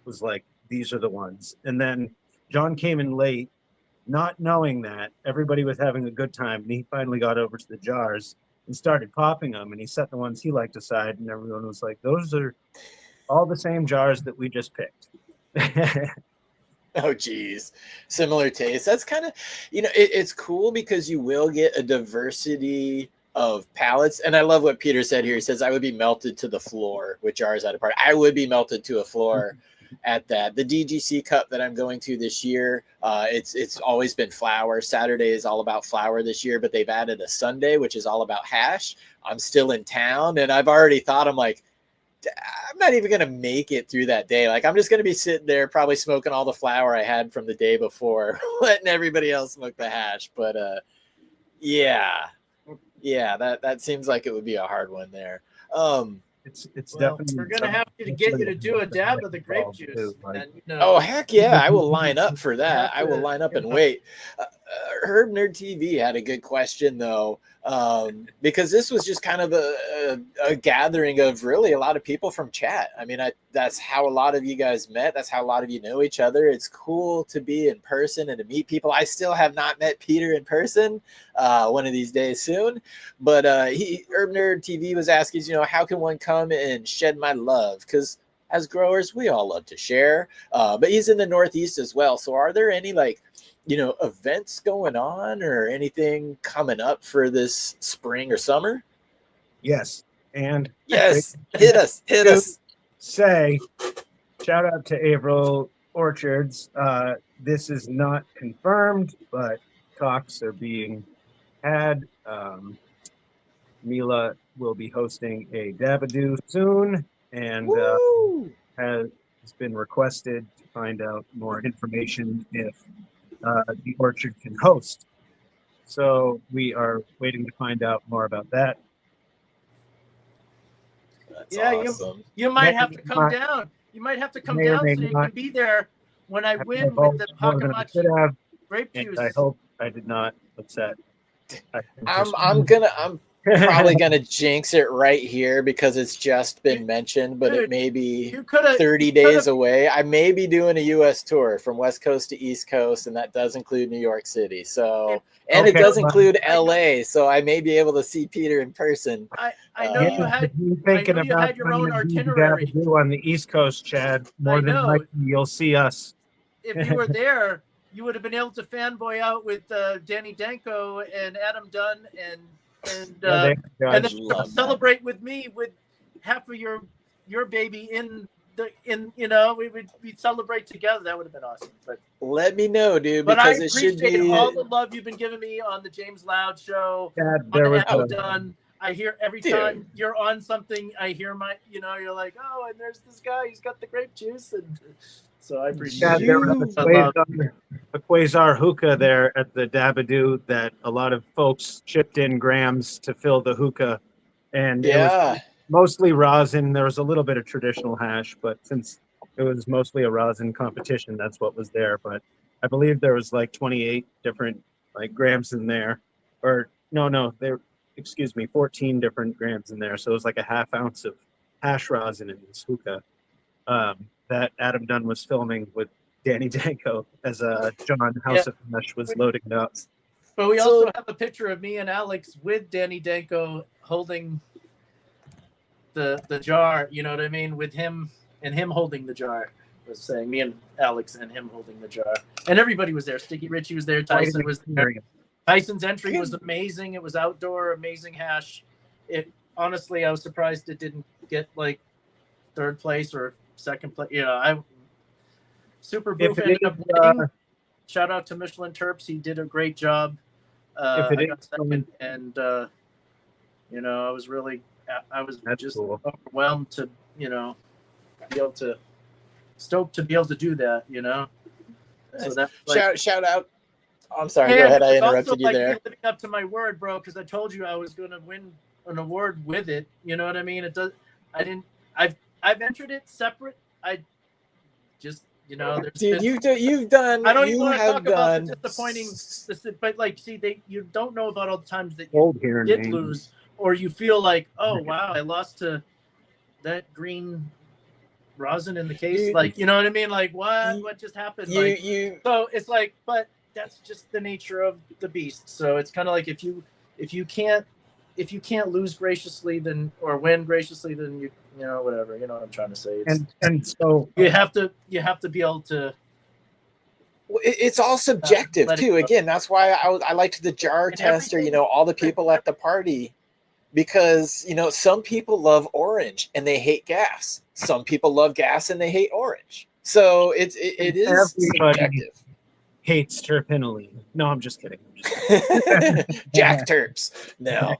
was like, these are the ones. And then John came in late, not knowing that everybody was having a good time, and he finally got over to the jars and started popping them, and he set the ones he liked aside, and everyone was like, those are all the same jars that we just picked. Oh, geez. Similar taste. That's kind of, it's cool because you will get a diversity of palates. And I love what Peter said here. He says, I would be melted to the floor with jars at a party. I would be melted to a floor at that. The DGC cup that I'm going to this year, it's always been flour. Saturday is all about flour this year, but they've added a Sunday, which is all about hash. I'm still in town, and I've already thought, I'm like, I'm not even gonna make it through that day. Like I'm just gonna be sitting there, probably smoking all the flour I had from the day before, letting everybody else smoke the hash. But yeah, that seems like it would be a hard one there. It's Well, definitely. we're gonna have to get you to do a dab of the grape juice. And, Oh heck yeah, I will line up for that. I will line up and wait. Herb Nerd TV had a good question though, because this was just kind of a gathering of really a lot of people from chat. I mean, that's how a lot of you guys met. That's how a lot of you know each other. It's cool to be in person and to meet people. I still have not met Peter in person. One of these days soon. But Herb Nerd TV was asking, how can one come and shed my love? Because as growers, we all love to share. But he's in the Northeast as well. So are there any events going on or anything coming up for this spring or summer? Yes. And yes, hit us. Say, shout out to April Orchards. This is not confirmed, but talks are being had. Mila will be hosting a Dabadoo soon, and has been requested to find out more information if the orchard can host. So we are waiting to find out more about that. That's awesome. You might have to come down. You might have to come down so you can be there when I win with the Pakamachi grape juice. I hope I did not upset. I'm probably gonna jinx it right here because it's just been mentioned, but it may be 30 days away. I may be doing a U.S. tour from West Coast to East Coast, and that does include New York City. So, and it does include L.A. So I may be able to see Peter in person. I know you had. Thinking I know you had your own itinerary on the East Coast, Chad. More than likely, you'll see us. If you were there, you would have been able to fanboy out with Danny Danko and Adam Dunn and then celebrate with me with half of your baby we'd celebrate together. That would have been awesome. But let me know, dude. But because I it should appreciate be all the love you've been giving me on the James Loud show. Done. I hear every time you're on something, I hear you're like, oh, and there's this guy, he's got the grape juice, and so I appreciate a Quasar hookah there at the Dabadoo that a lot of folks chipped in grams to fill the hookah, and it was mostly rosin. There was a little bit of traditional hash, but since it was mostly a rosin competition, that's what was there. But I believe there was 28 different grams in there, or no, 14 different grams in there. So it was like a half ounce of hash rosin in this hookah that Adam Dunn was filming with Danny Danko as John House of Mesh was loading it up. But we also have a picture of me and Alex with Danny Danko holding the jar, you know what I mean? With him and him holding the jar. I was saying me and Alex and him holding the jar. And everybody was there. Sticky Richie was there. Tyson was there. Tyson's entry was amazing. It was outdoor, amazing hash. Honestly, I was surprised it didn't get third place or second place. Super Boof ended up winning. Shout out to Michelin Terps. He did a great job. I got second, and I was just overwhelmed to be able to stoked to be able to do that. So that shout out. I'm sorry. Go ahead. I interrupted you there. Living up to my word, bro, because I told you I was going to win an award with it. You know what I mean? It does. I didn't. I've entered it separate. I just dude, you've done. I don't even want to talk about the disappointing, but you don't know about all the times that you did lose, or you feel like, oh wow, I lost to that green rosin in the case. You know what I mean? What just happened? So it's but that's just the nature of the beast. So it's kind of like if you can't lose graciously, then or win graciously, then you whatever. You know what I'm trying to say. And so you have to be able to. It's all subjective too. Again, that's why I liked the jar test or all the people at the party, because some people love orange and they hate gas. Some people love gas and they hate orange. So it is subjective. Hates terpenoline. No, I'm just kidding. Jack Terps. No.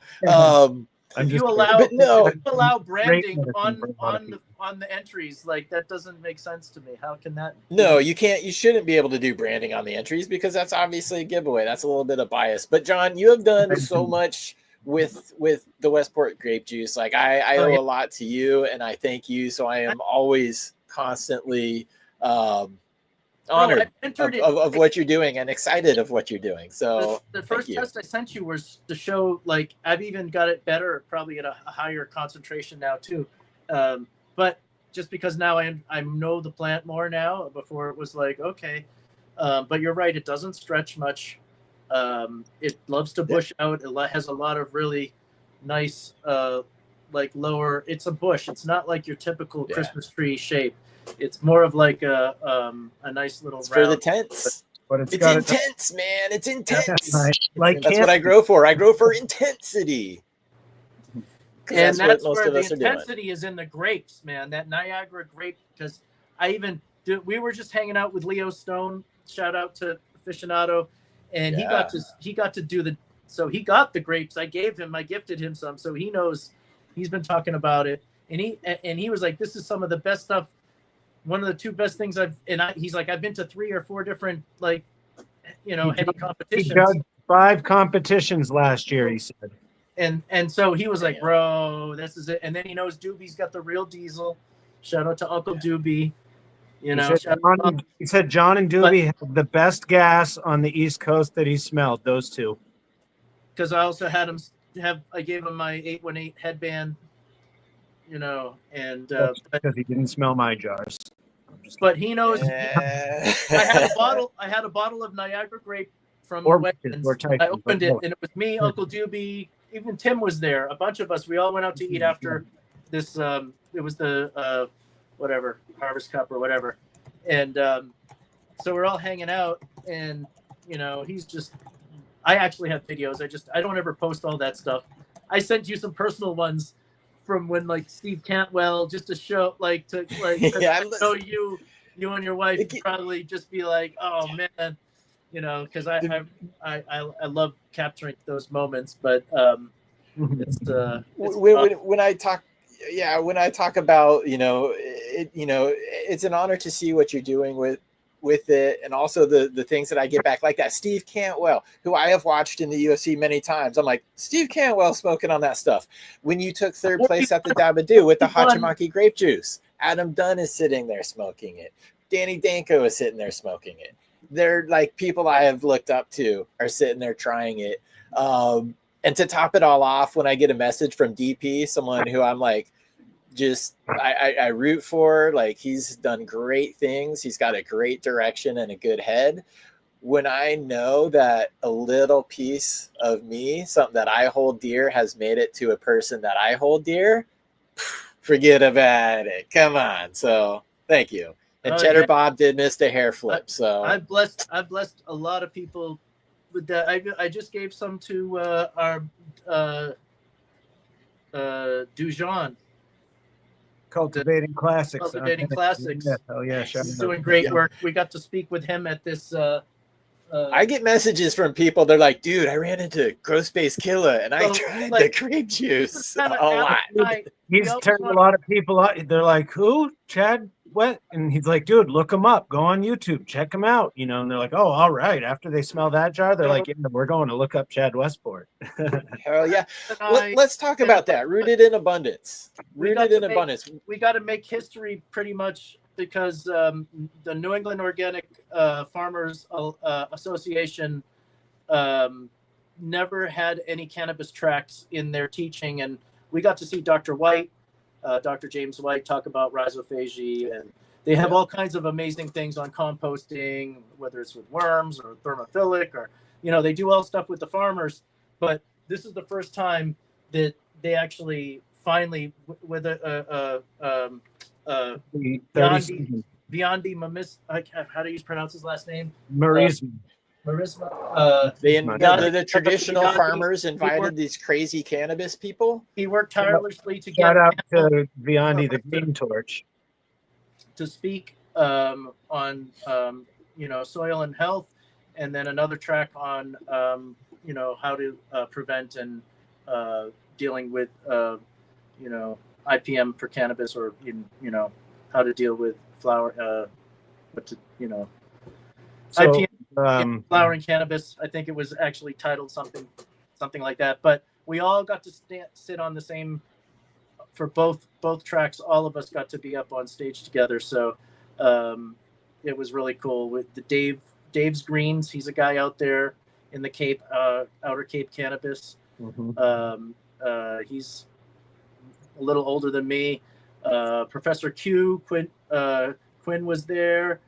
I'm If just you allow, But no. if you allow branding medicine on for a lot of on the entries, like that doesn't make sense to me. How can that? No, you can't. You shouldn't be able to do branding on the entries because that's obviously a giveaway. That's a little bit of bias. But John, you have done so much with the Westport grape juice. Like I owe a lot to you, and I thank you. So I am always constantly honored of what you're doing and excited of what you're doing. So the first test I sent you was to show, like, I've even got it better, probably at a higher concentration now too. But just because now I know the plant more now. Before it was like, okay, but you're right, it doesn't stretch much. It loves to bush out. It has a lot of really nice, like lower. It's a bush. It's not like your typical Christmas tree shape. It's more of like a nice little. It's round. for the tents. But it's intense, man. It's intense. Like that's what I grow for. I grow for intensity. And that's where the intensity is in the grapes, man. That Niagara grape, because we were just hanging out with Leo Stone. Shout out to Aficionado, and he got to do so he got the grapes I gifted him some, so he knows. He's been talking about it, and he was like, this is some of the best stuff. One of the two best things he's like, I've been to 3 or 4 different, like, heady competitions. He judged 5 competitions last year, he said. And so he was like, bro, this is it. And then he knows Doobie's got the real diesel. Shout out to Uncle Doobie. He said John and Doobie have the best gas on the East Coast that he smelled, those two. Because I also had I gave him my 818 headband, and because he didn't smell my jars. But he knows. I had a bottle of Niagara grape from Wegmans. I opened it, and it was me, Uncle Doobie, even Tim was there. A bunch of us. We all went out to eat after this. It was the whatever Harvest Cup or whatever, and so we're all hanging out, and he's just. I actually have videos. I don't ever post all that stuff. I sent you some personal ones from when, like, Steve Cantwell, just to show, I know you and your wife would probably just be like, oh man, because I love capturing those moments. But it's when I talk about it's an honor to see what you're doing with it, and also the things that I get back, like that Steve Cantwell, who I have watched in the UFC many times. I'm like, Steve Cantwell smoking on that stuff. When you took 3rd place at the Dabadoo with the Hachimaki grape juice, Adam Dunn is sitting there smoking it. Danny Danko is sitting there smoking it. They're like people I have looked up to are sitting there trying it. And to top it all off, when I get a message from DP, someone who I'm like, I root for, like, he's done great things. He's got a great direction and a good head. When I know that a little piece of me, something that I hold dear, has made it to a person that I hold dear, forget about it. Come on. So thank you. And Cheddar Bob did miss a hair flip. So I've blessed a lot of people with that. I just gave some to our Dujon. Cultivating Classics. Oh yeah, he's doing great work. We got to speak with him at this. I get messages from people. They're like, "Dude, I ran into GrowSpaceKilla and I tried the grape juice a lot." He's turned a lot of people out. They're like, "Who? Chad? What?" And he's like, "Dude, look him up. Go on YouTube. Check him out." And they're like, "Oh, all right." After they smell that jar, they're like, "Yeah, we're going to look up Chad Westport." Hell yeah! Let's talk about that. Rooted in abundance. We got to make history pretty much, because the New England Organic Farmers Association never had any cannabis tracks in their teaching, and we got to see Dr. White, Dr. James White, talk about rhizophagy, and they have all kinds of amazing things on composting, whether it's with worms or thermophilic, or they do all stuff with the farmers. But this is the first time that they actually finally, with Biondi Mamis, how do you pronounce his last name? Marisma. The traditional farmers invited these crazy cannabis people. He worked tirelessly to shout out to Biondi, the Green Torch, to speak on soil and health, and then another track on how to prevent and dealing with IPM for cannabis, or how to deal with flower, So, IPM flower and cannabis. I think it was actually titled something like that. But we all got to sit on the same for both tracks. All of us got to be up on stage together. So it was really cool with the Dave's Greens. He's a guy out there in the Cape, Outer Cape Cannabis. He's a little older than me. Professor Quinn was there.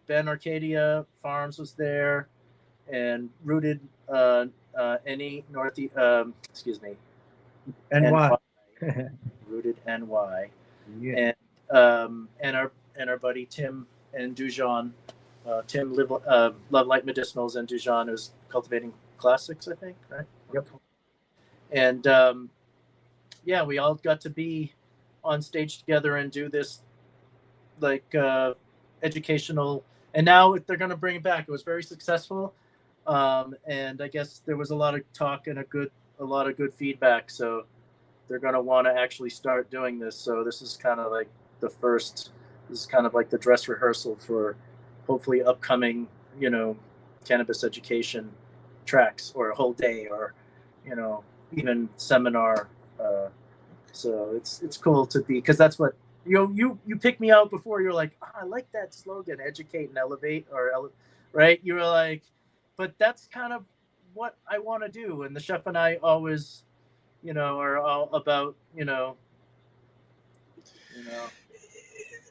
Ben Arcadia Farms was there, and Rooted NY. Rooted NY. Yeah. And our buddy Tim and Dujon. Tim Love Light Medicinals, and Dujon is Cultivating Classics, I think, right? Yep. And we all got to be on stage together and do this educational. And now they're going to bring it back. It was very successful, and I guess there was a lot of talk and a lot of good feedback. So they're going to want to actually start doing this. So this is kind of like the first. This is kind of like the dress rehearsal for hopefully upcoming, cannabis education tracks, or a whole day, or even seminar. So it's cool to be, because that's what you picked me out before. You're like, I like that slogan, educate and elevate, right? You were like, but that's kind of what I want to do. And the chef and I always, are all about,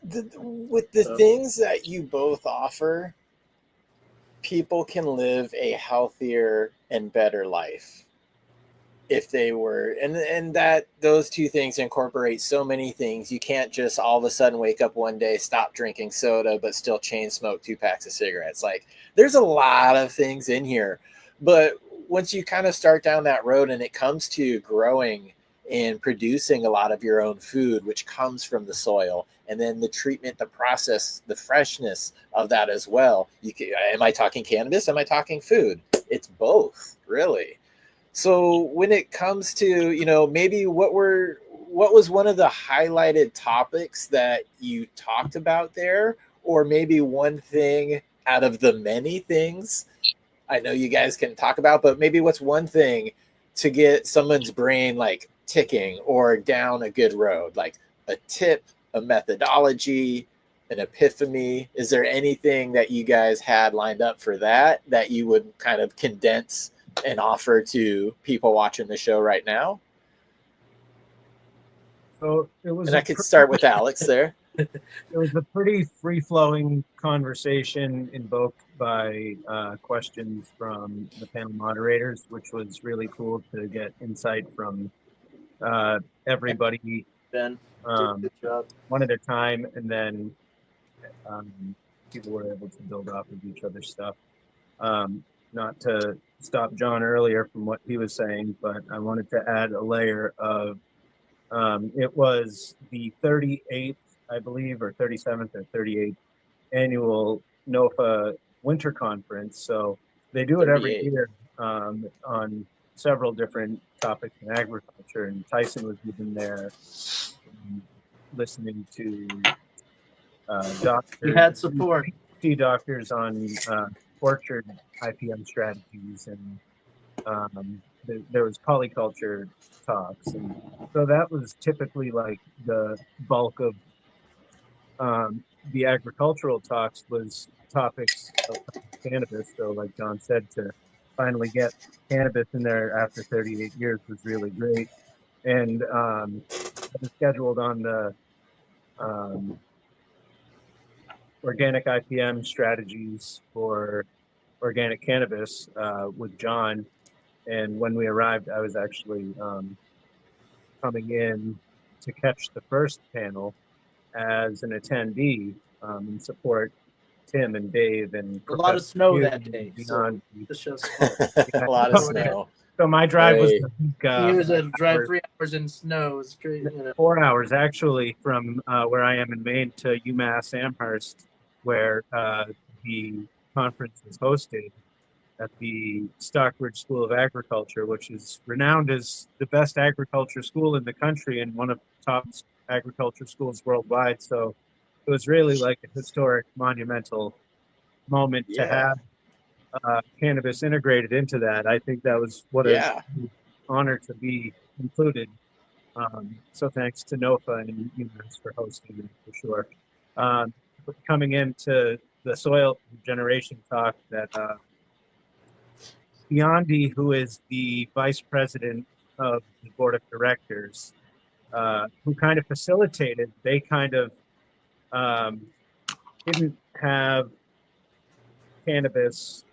with the things that you both offer, people can live a healthier and better life if they were, and that those two things incorporate so many things. You can't just all of a sudden wake up one day, stop drinking soda, but still chain smoke 2 packs of cigarettes. Like, there's a lot of things in here, but once you kind of start down that road and it comes to growing and producing a lot of your own food, which comes from the soil, and then the treatment, the process, the freshness of that as well. Am I talking cannabis? Am I talking food? It's both, really. So when it comes to, maybe what was one of the highlighted topics that you talked about there, or maybe one thing out of the many things I know you guys can talk about, but maybe what's one thing to get someone's brain like ticking or down a good road, like a tip, a methodology, an epiphany? Is there anything that you guys had lined up for that you would kind of condense and offer to people watching the show right now? So it was, and I could start with Alex there. It was a pretty free-flowing conversation invoked by questions from the panel moderators, which was really cool to get insight from everybody, Ben, good job. one at a time, and then people were able to build off of each other's stuff. Not to stop John earlier from what he was saying, but I wanted to add a layer of, it was the 38th, I believe, or 37th or 38th annual NOFA winter conference. So they do it every year on several different topics in agriculture. And Tyson was even there listening to doctors. You had support. Doctors on orchard IPM strategies, and there was polyculture talks, and so that was typically like the bulk of the agricultural talks was topics of cannabis. So like John said, to finally get cannabis in there after 38 years was really great. And it was scheduled on the organic IPM strategies for organic cannabis with John. And when we arrived, I was actually coming in to catch the first panel as an attendee and support Tim and Dave and a lot of snow that day. Beyond so a lot of snow. So my drive was he was a drive 3 hours in snow. It's crazy. 4 hours actually from where I am in Maine to UMass Amherst, where the conference was hosted. at the Stockbridge School of Agriculture, which is renowned as the best agriculture school in the country and one of the top agriculture schools worldwide. So it was really like a historic, monumental moment to have cannabis integrated into that. I think that was what Yeah. an honor to be included. So thanks to NOFA and UMass for hosting it for sure. Coming into the soil regeneration talk, that Biondi, who is the vice president of the board of directors, who kind of facilitated, they kind of didn't have cannabis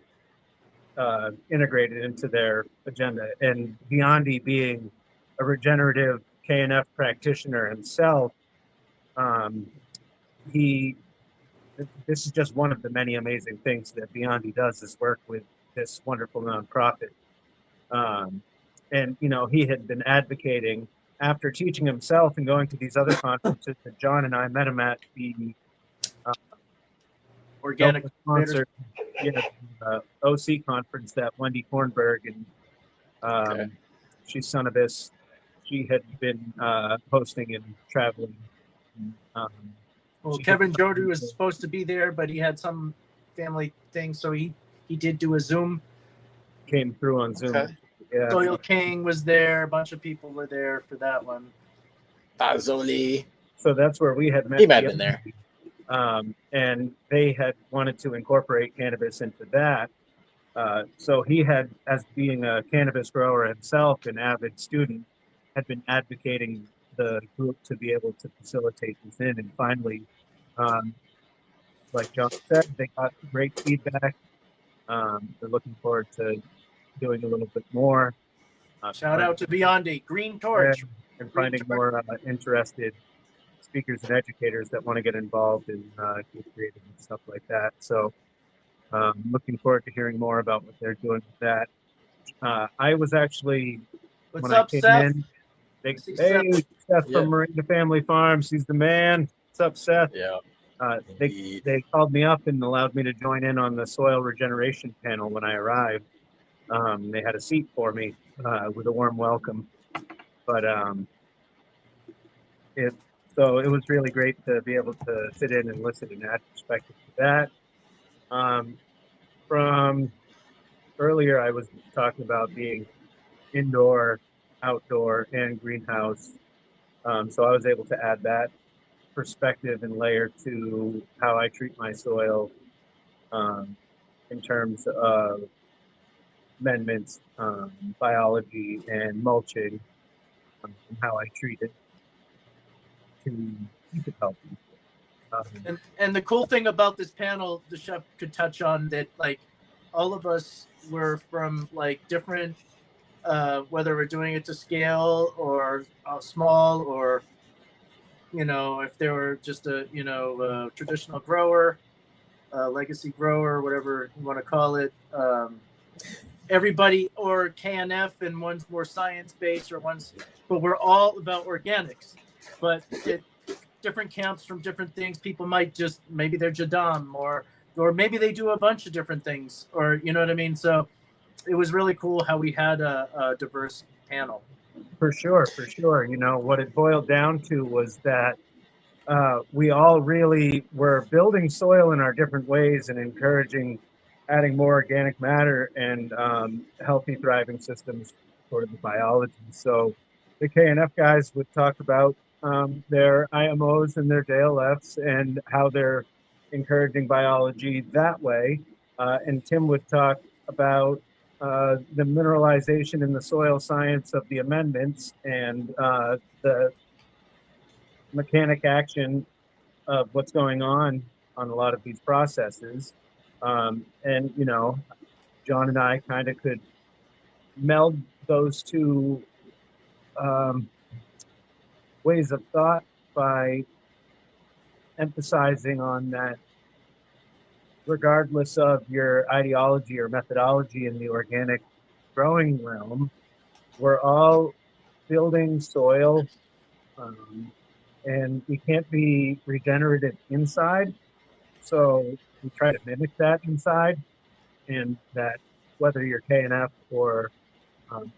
integrated into their agenda. And Biondi, being a regenerative KNF practitioner himself, this is just one of the many amazing things that Biondi does, is work with this wonderful nonprofit. And, you know, he had been advocating after teaching himself and going to these other conferences that John and I met him at the Organic sponsored OC conference that Wendy Kornberg and she's son of this. She had been hosting and traveling. Well, Kevin Jordu was supposed to be there, but he had some family thing, so he did do a Zoom. Came through on Zoom. Okay. Yeah. Soil King was there. A bunch of people were there for that one. Fazoli. So that's where we had met. He might have been there. And they had wanted to incorporate cannabis into that. So he had, as being a cannabis grower himself, an avid student, had been advocating the group to be able to facilitate this in. And finally, like John said, they got great feedback. They're looking forward to doing a little bit more. Shout out to Biondi, Green Torch. And finding more interested speakers and educators that want to get involved in creative and stuff like that. So looking forward to hearing more about what they're doing with that. I was actually, What's when up, I came Seth? in, Seth from Moringa Family Farms. He's the man. What's up, Seth? Yeah. They called me up and allowed me to join in on the soil regeneration panel when I arrived. They had a seat for me with a warm welcome. But so it was really great to be able to sit in and listen and add perspective to that. From earlier, I was talking about being indoor, outdoor, and greenhouse. So I was able to add that perspective and layer to how I treat my soil in terms of amendments, biology, and mulching, and how I treat it to keep it healthy. And the cool thing about this panel, the chef could touch on that, like, all of us were from like different, whether we're doing it to scale or small, or, you know, if they were just a, you know, traditional grower, legacy grower, whatever you want to call it. Everybody, or KNF, and one's more science-based, or one's, but we're all about organics. But different camps from different things. People might just, maybe they're Jadam, or maybe they do a bunch of different things, or, you know what I mean? So it was really cool how we had a diverse panel. For sure. You know, what it boiled down to was that we all really were building soil in our different ways and encouraging adding more organic matter and healthy, thriving systems for the biology. So the KNF guys would talk about their IMOs and their JLFs and how they're encouraging biology that way. And Tim would talk about the mineralization in the soil science of the amendments and the mechanic action of what's going on a lot of these processes. And, you know, John and I kind of could meld those two ways of thought by emphasizing on that regardless of your ideology or methodology in the organic growing realm, we're all building soil, and we can't be regenerative inside. So we try to mimic that inside, and that whether you're K&F or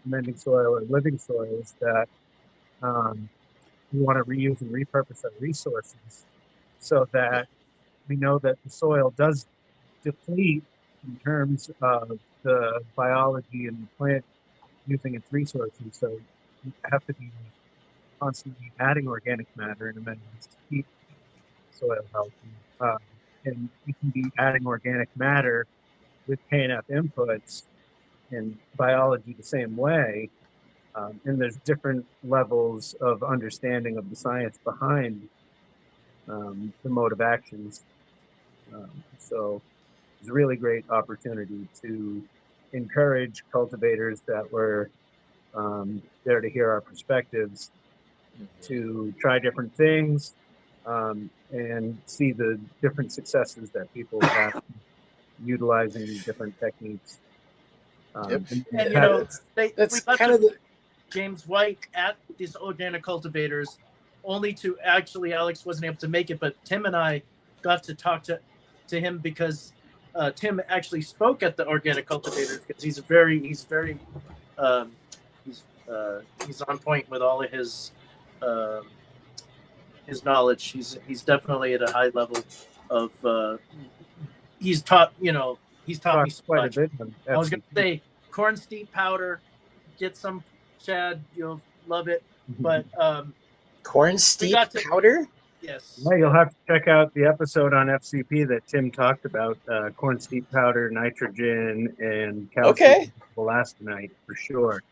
amending soil or living soils, that we want to reuse and repurpose our resources so that we know that the soil does deplete in terms of the biology and the plant using its resources. So you have to be constantly adding organic matter and amendments to keep soil healthy. And you can be adding organic matter with K&F inputs and biology the same way. And there's different levels of understanding of the science behind the mode of actions. So it's a really great opportunity to encourage cultivators that were there to hear our perspectives to try different things and see the different successes that people have utilizing different techniques. And you know, that's we kind of the James White at these organic cultivators, only to actually Alex wasn't able to make it, but Tim and I got to talk to him because Tim actually spoke at the organic cultivators because he's on point with all of his knowledge. He's definitely at a high level of he's taught me so much. A bit. I was gonna say corn steep powder, get some, Chad, you'll love it. But corn steep got to- powder. yes, Yeah, you'll have to check out the episode on FCP that Tim talked about corn steep powder, nitrogen, and calcium elastonite for sure.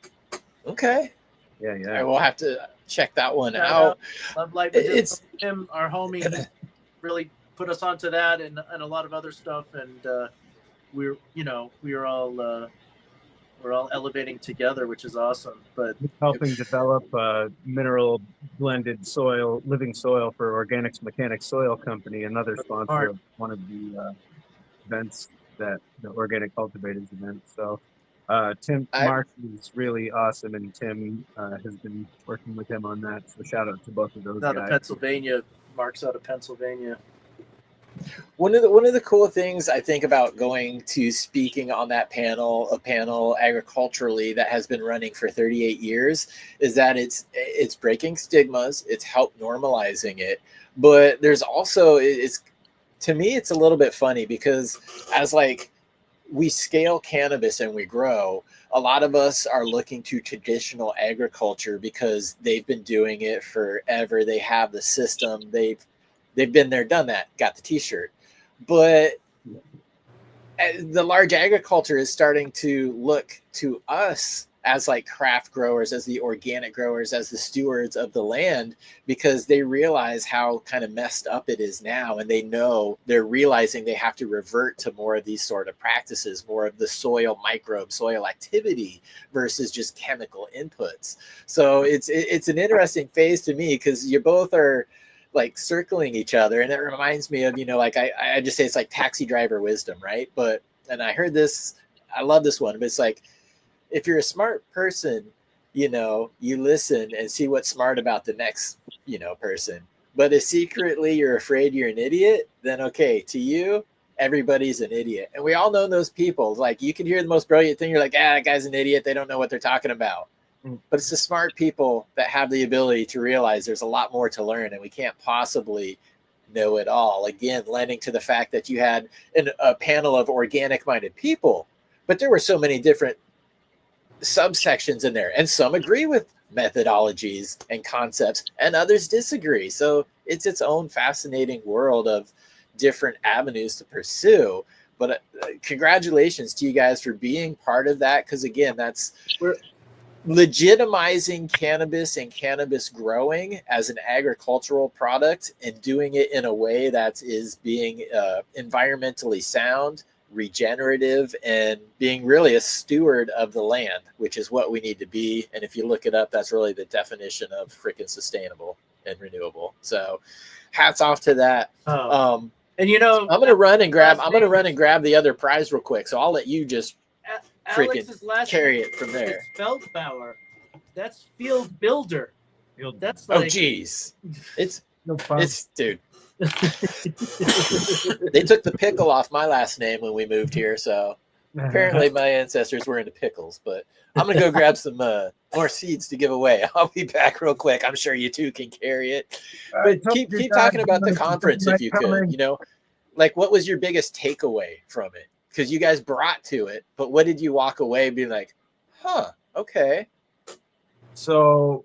Okay. Yeah, yeah. I will have to check that one Shout out. Love Life. It's Tim, our homie, he really put us onto that and a lot of other stuff, and we're all elevating together, which is awesome. But helping develop mineral blended soil, living soil for Organics Mechanics Soil Company, another sponsor of one of the events that the Organic Cultivators event. So Mark is really awesome, and Tim has been working with him on that. So shout out to both of those guys. Out of Pennsylvania, Mark's out of Pennsylvania. one of the cool things I think about going to speaking on that panel, a panel agriculturally that has been running for 38 years, is that it's breaking stigmas, it's helped normalizing it, but there's also to me it's a little bit funny because as like we scale cannabis and we grow, a lot of us are looking to traditional agriculture because they've been doing it forever. They have the system. They've been there, done that, got the t-shirt. But the large agriculture is starting to look to us as like craft growers, as the organic growers, as the stewards of the land, because they realize how kind of messed up it is now. And they're realizing they have to revert to more of these sort of practices, more of the soil microbe, soil activity versus just chemical inputs. So it's an interesting phase to me because you both are like circling each other. And it reminds me of, like I just say it's like taxi driver wisdom, right? And I heard this, I love this one, but it's like, if you're a smart person, you listen and see what's smart about the next, person. But if secretly you're afraid you're an idiot, then okay, to you, everybody's an idiot. And we all know those people. Like you can hear the most brilliant thing. You're like, that guy's an idiot. They don't know what they're talking about. But it's the smart people that have the ability to realize there's a lot more to learn and we can't possibly know it all. Again, lending to the fact that you had a panel of organic minded people, but there were so many different subsections in there, and some agree with methodologies and concepts and others disagree. So it's its own fascinating world of different avenues to pursue. But congratulations to you guys for being part of that, because again, we're legitimizing cannabis and cannabis growing as an agricultural product and doing it in a way that is being environmentally sound, regenerative, and being really a steward of the land, which is what we need to be. And if you look it up, that's really the definition of freaking sustainable and renewable. So hats off to that. And I'm gonna run and grab the other prize real quick, so I'll let you just Alex's last carry it from there. It's Feldbauer. That's Field Builder. That's Oh like, geez, it's fun. dude. They took the pickle off my last name when we moved here, so Apparently, my ancestors were into pickles, but I'm gonna go grab some more seeds to give away. I'll be back real quick. I'm sure you two can carry it. But keep talking about the conference if you could. You know, like what was your biggest takeaway from it? Because you guys brought to it, but what did you walk away being like, huh, okay. So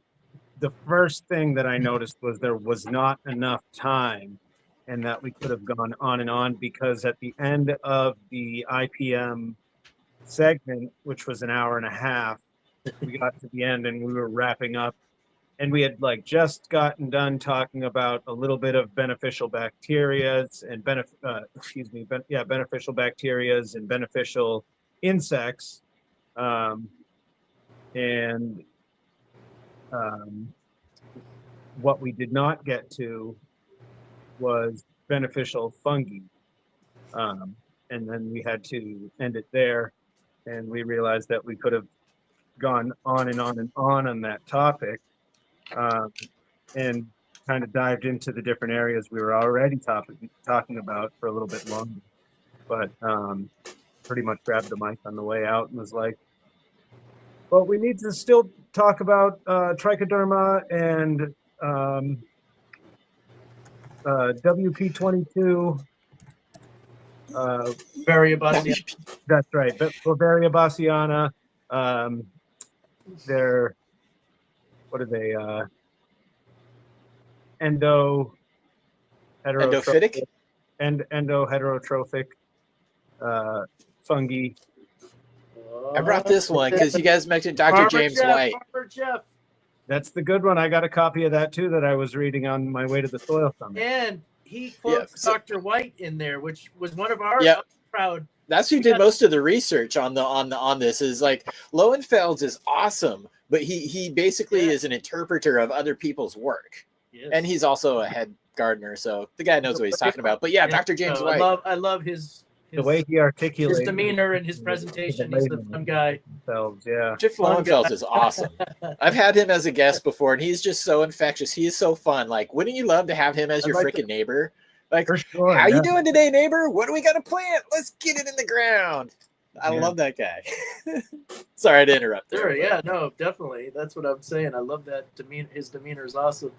the first thing that I noticed was there was not enough time and that we could have gone on and on, because at the end of the IPM segment, which was an hour and a half, we got to the end and we were wrapping up, and we had like just gotten done talking about a little bit of beneficial bacterias and beneficial bacterias and beneficial insects, and what we did not get to was beneficial fungi, and then we had to end it there, and we realized that we could have gone on and on and on that topic, and kind of dived into the different areas we were already talking about for a little bit longer, but pretty much grabbed the mic on the way out and was like, well, we need to still talk about trichoderma and WP22. Variabaceae. That's right. Bavaria bassiana. They're, what are they? Endophytic? Endoheterotrophic fungi. I brought this one because you guys mentioned Dr. James White. Farmer Jeff. That's the good one. I got a copy of that too that I was reading on my way to the soil summit. And he quotes Dr. White in there, which was one of our proud. That's who did most of the research on this. Is like Lowenfeld's is awesome, but he basically is an interpreter of other people's work, and he's also a head gardener, so the guy knows what he's talking about. But Dr. James White. I love his the way he articulates his demeanor and his presentation. He's the fun guy. Jeff Lowenfeld is awesome. I've had him as a guest before, and he's just so infectious. He is so fun. Like, wouldn't you love to have him as your freaking neighbor? Like, sure, how you doing today, neighbor? What do we got to plant? Let's get it in the ground. I love that guy. Sorry to interrupt. Sure, yeah, no, definitely. That's what I'm saying. I love that demeanor. His demeanor is awesome.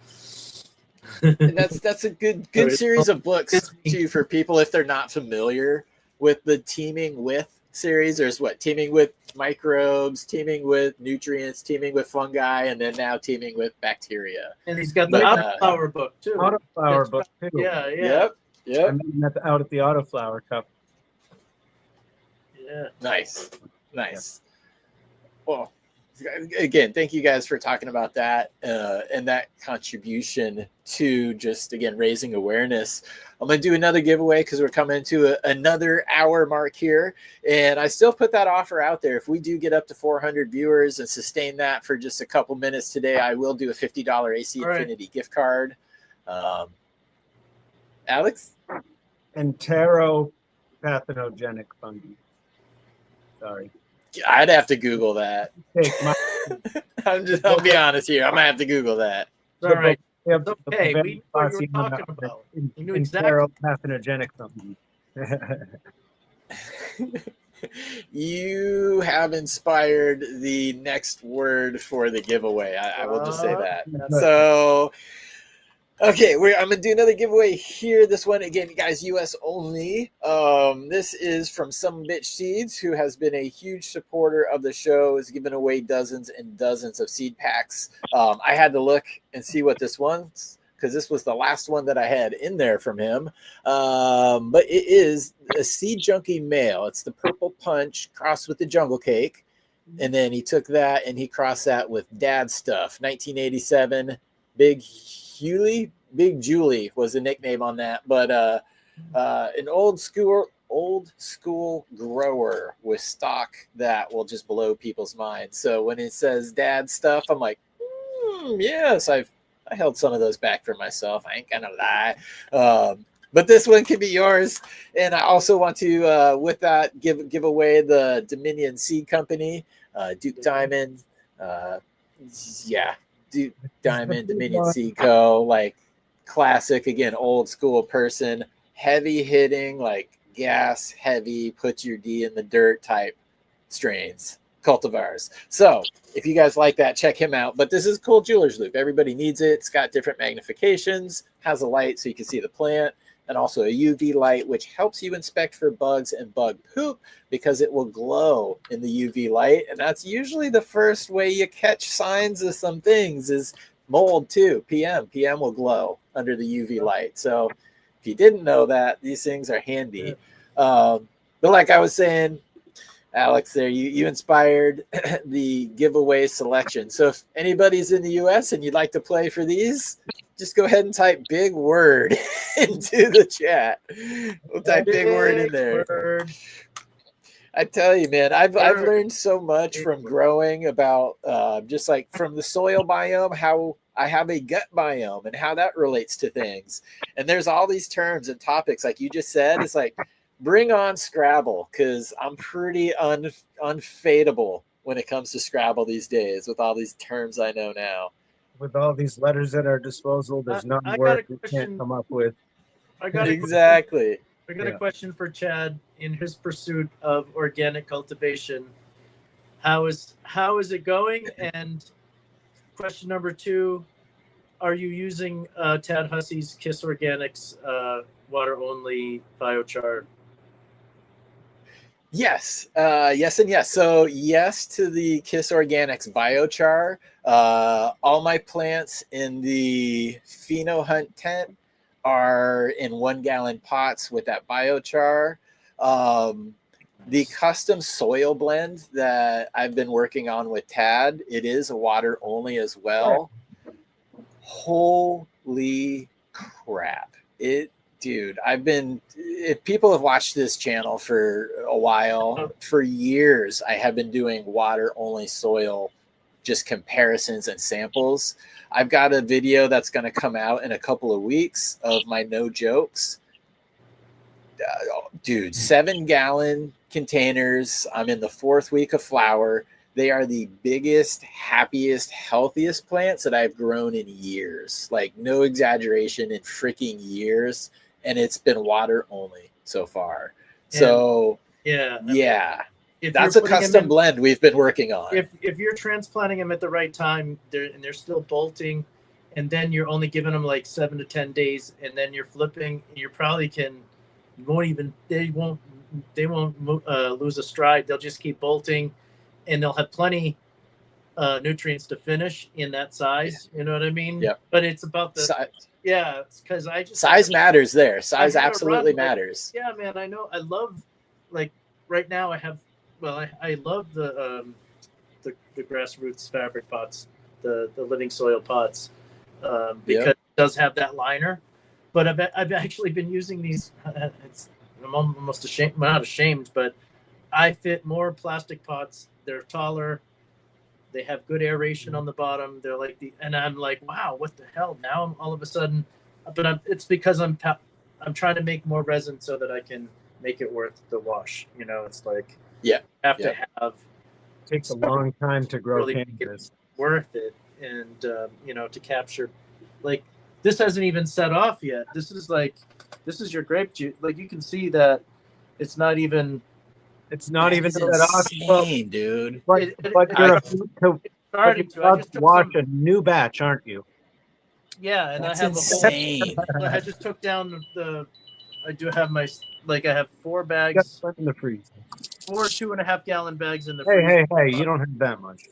And that's a good series of books too for people if they're not familiar with the teaming with series. There's teaming with microbes, teaming with nutrients, teaming with fungi, and then now teaming with bacteria. And he's got the Autoflower book too. Autoflower book too. Yeah. Yep. I met him out at the Autoflower Cup. Yeah. Nice. Well, again, thank you guys for talking about that and that contribution to just, again, raising awareness. I'm going to do another giveaway because we're coming to another hour mark here. And I still put that offer out there. If we do get up to 400 viewers and sustain that for just a couple minutes today, I will do a $50 AC Infinity gift card. Alex? Enteropathogenic fungi. Sorry. I'd have to Google that. I'll be honest here. I'm going to have to Google that. All right. Okay, we knew what you were talking about. We knew exactly. Enteropathogenic fungi. You have inspired the next word for the giveaway. I will just say that. So, okay, I'm going to do another giveaway here. This one, again, guys, U.S. only. This is from Some Bitch Seeds, who has been a huge supporter of the show, has given away dozens and dozens of seed packs. I had to look and see what this was, because this was the last one that I had in there from him. But it is a Seed Junkie male. It's the Purple Punch crossed with the Jungle Cake. And then he took that and he crossed that with Dad Stuff. 1987, Big Julie was the nickname on that. But an old school grower with stock that will just blow people's minds. So when it says Dad Stuff, I'm like, yes, I held some of those back for myself. I ain't gonna lie. But this one can be yours. And I also want to, with that, give away the Dominion Seed Company, Duke Diamond. Duke Diamond, Dominion Seed Co. Like classic, again, old school person, heavy hitting, like gas, heavy, put your D in the dirt type strains, cultivars. So if you guys like that, check him out. But this is a cool jeweler's loop. Everybody needs it. It's got different magnifications, has a light so you can see the plant, and also a UV light, which helps you inspect for bugs and bug poop because it will glow in the UV light. And that's usually the first way you catch signs of some things is mold too. PM will glow under the UV light. So if you didn't know that, these things are handy. But like I was saying, Alex, there you inspired the giveaway selection. So if anybody's in the US and you'd like to play for these, just go ahead and type big word into the chat. We'll type big word in there. Word. I tell you, man, I've learned so much from growing about just like from the soil biome, how I have a gut biome and how that relates to things. And there's all these terms and topics, like you just said. It's like, bring on Scrabble, because I'm pretty unfadeable when it comes to Scrabble these days with all these terms I know now. With all these letters at our disposal, there's not word we can't come up with. I got Exactly. I got a question for Chad in his pursuit of organic cultivation. How is it going? And question number 2, are you using Tad Hussey's Kiss Organics water only biochar? Yes, yes, and yes. So yes to the Kiss Organics biochar. All my plants in the Pheno Hunt tent are in 1 gallon pots with that biochar. The custom soil blend that I've been working on with Tad, it is a water only as well. Holy crap. Dude, if people have watched this channel for a while, for years, I have been doing water only soil, just comparisons and samples. I've got a video that's going to come out in a couple of weeks of my no jokes. Dude, 7 gallon containers. I'm in the 4th week of flower. They are the biggest, happiest, healthiest plants that I've grown in years. Like, no exaggeration, in freaking years. And it's been water only so far. So, yeah. That's a custom blend we've been working on. If you're transplanting them at the right time, they're still bolting, and then you're only giving them like 7 to 10 days, and then you're flipping, you probably they won't lose a stride. They'll just keep bolting, and they'll have plenty nutrients to finish in that size. You know what I mean? Yeah. But it's about the size. Yeah, because size matters there. Size absolutely matters. Yeah, man, I know. I love, like, right now I love the grassroots fabric pots, the living soil pots, because it does have that liner. But I've actually been using these. I'm almost ashamed. I'm not ashamed, but I fit more plastic pots. They're taller. They have good aeration on the bottom. They're like and I'm like, wow, what the hell? Now I'm all of a sudden, but it's because I'm trying to make more resin so that I can make it worth the wash. You know, it's like, to have. It takes a long time to grow really cannabis. Worth it, and to capture, like, this hasn't even set off yet. This is your grape juice. Like, you can see that it's not even. It's not even set off, dude. But you're starting to. I just watch a new batch, aren't you? Yeah, and That's I have insane. I just took down I do have I have 4 bags in the freezer. 4 2.5 gallon bags in the freezer. Hey! You don't have that much.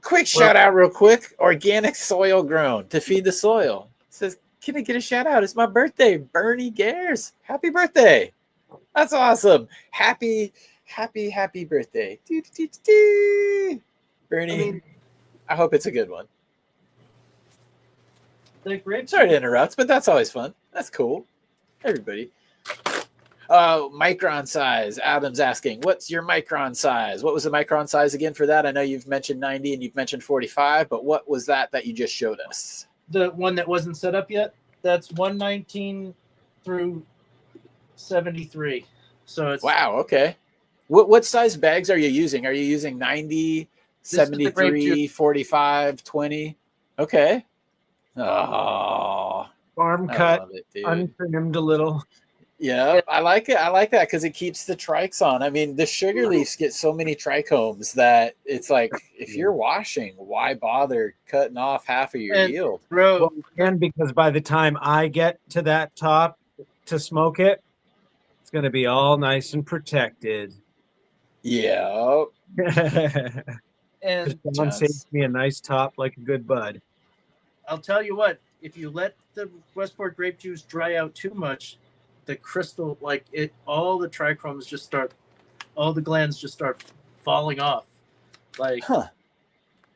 Quick shout out, real quick. Organic soil grown to feed the soil. It says, can I get a shout out? It's my birthday, Bernie Gares. Happy birthday! That's awesome. Happy birthday. Bernie, I hope it's a good one. Sorry to interrupt, but that's always fun. That's cool. Everybody. Micron size. Adam's asking, what's your micron size? What was the micron size again for that? I know you've mentioned 90 and you've mentioned 45, but what was that you just showed us? The one that wasn't set up yet? That's 119 through 73. So it's wow. Okay. What size bags are you using? Are you using 90, 73, 45, 20? Okay. Oh, Farm cut, untrimmed a little. Yeah, I like it. I like that because it keeps the trikes on. I mean, the sugar leaves get so many trichomes that it's like if you're washing, why bother cutting off half of your And yield? bro, Well, and because by the time I get to that top to smoke it, it's going to be all nice and protected. Yeah. and John saves me a nice top like a good bud. I'll tell you what, if you let the Westport grape juice dry out too much, the crystal, like it, all the trichromes just start, all the glands just start falling off. Like, Huh.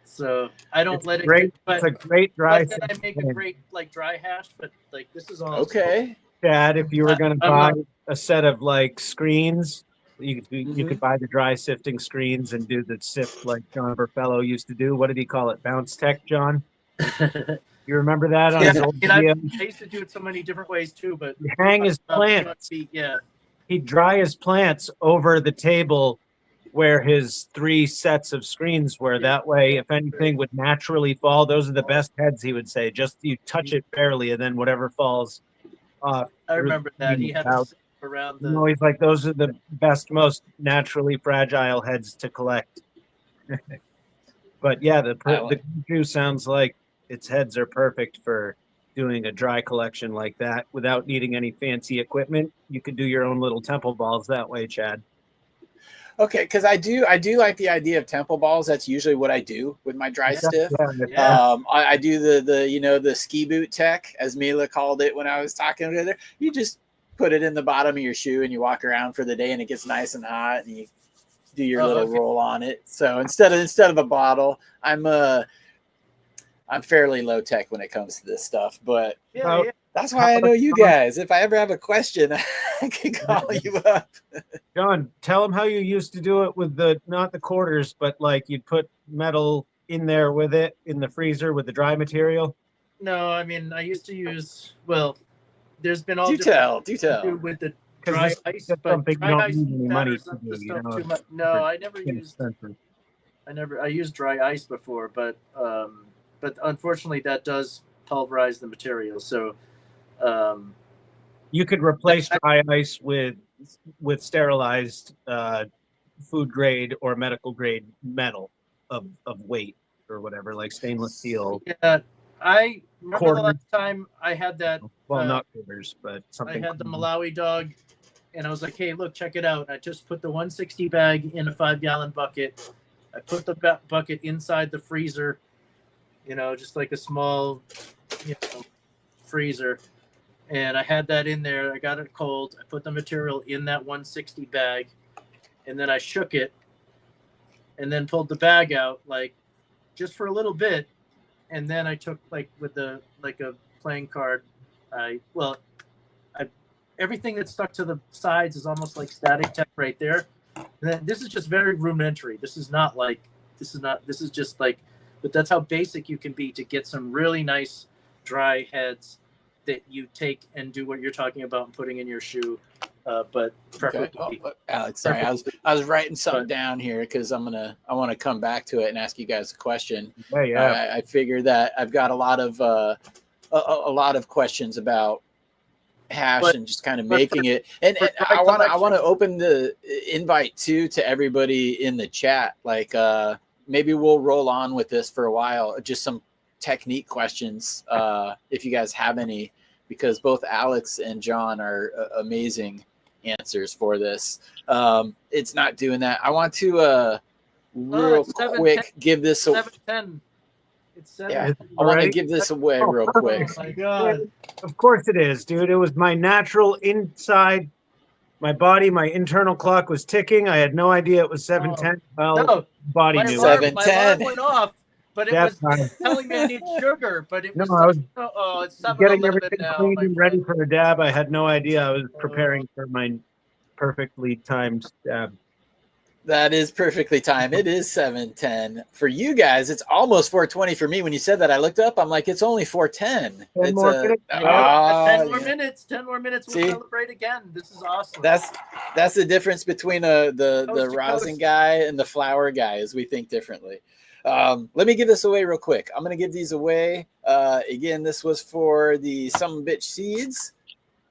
so I don't It's let great. it get, It's a great dry. but then I make a great like dry hash, but like this is all Okay. Chad, if you were going to I'm buy not- a set of like screens, you could buy the dry sifting screens and do the sift like John Burfello used to do. What did he call it? Bounce Tech, John? You remember that on Yeah, his old I video? used to do it so many different ways too, but He'd hang his plants. Yeah, He'd dry his plants over the table where his 3 sets of screens were. That way, if anything would naturally fall, those are the best heads, he would say. Just you touch it barely, and then whatever falls off. I remember that he had a Out. zip around You the. know, he's like, those are the best, most naturally fragile heads to collect. But yeah, the juice sounds like its heads are perfect for doing a dry collection like that without needing any fancy equipment. You could do your own little temple balls that way, Chad. Okay, because I do like the idea of temple balls. That's usually what I do with my dry stiff. Yeah. I do the ski boot tech, as Mila called it when I was talking with her. You just put it in the bottom of your shoe and you walk around for the day, and it gets nice and hot, and you do your little roll on it. So instead of a bottle, I'm fairly low tech when it comes to this stuff, but that's why I know you guys. If I ever have a question, I can call you up. John, tell them how you used to do it with not the quarters, but like you'd put metal in there with it in the freezer with the dry material. No, I mean I used to use. Well, there's been all do tell with the dry ice, but dry ice batters up the stuff too much. No, I never used. I used dry ice before, but unfortunately that does pulverize the material. So you could replace dry ice with sterilized food grade or medical grade metal of weight or whatever, like stainless steel. Yeah, I remember the last time I had that. Well, not quarters, but something. I had the Malawi dog, and I was like, "Hey, look, check it out." I just put the 160 bag in a 5-gallon bucket. I put the bucket inside the freezer, just like a small, freezer. And I had that in there. I got it cold. I put the material in that 160 bag, and then I shook it, and then pulled the bag out, like, just for a little bit. And then I took, like, with a playing card, everything that's stuck to the sides is almost like static tech right there. And then this is just very rudimentary. This is just like, but that's how basic you can be to get some really nice dry heads that you take and do what you're talking about and putting in your shoe. But preferably, Alex, sorry, I was writing something down here because I want to come back to it and ask you guys a question. I figure that I've got a lot of questions about hash and just kind of making it. And I want to open the invite to everybody in the chat. Like maybe we'll roll on with this for a while. Just some technique questions if you guys have any, because both Alex and John are amazing answers for this. It's not doing that. I want to real quick give this a 710. It's 7. Yeah, I want to give this away real quick. Oh my God. Of course it is, dude. It was my natural inside my body, my internal clock was ticking. I had no idea it was 7:10. Body knew. 7:10. My alarm went off, but it was telling me I need sugar. But it was I was it's 7:11 getting everything now. clean and ready for a dab. I had no idea I was preparing for my perfectly timed dab. That is perfectly timed. It is 7:10 for you guys. It's almost 4:20 for me. When you said that, I looked up. I'm like, it's only 4:10. 10 more minutes. 10 more minutes. 10 more minutes. We'll celebrate again. This is awesome. That's the difference between the rosin guy and the flower guy, is we think differently. Let me give this away real quick. I'm going to give these away. Again, this was for the Some Bitch Seeds.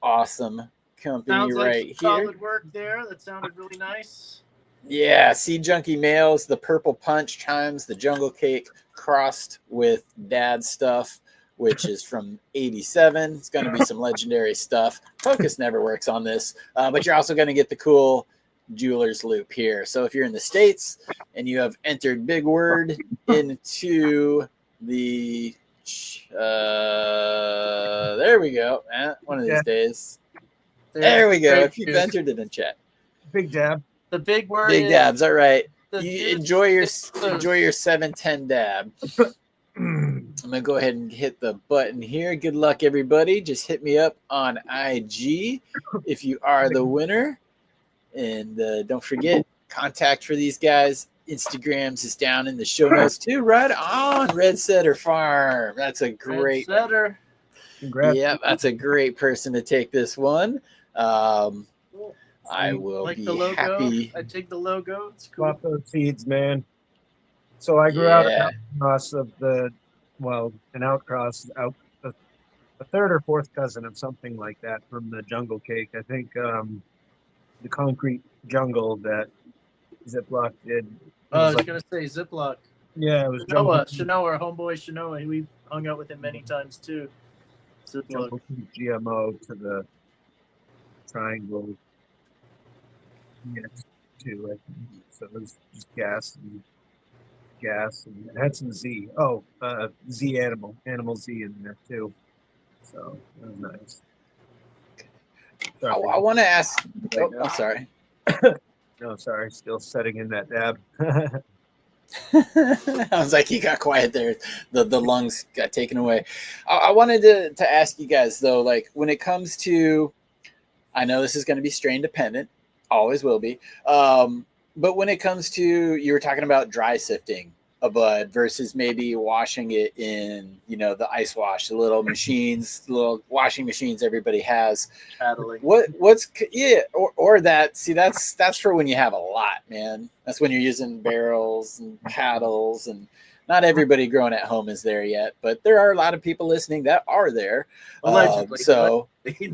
Awesome company Sounds like right some here. solid work there. That sounded really nice. Yeah, Seed Junkie Males, the Purple Punch Chimes, the Jungle Cake crossed with Dad Stuff, which is from '87. It's going to be some legendary stuff. Focus never works on this, but you're also going to get the cool jeweler's loop here. So if you're in the States and you have entered Big Word into the there we go. One of these days. There we go. Grape If you've Juice. entered it in chat. Big dab. The big word Big is dabs. All right. the You juice enjoy your is enjoy your 710 dab. I'm gonna go ahead and hit the button here. Good luck, everybody. Just hit me up on IG if you are the winner, and don't forget contact for these guys. Instagrams is down in the show notes too. Right on, Red Setter Farm. That's a great. Setter. Congrats. Yeah, that's a great person to take this one. I will Like be the logo. happy. I take the logo. It's cool. Swap those seeds, man. So I grew out Yeah. an outcross of a third or fourth cousin of something like that from the Jungle Cake. I think the Concrete Jungle that Ziploc did. I was gonna say Ziploc. Yeah, it was Shanoa, our homeboy Shanoa. We hung out with him many times too. Ziploc. Jungle Cake GMO to the triangle. Yeah, too. I think. So it was just gas, and it had some Z. Oh, Z animal Z in there too. So that was nice. I want to ask. Oh, I'm sorry. No, sorry, still setting in that dab. I was like, he got quiet there. The lungs got taken away. I wanted to ask you guys though, like when it comes to, I know this is going to be strain dependent, always will be. But when it comes to, you were talking about dry sifting a bud versus maybe washing it in, the ice wash, the little machines, the little washing machines everybody has. Paddling. Or that, see, that's for when you have a lot, man. That's when you're using barrels and paddles, and not everybody growing at home is there yet, but there are a lot of people listening that are there. Allegedly. No,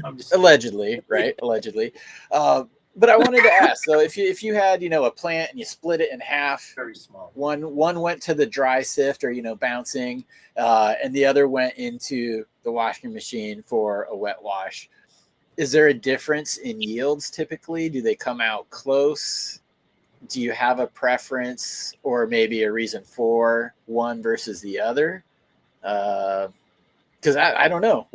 I'm just allegedly, right? Allegedly. But I wanted to ask, so if you had, a plant and you split it in half, Very small. one went to the dry sift or, bouncing, and the other went into the washing machine for a wet wash. Is there a difference in yields typically? Do they come out close? Do you have a preference or maybe a reason for one versus the other? Because I don't know.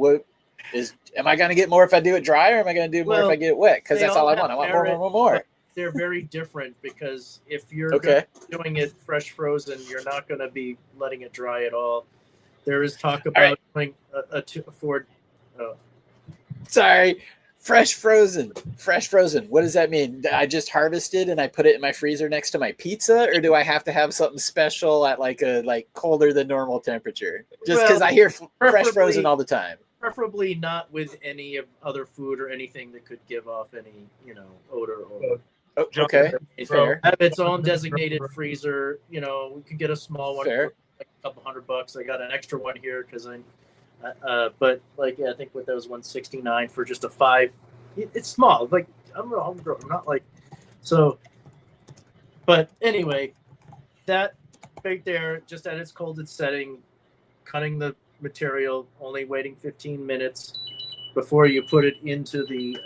Am I going to get more if I do it dry, or am I going to do more if I get it wet? Because that's all I want. I want more. They're very different because if you're doing it fresh frozen, you're not going to be letting it dry at all. There is talk about doing Sorry, fresh frozen. What does that mean? I just harvested and I put it in my freezer next to my pizza, or do I have to have something special at like colder than normal temperature? Just because I hear fresh frozen all the time. Preferably not with any of other food or anything that could give off any, odor. Or okay, fair. Have its own designated freezer. We could get a small one for like a couple $100. I got an extra one here because but I think with those $169 for just a 5. It's small. Like I'm not like so. But anyway, that right there, just at its coldest setting, cutting the material, only waiting 15 minutes before you put it into the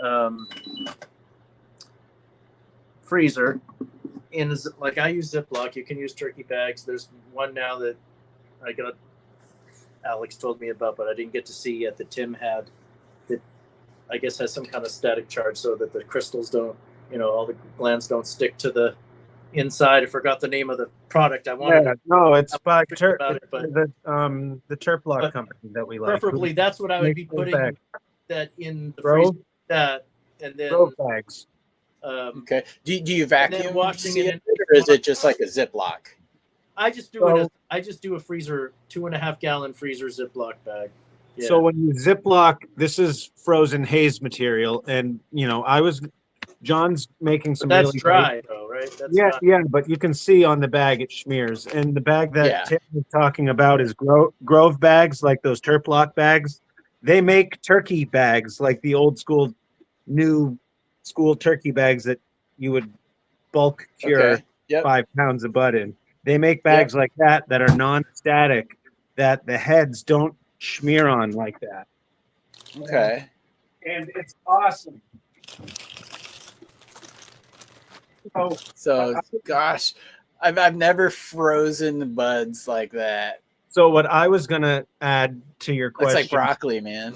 freezer. I use Ziploc. You can use turkey bags. There's one now that Alex told me about, but I didn't get to see yet, that Tim had, that I guess has some kind of static charge so that the crystals don't, all the glands don't stick to the inside. I forgot the name of the product. I wanted it's by the Terplock company that we like. Preferably, that's what I would be putting that in the freezer. That and then bags. Okay. Do you vacuum washing it, or is it just like a Ziploc? I just do a freezer, 2.5 gallon freezer Ziploc bag. Yeah. So when you Ziploc, this is frozen haze material, and John's making some. But that's really dry though, right? That's but you can see on the bag it smears. And the bag that Tim was talking about is Grove bags, like those Terplock bags. They make turkey bags, like the old school new school turkey bags that you would bulk cure Okay. Yep. 5 pounds of bud in. They make bags like that are non-static, that the heads don't smear on like that. Okay. And it's awesome. Oh, So, gosh, I've never frozen buds like that. so what I was gonna add to your Looks question, like broccoli, man.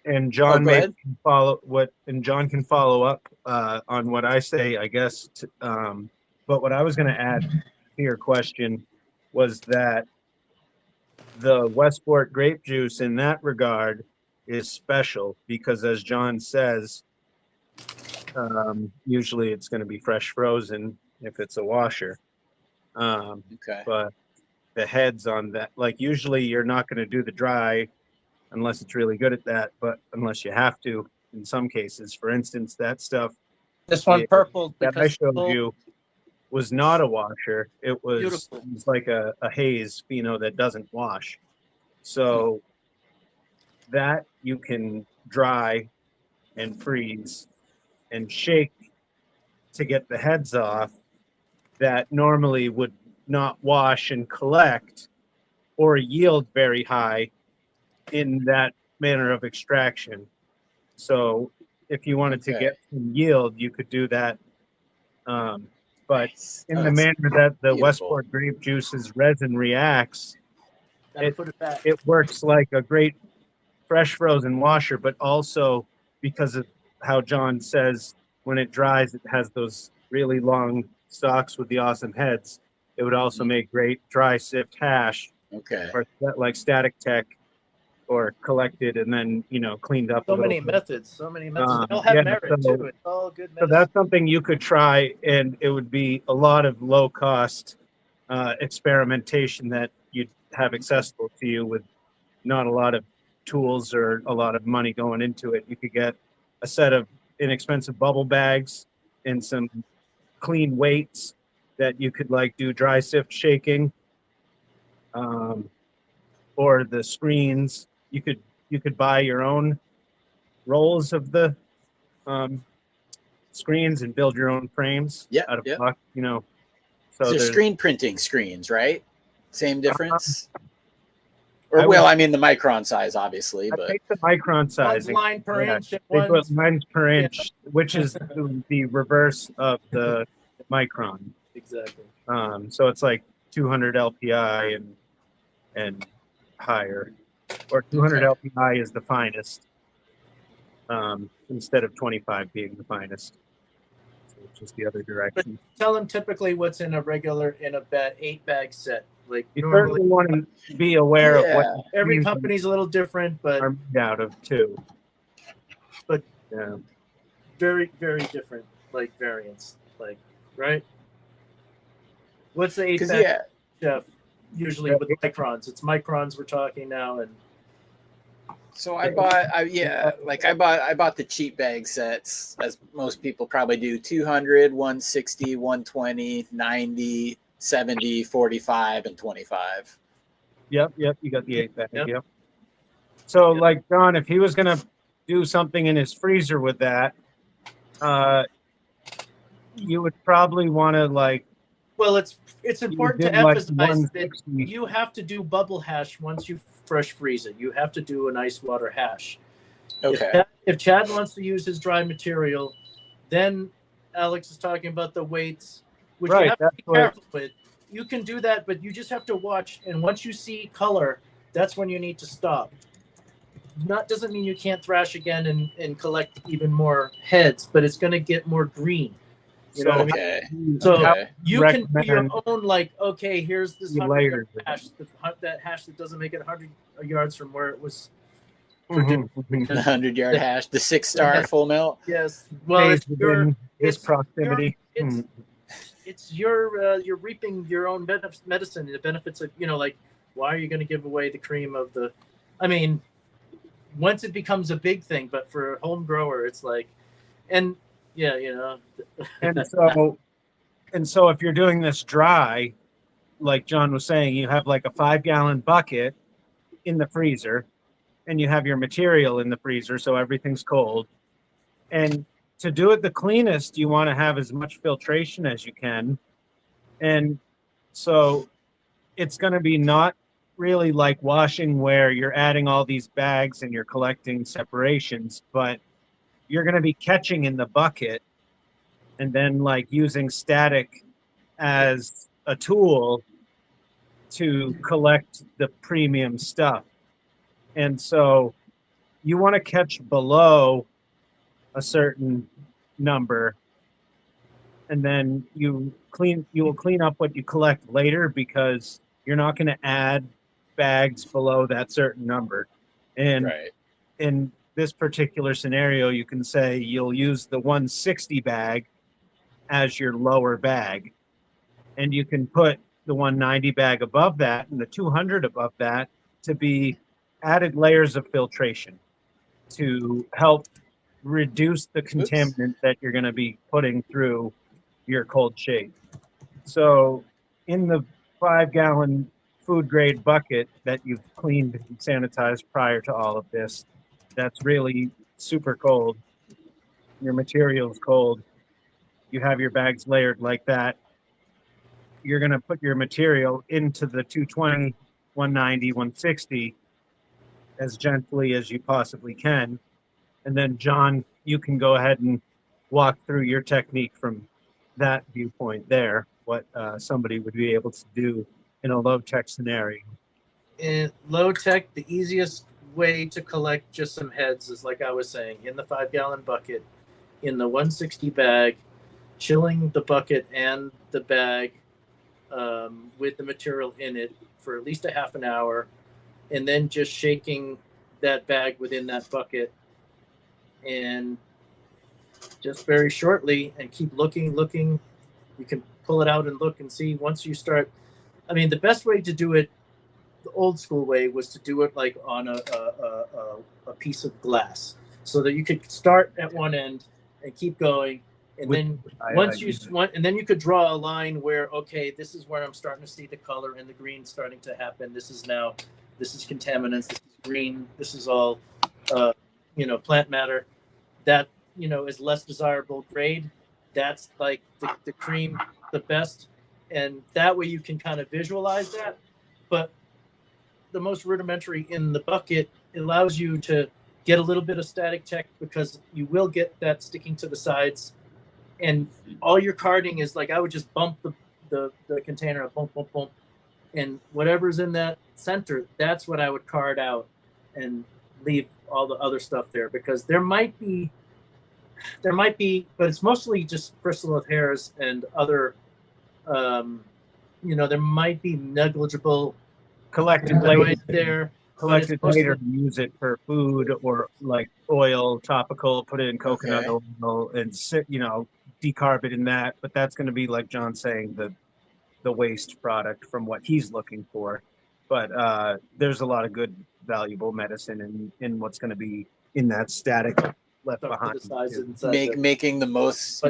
and John go may ahead. John can follow up on what I say, I guess. But what I was gonna add to your question was that the Westport grape juice in that regard is special because, as John says, usually it's going to be fresh frozen if it's a washer. Okay. But the heads on that, like usually you're not going to do the dry unless it's really good at that, but unless you have to in some cases. For instance, that stuff This one purple that I because showed you was not a washer. It was, Beautiful. it was like a haze, that doesn't wash. So that you can dry and freeze and shake to get the heads off that normally would not wash and collect or yield very high in that manner of extraction. So if you wanted to get some yield, you could do that. But Nice. in Oh, the it's manner that the beautiful. Westport grape juice's resin reacts, gotta put it back. it works like a great fresh frozen washer, but also because of how John says when it dries, it has those really long stalks with the awesome heads. It would also make great dry sift hash, Okay. or like static tech, or collected and then cleaned up. So a little many bit. methods. So many methods. They all Yeah, have merit so- too. It's all good So medicine. that's something you could try, and it would be a lot of low cost experimentation that you'd have accessible to you with not a lot of tools or a lot of money going into it. You could get a set of inexpensive bubble bags and some clean weights that you could like do dry sift shaking, or the screens. You could buy your own rolls of the screens and build your own frames out of block, So So they're there's screen printing screens, right? Same difference? I would- I mean the micron size, obviously, I but take the micron size. One's line per inch and They put one's lines per inch, which is the reverse of the micron. exactly. So it's like 200 LPI and higher, or 200 LPI is the finest, instead of 25 being the finest. So it's just the other direction. Tell them typically what's in a 8-bag set. Like You normally, certainly want to be aware of what every screens company's a little different, but are made out of too. But- yeah. very, very different, like variants. Like, right? What's the 8-bag, Jeff? Usually with microns. It's microns we're talking now, and So I bought the cheap bag sets, as most people probably do, 200, 160, 120, 90, 70, 45, and 25. Yep, you got the 8-bag. Yep. So, like John, if he was gonna do something in his freezer with that, you would probably want to well, it's important to did like emphasize that 160. you have to do bubble hash once you fresh freeze it. You have to do an ice water hash. Okay. If Chad wants to use his dry material, then Alex is talking about the weights, which Right, you have to that's be what- careful with. You can do that, but you just have to watch. And once you see color, that's when you need to stop. Doesn't mean you can't thrash again and collect even more heads, but it's going to get more green. You know what I mean? Okay. So Okay. you can do your Recommend own, okay, here's this you 100 layers yard it. hash, that hash that doesn't make it 100 yards from where it was. Mhm. The 100-yard hash, the 6-star full melt. Yes. Well, Stays it's your, within his it's proximity. it's you're reaping your own medicine, the benefits of, why are you going to give away the cream of the, I mean, once it becomes a big thing, but for a home grower, it's like, and yeah, And so if you're doing this dry, like John was saying, you have like a 5-gallon bucket in the freezer, and you have your material in the freezer, so everything's cold. And to do it the cleanest, you want to have as much filtration as you can. And so it's going to be not really like washing where you're adding all these bags and you're collecting separations, but you're going to be catching in the bucket and then like using static as a tool to collect the premium stuff. And so you want to catch below a certain number, and then you will clean up what you collect later, because you're not going to add bags below that certain number. And Right. in this particular scenario, you can say you'll use the 160 bag as your lower bag, and you can put the 190 bag above that and the 200 above that to be added layers of filtration to help reduce the contaminant that you're going to be putting through your cold shake. So in the 5-gallon food grade bucket that you've cleaned and sanitized prior to all of this, that's really super cold. Your material's cold. You have your bags layered like that. You're going to put your material into the 220, 190, 160 as gently as you possibly can. And then, John, you can go ahead and walk through your technique from that viewpoint there, what somebody would be able to do in a low-tech scenario. In low tech, the easiest way to collect just some heads is, like I was saying, in the 5-gallon bucket, in the 160 bag, chilling the bucket and the bag with the material in it for at least a half an hour, and then just shaking that bag within that bucket, and just very shortly, and keep looking. You can pull it out and look and see. Once you start, I mean, the best way to do it, the old school way, was to do it like on a piece of glass, so that you could start at one end and keep going, and then and then you could draw a line where, okay, this is where I'm starting to see the color and the green starting to happen. This is contaminants. This is green. This is all plant matter that is less desirable grade. That's like the cream, the best, and that way you can kind of visualize that. But the most rudimentary in the bucket, it allows you to get a little bit of static check, because you will get that sticking to the sides, and all your carding is like, I would just bump the container, bump, and whatever's in that center, that's what I would card out and leave all the other stuff there, because there might be, but it's mostly just bristle of hairs and other, there might be negligible Collected later, there. collected later to use it for food, or like oil, topical, put it in coconut oil and decarb it in that. But that's going to be, like John's saying, the waste product from what he's looking for. But there's a lot of good, valuable medicine in what's going to be in that static left behind. Making the most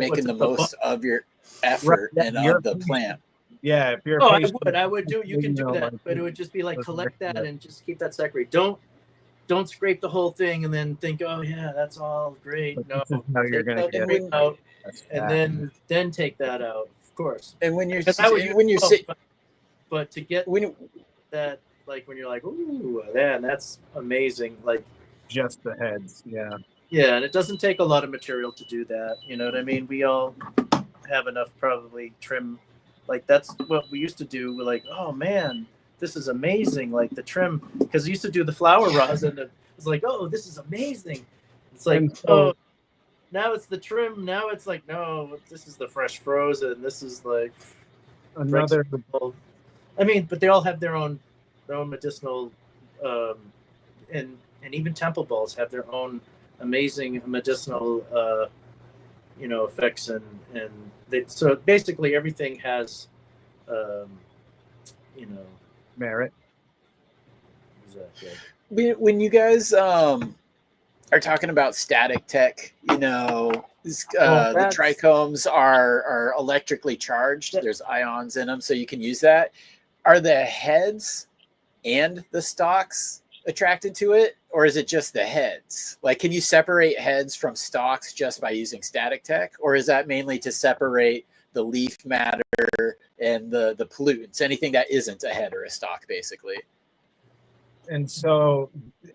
of your effort and of the plant. Yeah, if you're I would do. You can do that, but it would just be like, collect that and just keep that separate. Don't scrape the whole thing and then think, oh yeah, that's all great. No, how you're gonna get it out, and then take that out, of course. And when you're but to get that, like when you're like, ooh, man, that's amazing. Like just the heads, yeah. Yeah, and it doesn't take a lot of material to do that. You know what I mean? We all have enough probably trim. Like that's what we used to do. We're like, oh man, this is amazing. Like the trim, because we used to do the flower rosin. And it's like, oh, this is amazing. It's like, oh, now it's the trim. Now it's like, no, this is the fresh frozen. This is like another. I mean, but they all have their own medicinal, and even temple balls have their own amazing medicinal, effects, and so basically everything has, merit. Exactly. When you guys are talking about static tech, the trichomes are electrically charged. There's ions in them, so you can use that. Are the heads and the stalks attracted to it, or is it just the heads? Like, can you separate heads from stalks just by using static tech, or is that mainly to separate the leaf matter and the pollutants, anything that isn't a head or a stalk, basically? And so,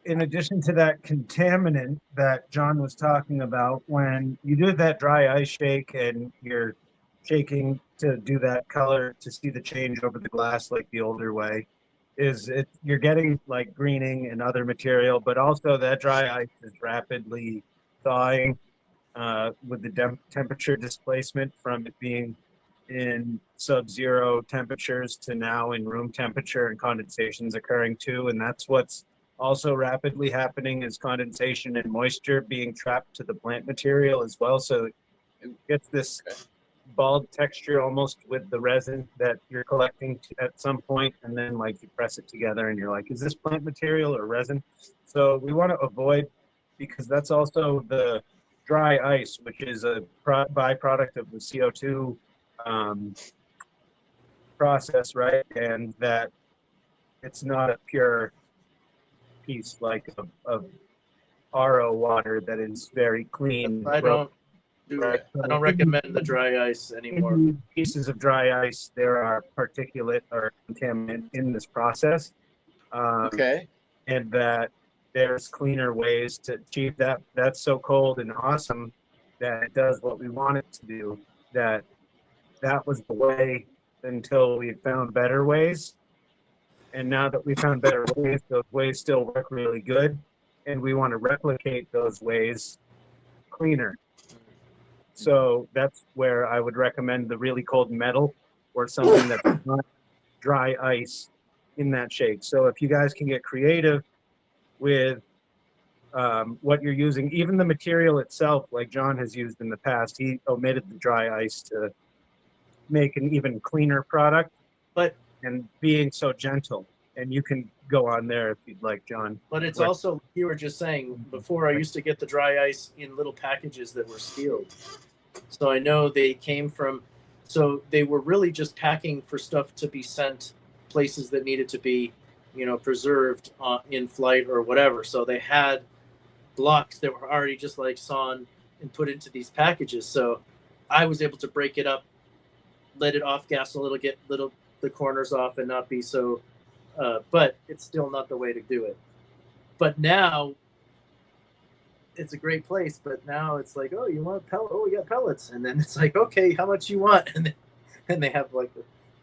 in addition to that contaminant that John was talking about, when you do that dry ice shake and you're shaking to do that color to see the change over the glass like the older way, you're getting like greening and other material, but also that dry ice is rapidly thawing with the temperature displacement from it being in sub-zero temperatures to now in room temperature, and condensation's occurring too. And that's what's also rapidly happening, is condensation and moisture being trapped to the plant material as well. So it gets this bald texture almost with the resin that you're collecting at some point, and then like you press it together and you're like, is this plant material or resin? So we want to avoid, because that's also the dry ice, which is a byproduct of the CO2 process, right? And that it's not a pure piece like of RO water that is very clean. I don't recommend the dry ice anymore. In pieces of dry ice, there are particulate or contaminant in this process. Okay. And that there's cleaner ways to achieve that. That's so cold and awesome that it does what we want it to do. That was the way until we found better ways. And now that we found better ways, those ways still work really good. And we want to replicate those ways cleaner. So that's where I would recommend the really cold metal or something that's not dry ice in that shake. So if you guys can get creative with what you're using, even the material itself, like John has used in the past, he omitted the dry ice to make an even cleaner product, and being so gentle. And you can go on there if you'd like, John. But it's also, you were just saying before, I used to get the dry ice in little packages that were sealed. So I know they came from, so they were really just packing for stuff to be sent places that needed to be, preserved in flight or whatever. So they had blocks that were already just like sawn and put into these packages. So I was able to break it up, let it off gas a little, get the corners off and not be so, but it's still not the way to do it. But now it's a great place, but now it's like, oh, you want pellet? Oh, we got pellets. And then it's like, okay, how much you want? And they have like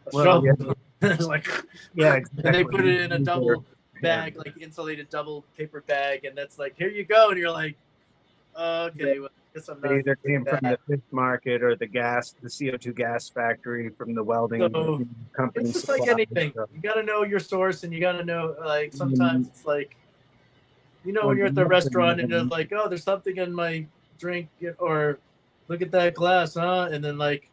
a shovel. Yeah. It's like, Yeah, exactly. And they put it in a double bag, like insulated double paper bag. And that's like, here you go. And you're like, okay, well, I guess I'm not. They either came from the fish market or the CO2 gas factory from the welding company. It's just like anything. You got to know your source, and you got to know, like, sometimes it's like, when you're at the restaurant and you're like, oh, there's something in my drink, or look at that glass, huh? And then like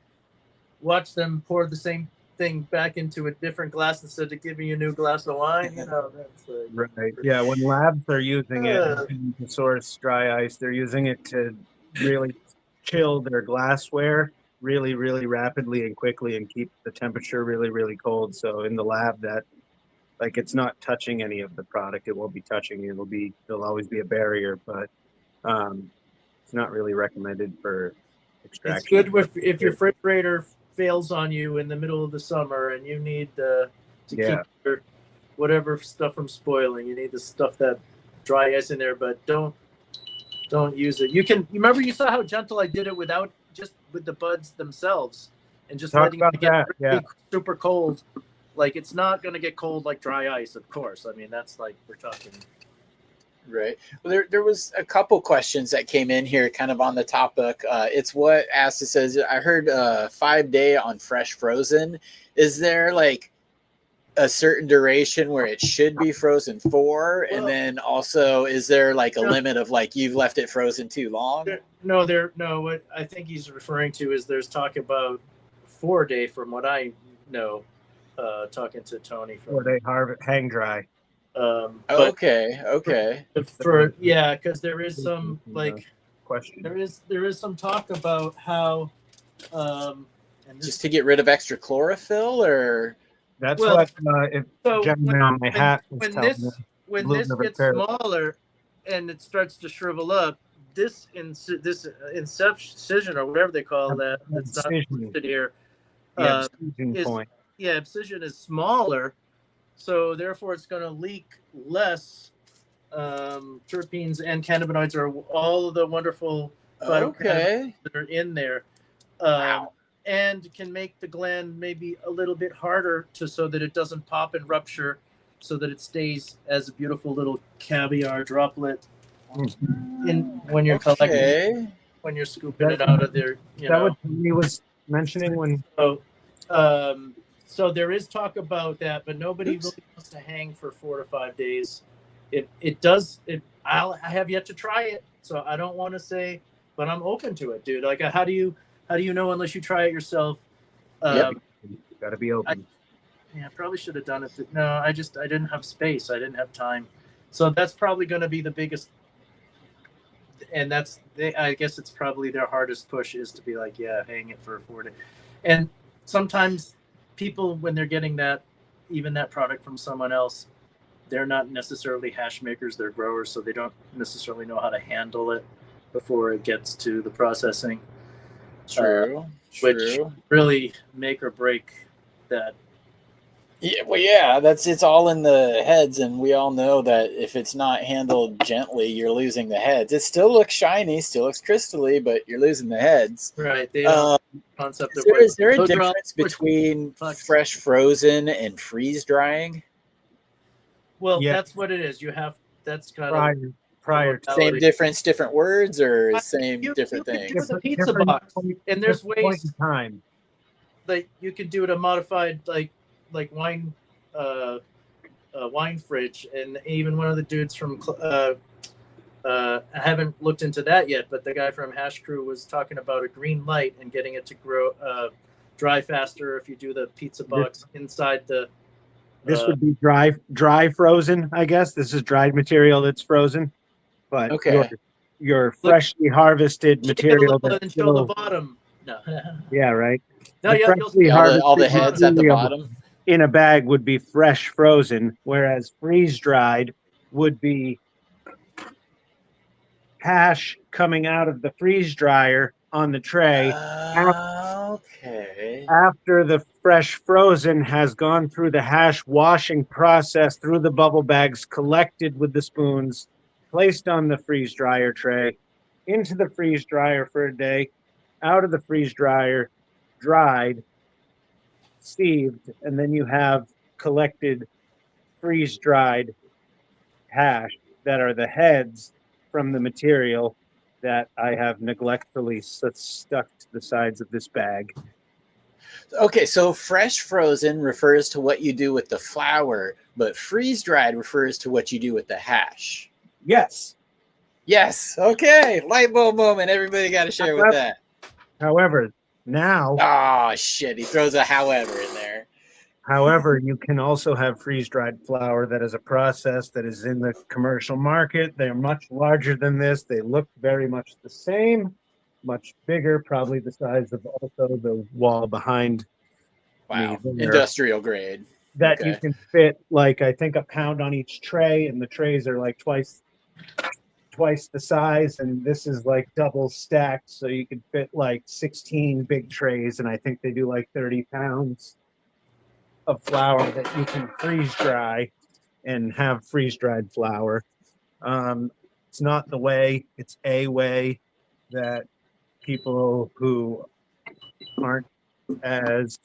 watch them pour the same thing back into a different glass instead of giving you a new glass of wine. That's like, right. Yeah, when labs are using it to source dry ice, they're using it to really chill their glassware really, really rapidly and quickly and keep the temperature really, really cold. So in the lab, that like it's not touching any of the product. It won't be touching. There'll always be a barrier, but it's not really recommended for extraction. It's good if your refrigerator fails on you in the middle of the summer and you need to keep your whatever stuff from spoiling. You need the stuff that dry ice in there, but don't use it. You remember you saw how gentle I did it with the buds themselves and just letting it get super cold. Like, it's not going to get cold like dry ice, of course. I mean, that's like, we're talking. Right. Well, there was a couple questions that came in here kind of on the topic. It's what Asta says. I heard 5-day on fresh frozen. Is there like a certain duration where it should be frozen for? And then also, is there like a limit of like you've left it frozen too long? No, what I think he's referring to is there's talk about 4-day from what I know. Talking to Tony or they hang dry. Okay. Because there is some like question. There is some talk about how just to get rid of extra chlorophyll, or that's what gentleman on my hat was telling me. when Blue this never gets cared. smaller and it starts to shrivel up, this incision or whatever they call that, that's not Incision. listed here, The abscission is point. yeah, abscission is smaller, so therefore it's going to leak less terpenes and cannabinoids, or all of the wonderful phytocannabinoids Okay. that are in there, Wow. and can make the gland maybe a little bit harder so that it doesn't pop and rupture, so that it stays as a beautiful little caviar droplet in when you're collecting, Okay. when you're scooping it out of there. Is that what he was mentioning when? So there is talk about that, but nobody really wants to hang for 4 to 5 days. It does. I have yet to try it, so I don't want to say, but I'm open to it, dude. Like, how do you know unless you try it yourself? Got to be open. I probably should have done it. No, I didn't have space. I didn't have time. So that's probably going to be the biggest. And I guess it's probably their hardest push, is to be like, yeah, hang it for 4 days. And sometimes people, when they're getting even that product from someone else, they're not necessarily hash makers, they're growers, so they don't necessarily know how to handle it before it gets to the processing. True. Which really make or break that. Yeah, well, yeah, it's all in the heads, and we all know that if it's not handled gently, you're losing the heads. It still looks shiny, still looks crystally, but you're losing the heads. Right. They don't concept of is there a difference between fresh frozen and freeze drying? Well, that's what it is. That's kind of prior to same difference, different words, or same different things. You can do the pizza box, and there's ways. Time. Like you can do it a modified like wine fridge, and even one of the dudes from I haven't looked into that yet, but the guy from Hash Crew was talking about a green light and getting it to dry faster if you do the pizza box inside the. This would be dry frozen, I guess. This is dried material that's frozen, but your freshly harvested material that's show the bottom. No. Yeah, right. No, all the heads at the bottom in a bag would be fresh frozen, whereas freeze dried would be hash coming out of the freeze dryer on the tray. After the fresh frozen has gone through the hash washing process, through the bubble bags, collected with the spoons, placed on the freeze dryer tray, into the freeze dryer for a day, out of the freeze dryer, dried, sieved, and then you have collected freeze dried hash that are the heads from the material that I have neglectfully stuck to the sides of this bag. Okay, so fresh frozen refers to what you do with the flour, but freeze dried refers to what you do with the hash. Yes. Yes. Okay. Light bulb moment. Everybody got to share with that. However, now. Oh, shit. He throws a however in there. However, you can also have freeze-dried flour that is a process that is in the commercial market. They're much larger than this. They look very much the same, much bigger, probably the size of also the wall behind me. Industrial grade. That you can fit, like, I think a pound on each tray, and the trays are like twice the size, and this is like double stacked, so you could fit like 16 big trays, and I think they do like 30 pounds of flour that you can freeze dry and have freeze dried flour. It's not the way, it's a way that people who aren't as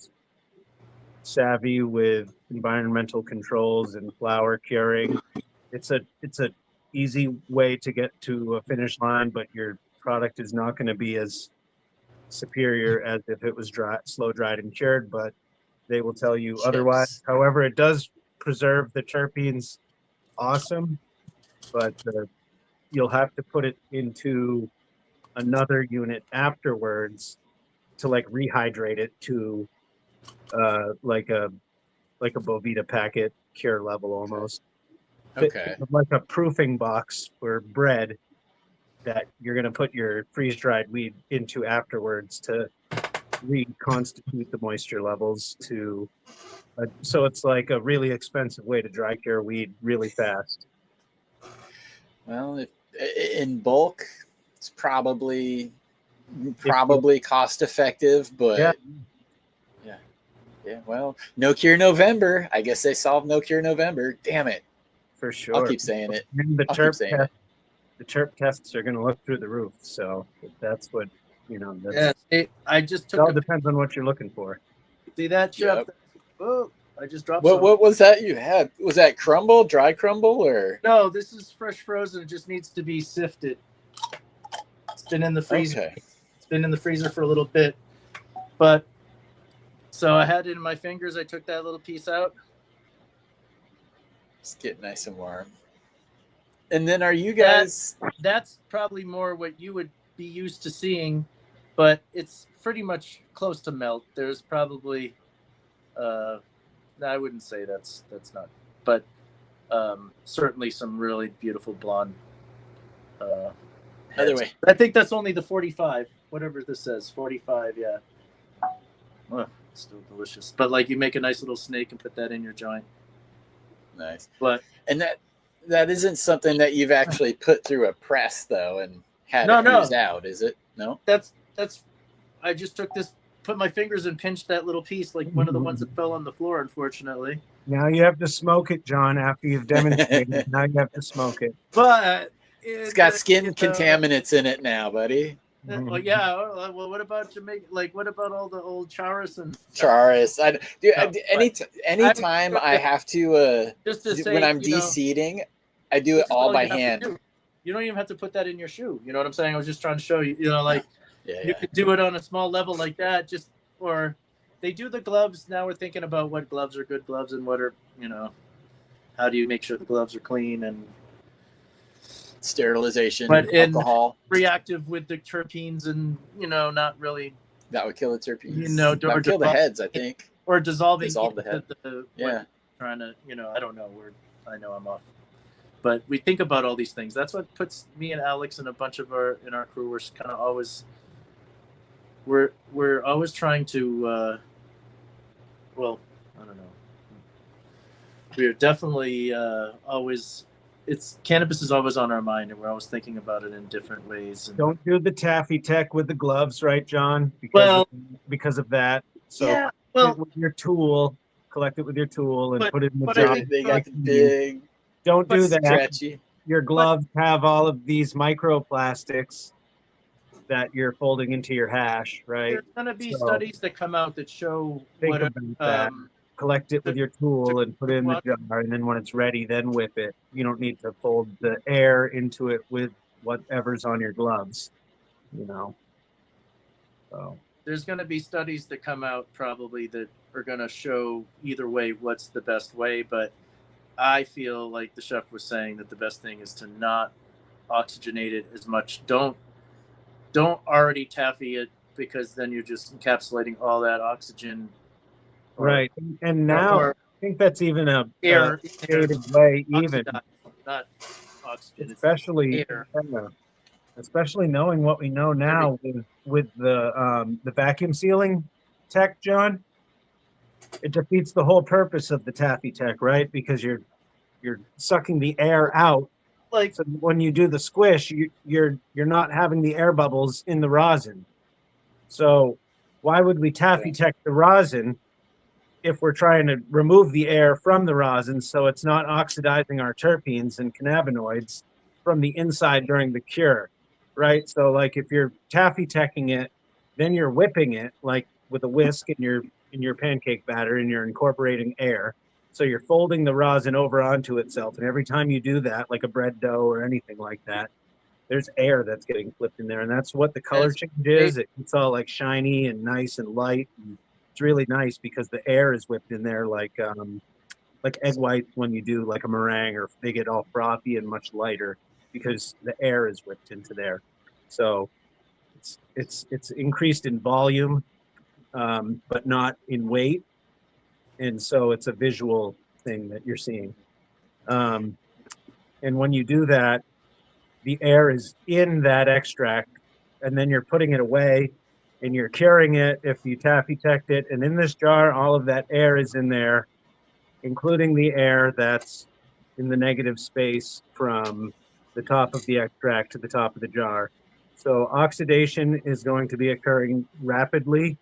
savvy with environmental controls and flour curing, it's a easy way to get to a finish line, but your product is not going to be as superior as if it was slow dried and cured, but they will tell you otherwise. However, it does preserve the terpenes awesome, but you'll have to put it into another unit afterwards to like rehydrate it to like a Bovita packet cure level almost. Okay. Like a proofing box for bread that you're going to put your freeze-dried weed into afterwards to reconstitute the moisture levels to so it's like a really expensive way to dry cure weed really fast. Well, if, in bulk, it's probably cost effective, but Yeah. yeah. Well, no cure November. I guess they solved no cure November. Damn it! For sure. I'll keep saying it. And the I'll keep saying it. the terp tests are going to look through the roof. So that's what, that's, Yes, I just it took all a depends on what you're looking for. see that, Chef? Yep. Oh, I just dropped What some. what was that you had? Was that crumble, dry crumble, or? No, this is fresh frozen. It just needs to be sifted. It's been in the freezer. Okay. It's been in the freezer for a little bit, but so I had it in my fingers. I took that little piece out. It's getting nice and warm. And then, are you guys? That's probably more what you would be used to seeing, but it's pretty much close to melt. There's probably, no, I wouldn't say that's not, but certainly some really beautiful blonde. Other heads. way. I think that's only the 45, whatever this says, 45. Yeah. Well, it's still delicious, but like you make a nice little snake and put that in your joint. Nice. But And that isn't something that you've actually put through a press though and had No, it no. oozed out, is it? No. that's I just took this, put my fingers and pinched that little piece, like one of the ones that fell on the floor, unfortunately. Now you have to smoke it, John, after you've demonstrated. Now you have to smoke it. But It's got skin contaminants in it now, buddy. Well, yeah. Well, what about Jamaica? Like, what about all the old Charis and Charis. No, Anytime I have to, just to say, when I'm you know, de-seeding, I do it this is all by you have to hand. do. You don't even have to put that in your shoe. You know what I'm saying? I was just trying to show you. You know, like Yeah, you yeah. could do it on a small level like that. Just or they do the gloves. Now we're thinking about what gloves are good gloves and what are, how do you make sure the gloves are clean and Sterilization, But in- alcohol. reactive with the terpenes and not really That would kill the terpenes. or That would kill the dissolve- heads, I think. or dissolving Dissolve the into head. what Yeah. trying to I don't know where I know I'm off, but we think about all these things. That's what puts me and Alex and a bunch of our crew. We're kind of always we're always trying to well, I don't know, we're definitely always, it's cannabis is always on our mind and we're always thinking about it in different ways. And, Don't do the taffy tech with the gloves, right, John? Because of that. So yeah, well, with your tool, collect it with your tool and put it in the but I jar. think- They got the big, Don't do that. stretchy. Your gloves have all of these microplastics that you're folding into your hash, right? there's going to be So, studies that come out that show Think what about that. Collect it with your tool and put it in the jar, and then when it's ready, then whip it. You don't need to fold the air into it with whatever's on your gloves, So there's going to be studies that come out probably that are going to show either way what's the best way, but I feel like the chef was saying that the best thing is to not oxygenate it as much. Don't already taffy it, because then you're just encapsulating all that oxygen. right, and now or I think that's even a air, creative way, even oxidized, not oxygen. it's especially air. especially knowing what we know now with the vacuum sealing tech, John. It defeats the whole purpose of the taffy tech, right? Because you're sucking the air out. Like, So when you do the squish, you're not having the air bubbles in the rosin. So why would we taffy tech the rosin if we're trying to remove the air from the rosin so it's not oxidizing our terpenes and cannabinoids from the inside during the cure, right? So like if you're taffy teching it, then you're whipping it like with a whisk in your pancake batter and you're incorporating air. So you're folding the rosin over onto itself. And every time you do that, like a bread dough or anything like that, there's air that's getting flipped in there. And that's what the color change is. It's all like shiny and nice and light. And it's really nice because the air is whipped in there like egg whites when you do like a meringue, or they get all frothy and much lighter because the air is whipped into there. So it's increased in volume, but not in weight. And so it's a visual thing that you're seeing. And when you do that, the air is in that extract, and then you're putting it away and you're curing it if you taffy teched it. And in this jar, all of that air is in there, including the air that's in the negative space from the top of the extract to the top of the jar. So oxidation is going to be occurring rapidly,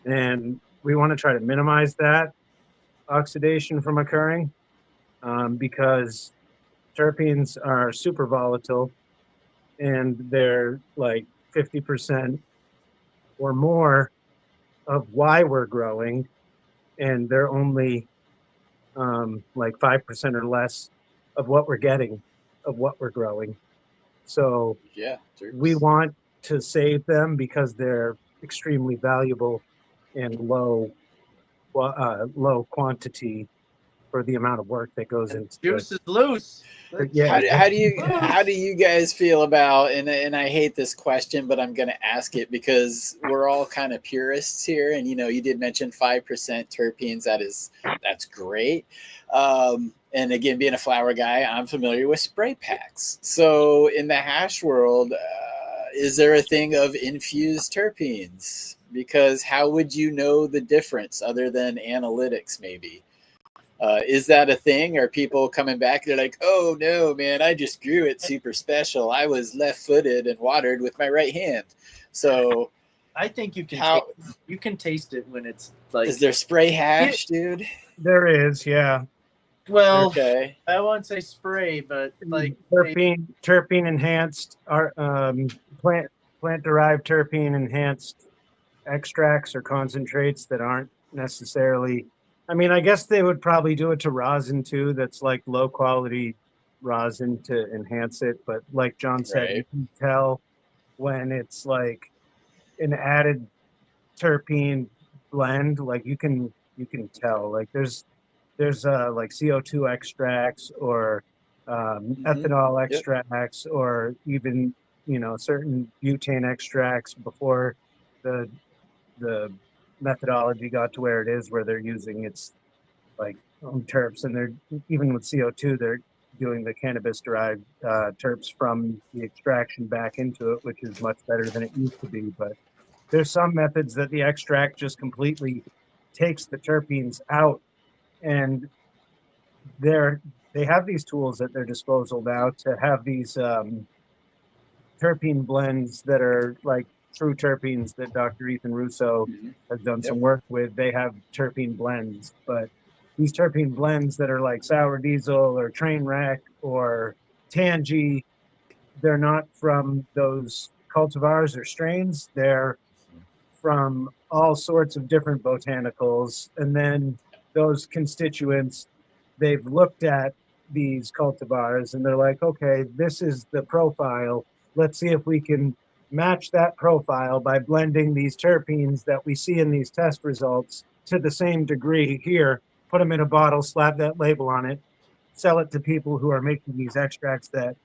and we want to try to minimize that oxidation from occurring because terpenes are super volatile, and they're like 50% or more of why we're growing, and they're only like 5% or less of what we're getting, of what we're growing. So Yeah, we want to save them because they're extremely valuable and low quantity for the amount of work that goes into Juice is loose. Yeah. How do you guys feel about, and I hate this question, but I'm going to ask it because we're all kind of purists here, and you did mention 5% terpenes. That's great. And again, being a flower guy, I'm familiar with spray packs. So in the hash world, is there a thing of infused terpenes? Because how would you know the difference other than analytics, maybe? Is that a thing? Are people coming back? They're like, oh no, man, I just grew it super special. I was left-footed and watered with my right hand. So I think you can taste it when it's like. Is there spray hash, dude? There is, yeah. Well, okay. I won't say spray, but like terpene enhanced plant derived terpene enhanced extracts or concentrates that aren't necessarily. I mean, I guess they would probably do it to rosin too. That's like low quality rosin to enhance it. But like John said, Right. you can tell when it's like an added terpene blend. Like you can tell. Like there's like CO2 extracts or ethanol extracts or even certain butane extracts before the methodology got to where it is, where they're using it's like terps, and they're even with CO2 they're doing the cannabis derived terps from the extraction back into it, which is much better than it used to be. But there's some methods that the extract just completely takes the terpenes out, and they have these tools at their disposal now to have these terpene blends that are like true terpenes that Dr. Ethan Russo has done some work with. They have terpene blends, but these terpene blends that are like sour diesel or train wreck or tangy, they're not from those cultivars or strains. They're from all sorts of different botanicals. And then those constituents, they've looked at these cultivars and they're like, okay, this is the profile. Let's see if we can match that profile by blending these terpenes that we see in these test results to the same degree here, put them in a bottle, slap that label on it, sell it to people who are making these extracts that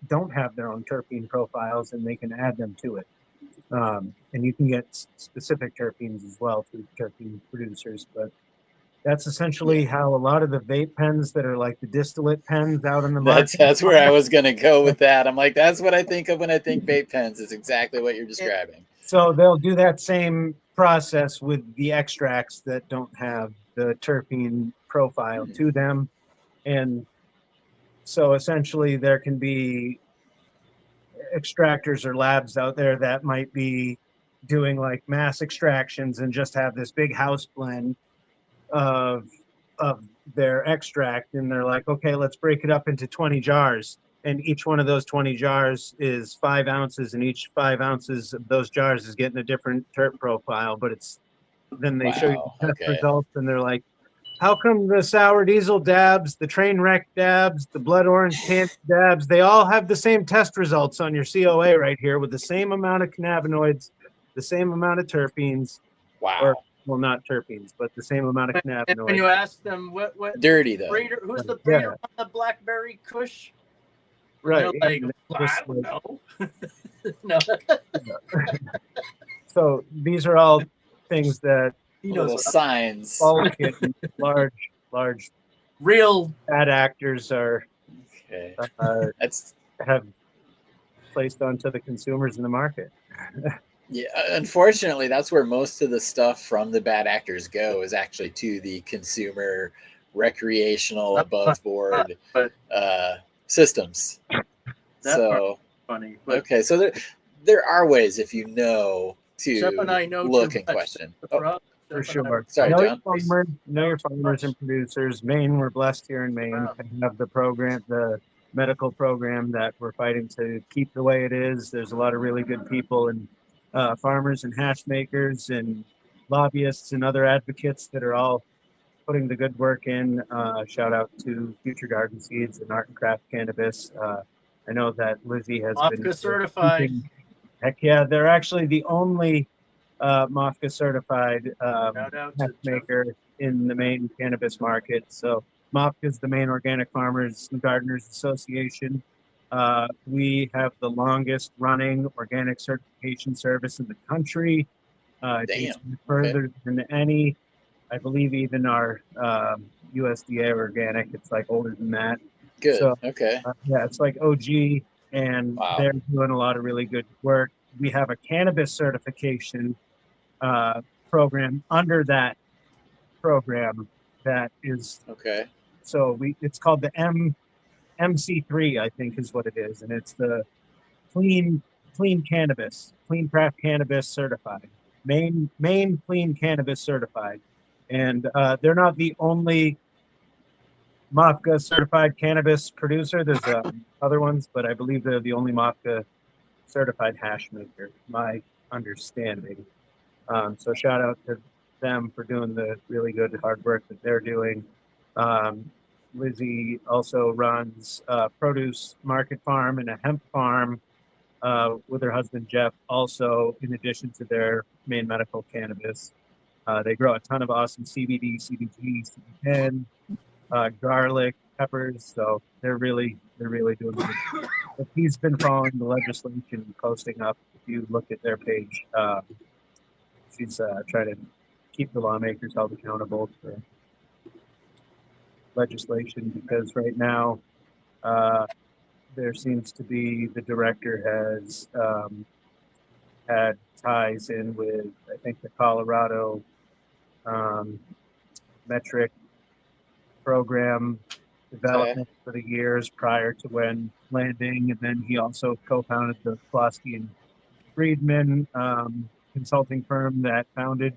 don't have their own terpene profiles, and they can add them to it. And you can get specific terpenes as well through terpene producers, but that's essentially how a lot of the vape pens that are like the distillate pens out in the market. That's where I was going to go with that. I'm like, that's what I think of when I think vape pens. It's exactly what you're describing. So they'll do that same process with the extracts that don't have the terpene profile to them. And so essentially there can be extractors or labs out there that might be doing like mass extractions and just have this big house blend of their extract, and they're like, okay, let's break it up into 20 jars, and each one of those 20 jars is 5 ounces, and each 5 ounces of those jars is getting a different terp profile. But it's then they show you the test results, and they're like, how come the sour diesel dabs, the train wreck dabs, the blood orange tangy dabs, they all have the same test results on your COA right here with the same amount of cannabinoids, the same amount of terpenes? Wow. Well, not terpenes, but the same amount of cannabinoids. And when you ask them what dirty though, breeder, who's the breeder on the blackberry Kush? Right. Like, I don't know. No. So these are all things that little signs. All large real bad actors are have placed onto the consumers in the market. Yeah, unfortunately, that's where most of the stuff from the bad actors go, is actually to the consumer, recreational, above board systems. That part So funny. But okay, so there are ways if you know Chef and I to know look too and much. question. The Oh, problem- For Chef and I- sure. Sorry, know John. Your farmers, know your Too farmers much. and producers. Maine, we're blessed here in Maine Wow. to have the program, the medical program that we're fighting to keep the way it is. There's a lot of really good people and farmers and hash makers and lobbyists and other advocates that are all putting the good work in. Shout out to Future Garden Seeds and Art and Craft Cannabis. I know that Lizzie has been MOFCA certified. keeping- Heck yeah, they're actually the only MOFCA certified Shout out to hash maker in the Maine cannabis market. So MOFCA is the Maine Organic Farmers and Gardeners Association. We have the longest running organic certification service in the country. It dates Damn. further than any. I believe even our USDA organic, it's like older than that. Good. So, Okay. yeah, it's like OG, and Wow. they're doing a lot of really good work. We have a cannabis certification program under that program that is Okay. so it's called the MC3, I think is what it is, and it's the clean cannabis, clean craft cannabis certified, Maine clean cannabis certified, and they're not the only MOFCA certified cannabis producer. There's other ones, but I believe they're the only MOFCA certified hash maker, my understanding. So shout out to them for doing the really good hard work that they're doing. Lizzie also runs a produce market farm and a hemp farm with her husband Jeff, also in addition to their main medical cannabis. They grow a ton of awesome CBD, CBG, CB10, garlic, peppers. So they're really doing good. If he's been following the legislation and posting up, if you look at their page, she's trying to keep the lawmakers held accountable for legislation, because right now there seems to be the director has had ties in with, I think, the Colorado metric program development for the years prior to when landing, and then he also co-founded the Klosky and Friedman consulting firm that founded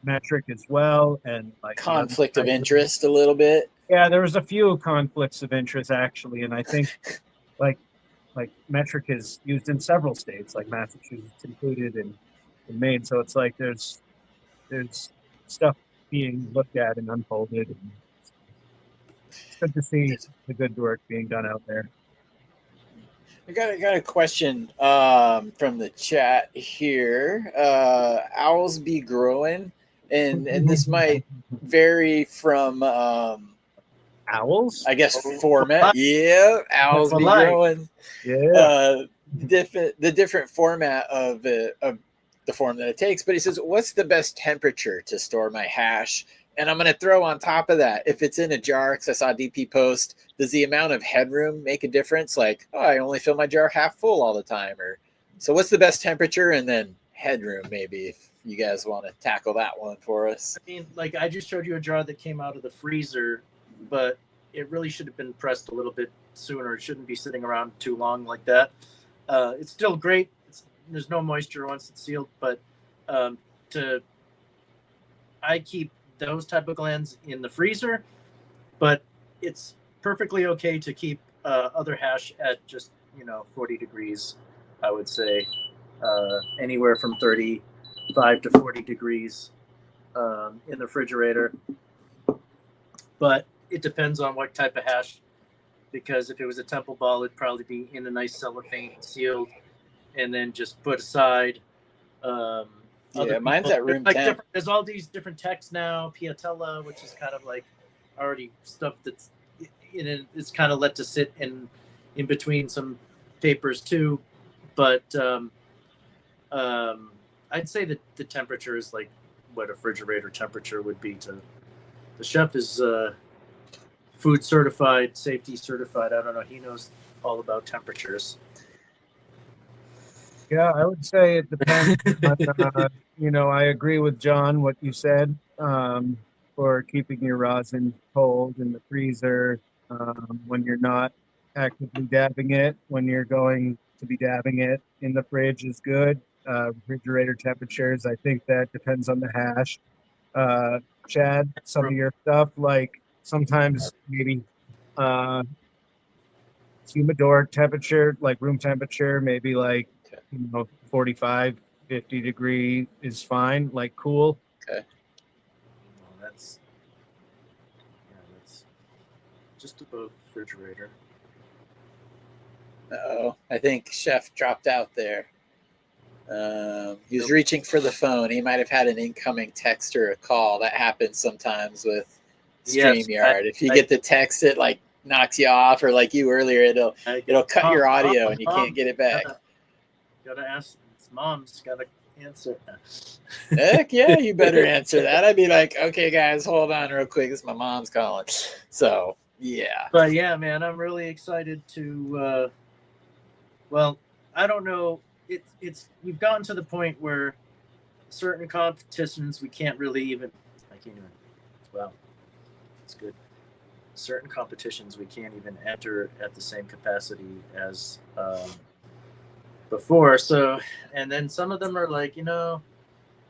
Metric as well, and like Conflict of interest a little bit. Yeah, there was a few conflicts of interest actually, and I think like Metric is used in several states, like Massachusetts included, and Maine. So it's like there's stuff being looked at and unfolded. And it's good to see the good work being done out there. I got a question from the chat here. Owls be growing, and this might vary from Owls, I guess, format. Yeah, owls be growing. Yeah, the different format of the form that it takes. But he says, what's the best temperature to store my hash? And I'm going to throw on top of that, if it's in a jar, because I saw DP post, does the amount of headroom make a difference? Like, oh, I only fill my jar half full all the time. Or so what's the best temperature? And then headroom, maybe, if you guys want to tackle that one for us. I mean, like I just showed you a jar that came out of the freezer, but it really should have been pressed a little bit sooner. It shouldn't be sitting around too long like that. It's still great. There's no moisture once it's sealed, but I keep those type of glands in the freezer, but it's perfectly okay to keep other hash at just 40 degrees. I would say anywhere from 35 to 40 degrees in the refrigerator, but it depends on what type of hash, because if it was a temple ball, it'd probably be in a nice cellophane sealed and then just put aside. Mine's at room temp. There's all these different texts now. Piatella, which is kind of like already stuff that's in it. It's kind of let to sit in between some papers too. But I'd say that the temperature is like what a refrigerator temperature would be. The chef is food certified, safety certified. I don't know. He knows all about temperatures. Yeah, I would say it depends. But, I agree with John, what you said, for keeping your rosin cold in the freezer when you're not actively dabbing it when you're going to be dabbing it in the fridge is good. Refrigerator temperatures, I think that depends on the hash. Chad, some of your stuff, like sometimes maybe humidor temperature, like room temperature, maybe like 45, 50 degree is fine, like cool. Okay. Well, that's just above refrigerator. Oh, I think Chef dropped out there. He was reaching for the phone. He might have had an incoming text or a call. That happens sometimes with StreamYard. Yes, If you get the text, it like knocks you off, or like you earlier, it'll cut your audio and you can't get it back. Gotta ask. It's mom's gotta answer. Heck yeah, you better answer that. I'd be like, okay, guys, hold on real quick. This is my mom's calling. So yeah. But yeah, man, I'm really excited to. Well, I don't know. It's we've gotten to the point where certain competitions we can't really even. I can't even. Well, it's good. Certain competitions we can't even enter at the same capacity as before. So, and then some of them are like,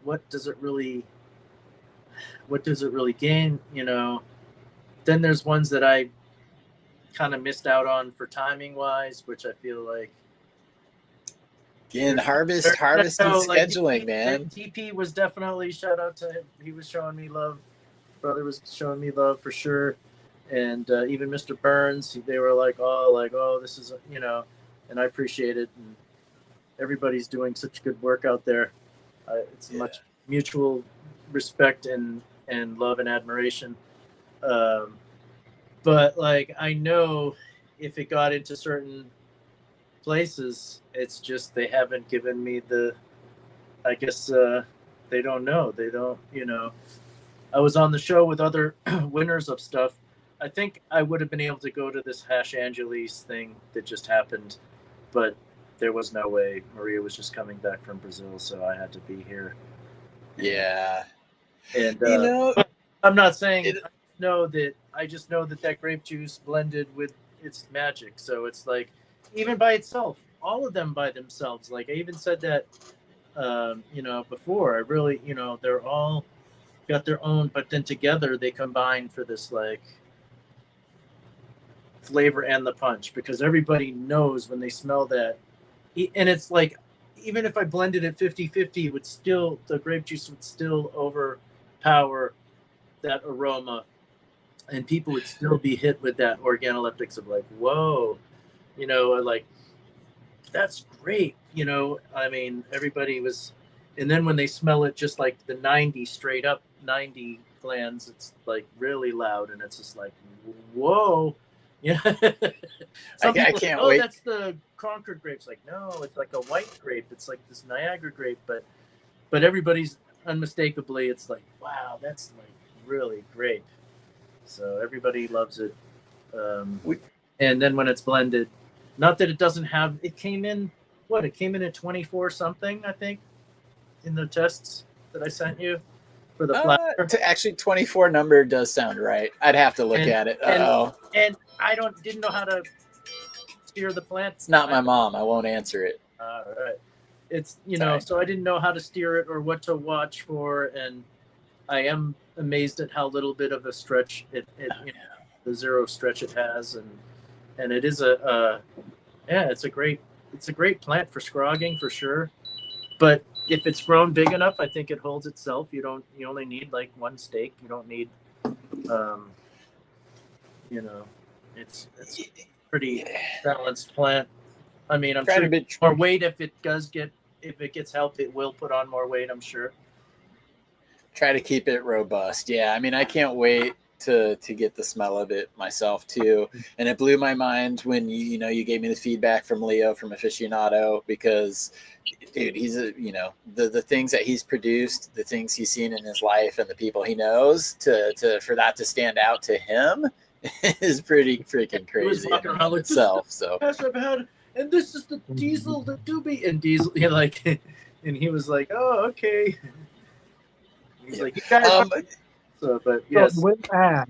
what does it really gain? Then there's ones that I kind of missed out on for timing wise, which I feel like. Again, harvest and scheduling, man. TP was definitely, shout out to him. He was showing me love. Brother was showing me love for sure. And even Mr. Burns, they were like, oh, this is, and I appreciate it. And everybody's doing such good work out there. It's much mutual respect and love and admiration. But like, I know if it got into certain places, it's just they haven't given me I guess they don't know. They don't, I was on the show with other winners of stuff. I think I would have been able to go to this Hash Angeles thing that just happened, but there was no way. Maria was just coming back from Brazil, so I had to be here. Yeah. And I'm not saying I just know that grape juice blended with its magic. So it's like, even by itself, all of them by themselves. Like I even said that, before. I really, they're all got their own, but then together they combine for this like flavor and the punch, because everybody knows when they smell that. And it's like, even if I blended it 50-50, the grape juice would still overpower that aroma, and people would still be hit with that organoleptics of like, whoa, like, that's great. I mean, everybody was, and then when they smell it, just like the 90 straight up 90 glands, it's like really loud, and it's just like, whoa. Yeah. I can't wait. That's the Concord grapes. Like, no, it's like a white grape. It's like this Niagara grape, but everybody's unmistakably, it's like, wow, that's like really great. So everybody loves it. And then when it's blended, not that it doesn't have, it came in at 24 something, I think, in the tests that I sent you for the flower. Actually, 24 number does sound right. I'd have to look at it. And I didn't know how to steer the plant. It's not my mom. I won't answer it. All right. It's, so I didn't know how to steer it or what to watch for. And I am amazed at how little bit of a stretch the zero stretch it has. And it is it's a great plant for scrogging for sure. But if it's grown big enough, I think it holds itself. You only need like one stake. You don't need, it's pretty balanced plant. I mean, I'm sure more weight if it gets help, it will put on more weight, I'm sure. Try to keep it robust. Yeah, I mean, I can't wait to get the smell of it myself too. And it blew my mind when you gave me the feedback from Leo from Aficionado, because dude, he's the things that he's produced, the things he's seen in his life, and the people he knows for that to stand out to him is pretty freaking crazy in itself. So I've had, and this is the diesel, the doobie, and diesel, and he was like, oh, okay. He's like, you guys. But yes. So with that,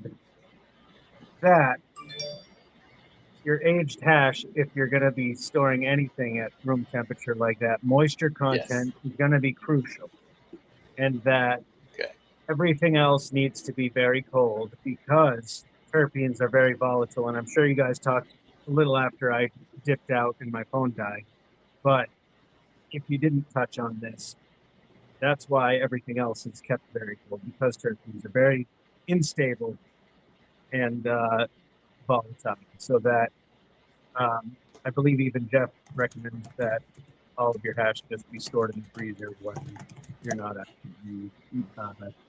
your aged hash, if you're going to be storing anything at room temperature like that, moisture content is going to be crucial. And that Okay. everything else needs to be very cold because terpenes are very volatile. And I'm sure you guys talked a little after I dipped out and my phone died. But if you didn't touch on this, that's why everything else is kept very cold, because terpenes are very unstable and volatile. So that I believe even Jeff recommends that all of your hash just be stored in the freezer when you're not actually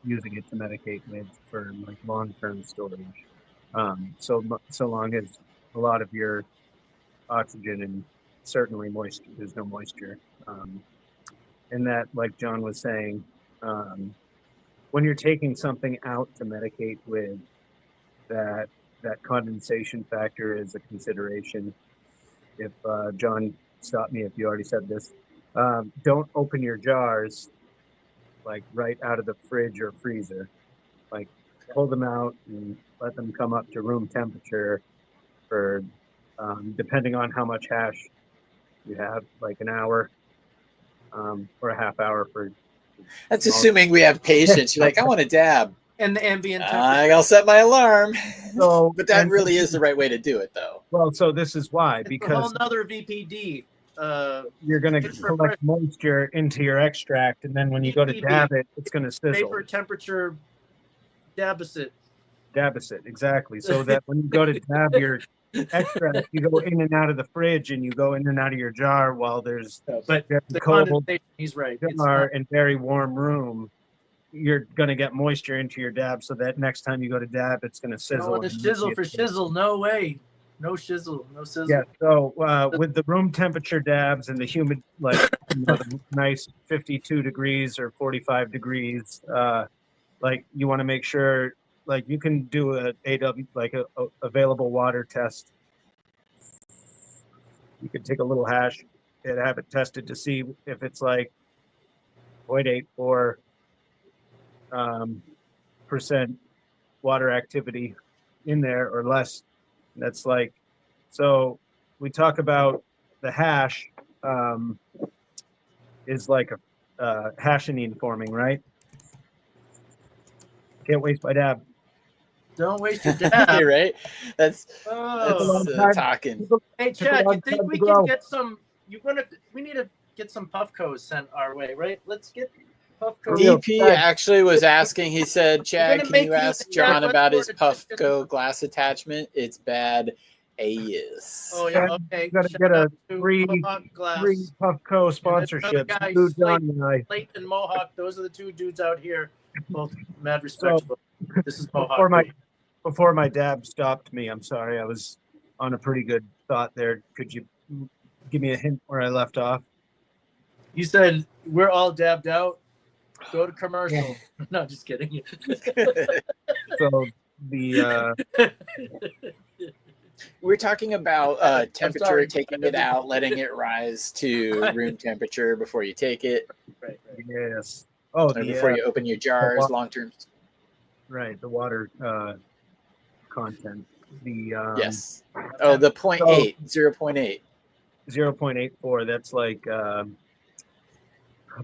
using it to medicate with for like long-term storage. So long as a lot of your oxygen and certainly moisture, there's no moisture. And that, like John was saying, when you're taking something out to medicate with, that condensation factor is a consideration. If John, stop me if you already said this. Don't open your jars like right out of the fridge or freezer. Like pull them out and let them come up to room temperature for, depending on how much hash you have, like an hour or a half hour for. That's assuming we have patience. You're like, I want to dab. And the ambient temperature. I'll set my alarm. So, But that really is the right way to do it, though. Well, so this is why, It's a because whole nother VPD. you're going to it's for collect moisture into your extract, and then when you go to dab it, it's going to sizzle. Vapor temperature deficit. Deficit, exactly. So that when you go to dab your extract, you go in and out of the fridge, and you go in and out of your jar while there's But very the cold condensation, he's right. It's jar not, and very warm room. You're going to get moisture into your dab, so that next time you go to dab, it's going to sizzle. no, the shizzle for shizzle. No way. No shizzle. No sizzle. Yeah. So with the room temperature dabs and the humid, like the nice 52 degrees or 45 degrees, like you want to make sure, like you can do a AW, like a available water test. You could take a little hash and have it tested to see if it's like 0.84 percent water activity in there or less. That's like, so we talk about the hash is like a hashinine forming, right? Can't waste my dab. Don't waste your dab. You're right. That's Oh. talking. Hey, Chad, you think we can get some? We need to get some Puffcos sent our way, right? Let's get Puffco. DP actually was asking. He said, "Chad, gonna can make you you ask the John Chad about his Westport Puffco glass attachment? It's bad as." Oh yeah, okay. You gotta Shout get a out to free Mohawk Glass. Puffco And sponsorship. another guy, Dude, John and I. Slate and Mohawk. Those are the two dudes out here. Both mad respectable. This is Mohawk. Before my dab stopped me, I'm sorry, I was on a pretty good thought there. Could you give me a hint where I left off? You said we're all dabbed out. Go to commercial. No, just kidding. So the We're talking about temperature, sorry. taking it out, letting it rise to room temperature before you take it, Right. yes. Oh, or before you open your jars, long term. right, the water content. The Yes. Oh, the 0.8, 0.8. 0.84. That's like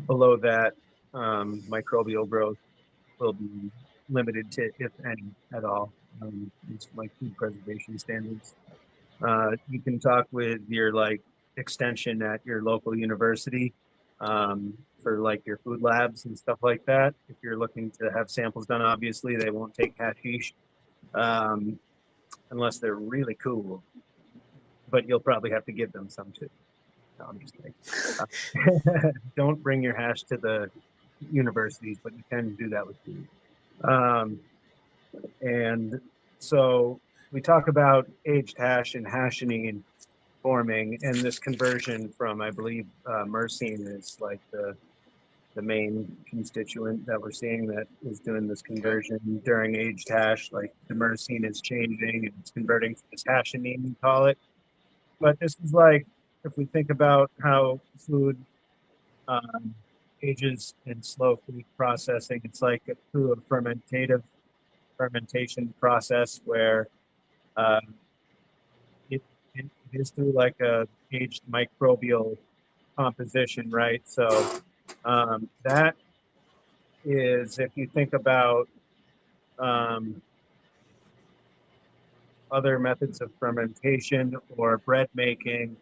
below that, microbial growth will be limited to, if any, at all. It's like food preservation standards. You can talk with your like extension at your local university for like your food labs and stuff like that. If you're looking to have samples done, obviously they won't take hashish unless they're really cool. But you'll probably have to give them some too. No, I'm just kidding. Don't bring your hash to the universities, but you can do that with food. And so we talk about aged hash and hashinine forming, and this conversion from, I believe, myrcene is like the main constituent that we're seeing that is doing this conversion during aged hash. Like the myrcene is changing and it's converting to this hashinine, we call it. But this is like, if we think about how food ages in slow food processing, it's like through a fermentation process where it is through like a aged microbial composition, right? So that is, if you think about other methods of fermentation or bread making,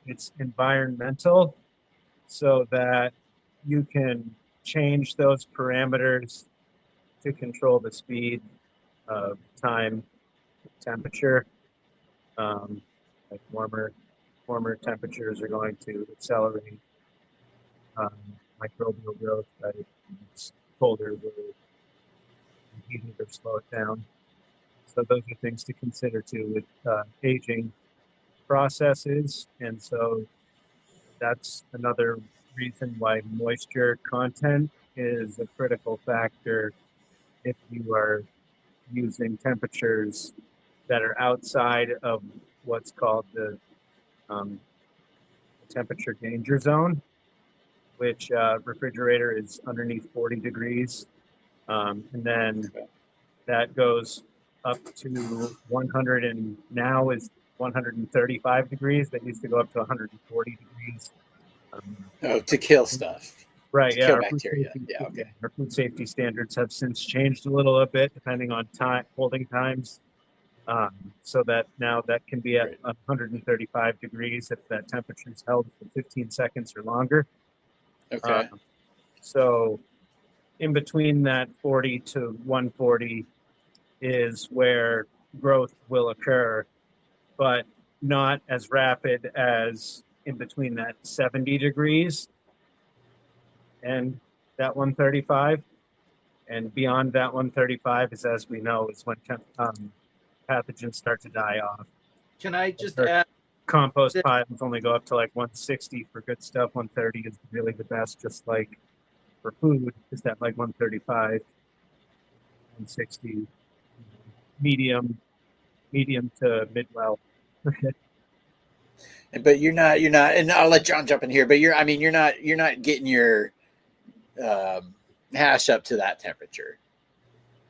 it's environmental, so that you can change those parameters to control the speed, time, temperature. Like warmer temperatures are going to accelerate microbial growth, right? It's colder will heat it or slow it down. So those are things to consider too with aging processes. And so that's another reason why moisture content is a critical factor if you are using temperatures that are outside of what's called the temperature danger zone, which refrigerator is underneath 40 degrees. And then that goes up to 100 and now is 135 degrees. That used to go up to 140 degrees. To kill stuff. Right. To Yeah. kill Our bacteria. Yeah. Okay. Our food safety standards have since changed a little bit depending on time, holding times. So that now that can be at 135 degrees if that temperature is held for 15 seconds or longer. Okay. So in between that 40 to 140 is where growth will occur, but not as rapid as in between that 70 degrees and that 135. And beyond that 135 is, as we know, is when pathogens start to die off. Can I just Or add? compost that- piles only go up to like 160 for good stuff. 130 is really the best, just like for food, is that like 135, 160, medium to mid well. But you're not, and I'll let John jump in here, but you're not getting your hash up to that temperature.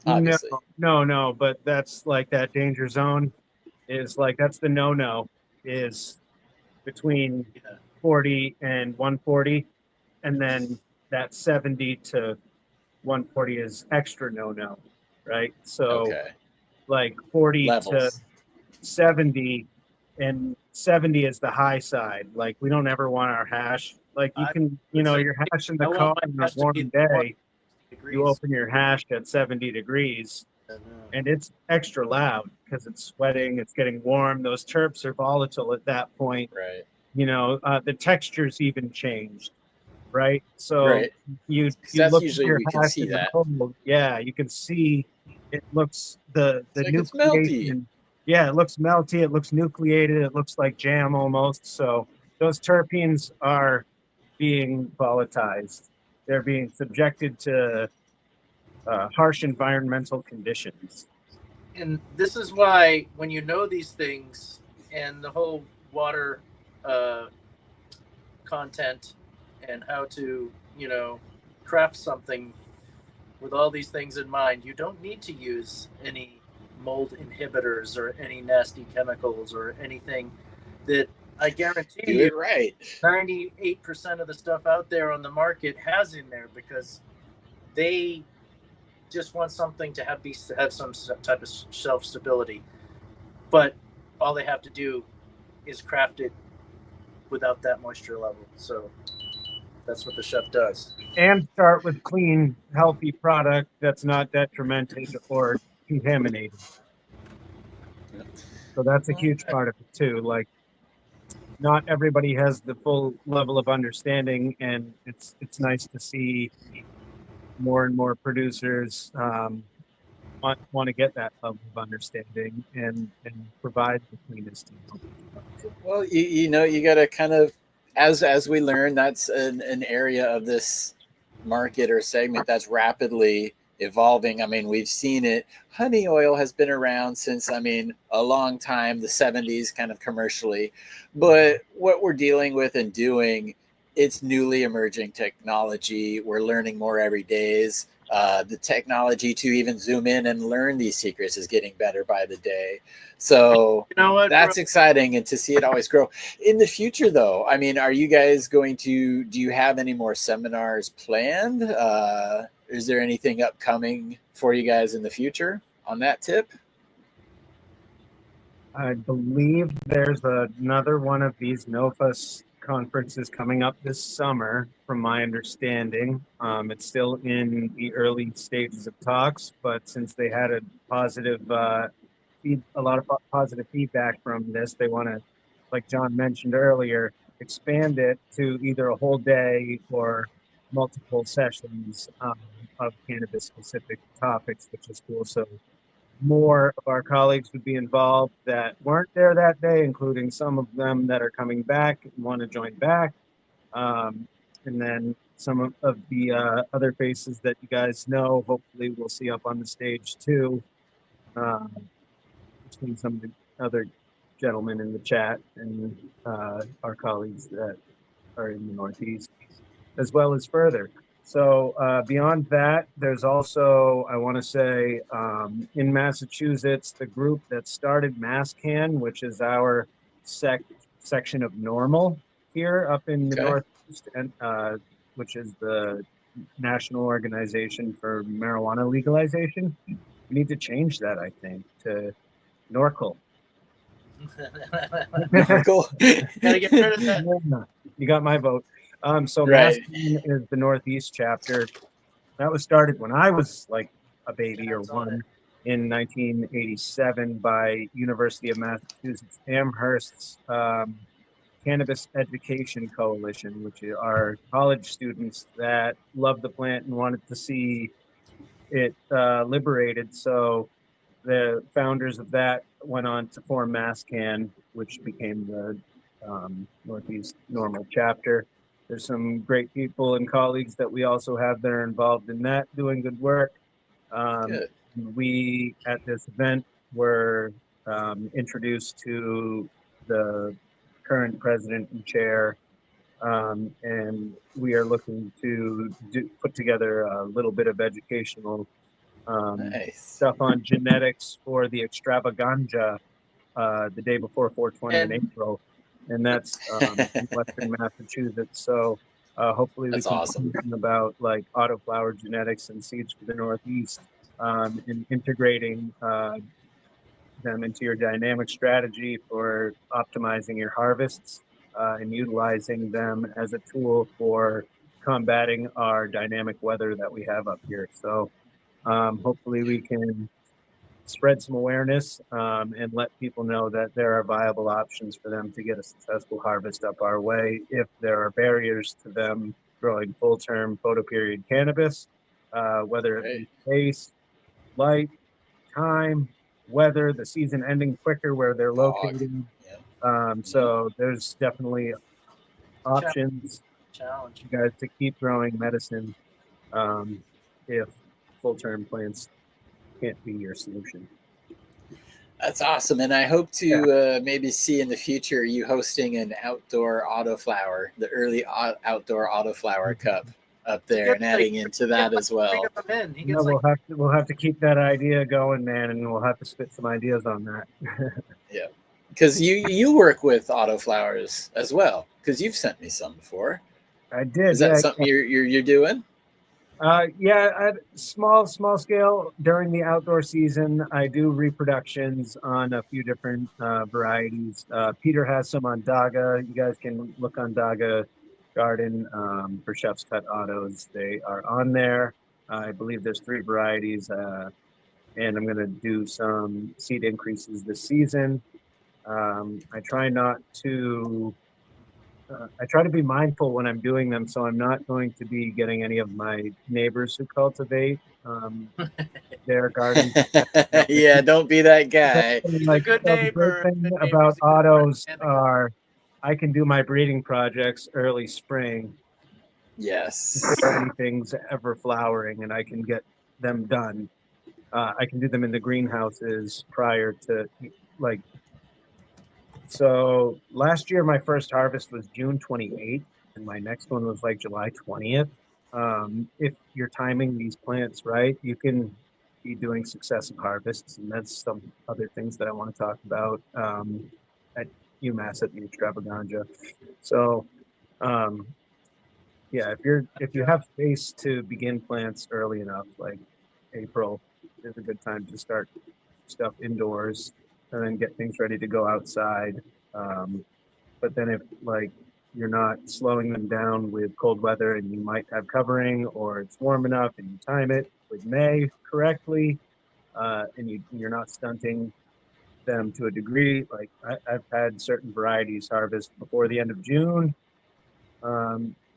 Obviously. No, but that's like that danger zone is like, that's the no is between 40 and 140. And then that 70 to 140 is extra no, right? So Okay. like 40 Levels. to 70, and 70 is the high side. Like we don't ever want our hash. Like you can, your hash in the I car want on my a hash to warm be day, degrees. you open your hash at 70 degrees and it's extra loud because it's sweating, it's getting warm. Those terps are volatile at that point. Right. The textures even changed, right? So Right. you That's look usually at your we can hash see in the that. cold. Yeah, you can see it looks the It's like it's melty. nucleation. Yeah, it looks melty. It looks nucleated. It looks like jam almost. So those terpenes are being volatilized. They're being subjected to harsh environmental conditions. And this is why when you know these things and the whole water content and how to craft something with all these things in mind, you don't need to use any mold inhibitors or any nasty chemicals or anything that I guarantee Do you it right. 98% of the stuff out there on the market has in there, because they just want something to have some type of shelf stability. But all they have to do is craft it without that moisture level. So that's what the chef does. And start with clean, healthy product that's not detrimented or contaminated. So that's a huge part of it too. Like, not everybody has the full level of understanding, and it's nice to see more and more producers want to get that level of understanding and provide the cleanest. Well, you got to kind of, as we learn, that's an area of this market or segment that's rapidly evolving. I mean, we've seen it. Honey oil has been around since, a long time, the 70s, kind of commercially. But what we're dealing with and doing, it's newly emerging technology. We're learning more every day. The technology to even zoom in and learn these secrets is getting better by the day. So You know what, that's bro? exciting, and to see it always grow. In the future, though, I mean, are you guys going to, do you have any more seminars planned? Is there anything upcoming for you guys in the future on that tip? I believe there's another one of these NOFA conferences coming up this summer, from my understanding. It's still in the early stages of talks, but since they had a lot of positive feedback from this, they want to, like John mentioned earlier, expand it to either a whole day or multiple sessions of cannabis-specific topics, which is cool. So more of our colleagues would be involved that weren't there that day, including some of them that are coming back and want to join back. And then some of the other faces that you guys know, hopefully we'll see up on the stage too, between some of the other gentlemen in the chat and our colleagues that are in the Northeast, as well as further. So beyond that, there's also, I want to say, in Massachusetts, the group that started MassCan, which is our section of NORML here up in the Northeast, and which is the National Organization for Marijuana Legalization. We need to change that, I think, to NORCL. Gotta get rid of that. You got my vote. So Right. MassCan is the Northeast chapter. That was started when I was like a baby or one in 1987 by University of Massachusetts Amherst's Cannabis Education Coalition, which are college students that love the plant and wanted to see it liberated. So the founders of that went on to form MassCan, which became the Northeast NORML chapter. There's some great people and colleagues that we also have that are involved in that, doing good work. Good. We, at this event, were introduced to the current president and chair, and we are looking to put together a little bit of educational Nice. stuff on genetics for the extravaganza the day before 420 in April, and that's in Western Massachusetts. So hopefully we That's can awesome. talk about like autoflower genetics and seeds for the Northeast, and integrating them into your dynamic strategy for optimizing your harvests, and utilizing them as a tool for combating our dynamic weather that we have up here. So hopefully we can spread some awareness and let people know that there are viable options for them to get a successful harvest up our way if there are barriers to them growing full-term photoperiod cannabis, whether it be space, light, time, weather, the season ending quicker where they're located. So there's definitely options Challenge. you guys to keep growing medicine if full-term plants can't be your solution. That's awesome. And I hope to maybe see in the future you hosting an outdoor autoflower, the early outdoor autoflower cup up there, and adding into that as well. No, we'll have to keep that idea going, man, and we'll have to spit some ideas on that. Yeah, because you work with autoflowers as well, because you've sent me some before. I did. Is that something you're doing? Yeah, small scale during the outdoor season. I do reproductions on a few different varieties. Peter has some on Daga. You guys can look on Daga Garden for Chef's Cut Autos. They are on there. I believe there's 3 varieties, and I'm going to do some seed increases this season. I try not to. I try to be mindful when I'm doing them, so I'm not going to be getting any of my neighbors who cultivate their gardens. Yeah, don't be that guy. Like, good neighbor. The great thing about autos are I can do my breeding projects early spring. Yes. Before anything's ever flowering, and I can get them done. I can do them in the greenhouses prior to, like, so last year my first harvest was June 28th, and my next one was like July 20th. if you're timing these plants right, you can be doing successive harvests, and that's some other things that I want to talk about at UMass at the extravaganza. So, yeah, if you have space to begin plants early enough, like April is a good time to start stuff indoors and then get things ready to go outside. But then if like you're not slowing them down with cold weather and you might have covering, or it's warm enough and you time it with May correctly, and you're not stunting them to a degree. Like I've had certain varieties harvest before the end of June,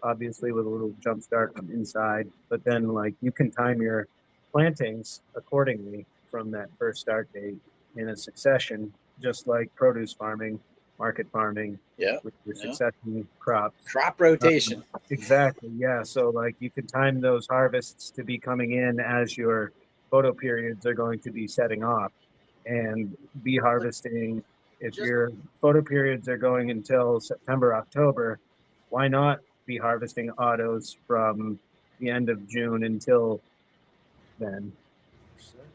obviously with a little jump start from inside, but then like you can time your plantings accordingly from that first start date in a succession, just like produce farming, market farming, Yeah. with your succession crops. Crop rotation. Exactly. Yeah. So like you can time those harvests to be coming in as your photo periods are going to be setting off, and be harvesting. If your photo periods are going until September, October, why not be harvesting autos from the end of June until then?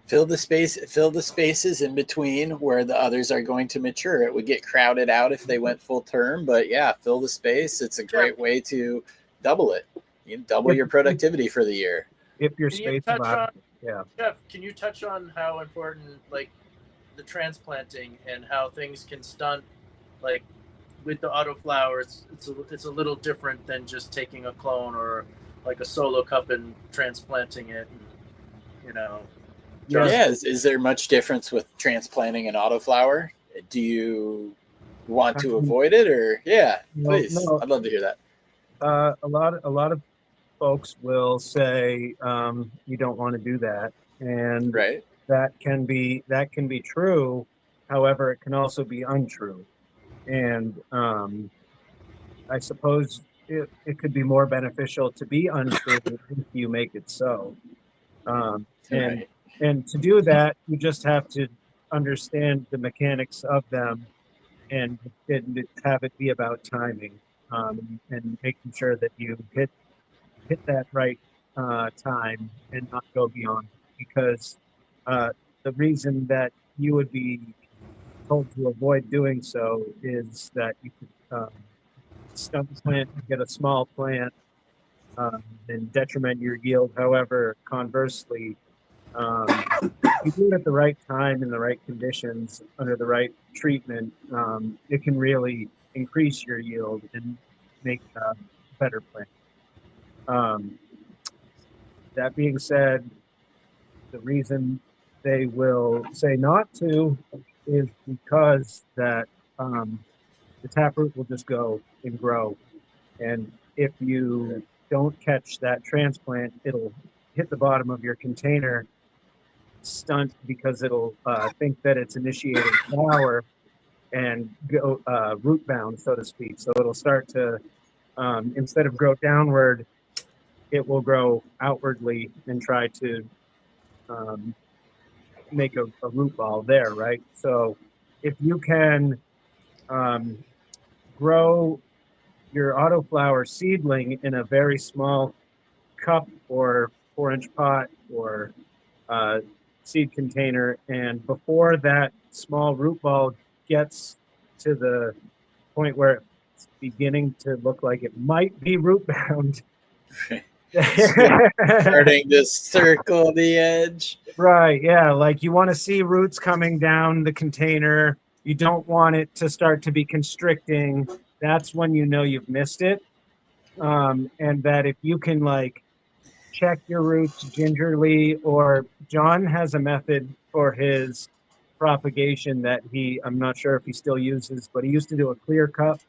Fill the spaces in between where the others are going to mature. It would get crowded out if they went full term, but yeah, fill the space. It's a great way to double it. You double your productivity for the year. If your Can you space touch allows, on, yeah. Jeff, can you touch on how important like the transplanting and how things can stunt, like with the autoflower, it's a little different than just taking a clone or like a solo cup and transplanting it, and, you know. Yeah, is there much difference with transplanting an autoflower? Do you want to avoid it, or please? No. I'd love to hear that. A lot of folks will say you don't want to do that, and right. that can be true. However, it can also be untrue, and I suppose it could be more beneficial to be untrue if you make it so. And to do that, you just have to understand the mechanics of them, and have it be about timing, and making sure that you hit that right time and not go beyond. Because the reason that you would be told to avoid doing so is that you could stunt the plant, get a small plant, and detriment your yield. However, conversely, you do it at the right time in the right conditions under the right treatment, it can really increase your yield and make a better plant. That being said, the reason they will say not to is because that the taproot will just go and grow, and if you don't catch that transplant, it'll hit the bottom of your container, stunt because it'll think that it's initiating flower and go root bound, so to speak. So it'll start to, instead of grow downward, it will grow outwardly and try to make a root ball there, right? So if you can grow your autoflower seedling in a very small cup or 4-inch pot or seed container, and before that small root ball gets to the point where it's beginning to look like it might be root bound, starting to circle the edge. Right, yeah, like you want to see roots coming down the container. You don't want it to start to be constricting. That's when you know you've missed it. And that if you can like check your roots gingerly, or John has a method for his propagation that I'm not sure if he still uses, but he used to do a clear cup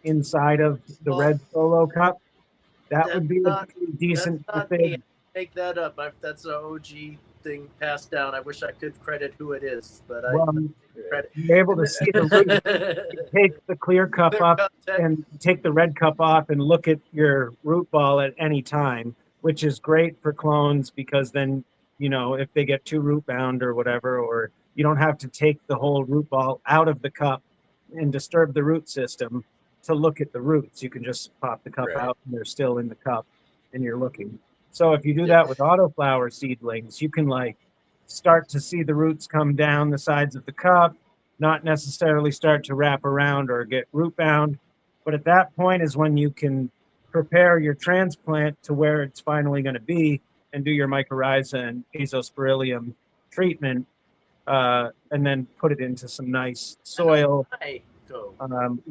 inside of the red solo cup. That would be a decent method. Make that up. That's an OG thing passed down. I wish I could credit who it is, but you're able to see the root. Take the clear cup up and take the red cup off and look at your root ball at any time, which is great for clones, because then, you know, if they get too root bound or whatever, or you don't have to take the whole root ball out of the cup and disturb the root system to look at the roots. You can just pop the cup out and they're still in the cup. and you're looking. So if you do that with autoflower seedlings, you can like start to see the roots come down the sides of the cup, not necessarily start to wrap around or get root bound. But at that point is when you can prepare your transplant to where it's finally going to be and do your mycorrhiza and azospirillum treatment, and then put it into some nice soil.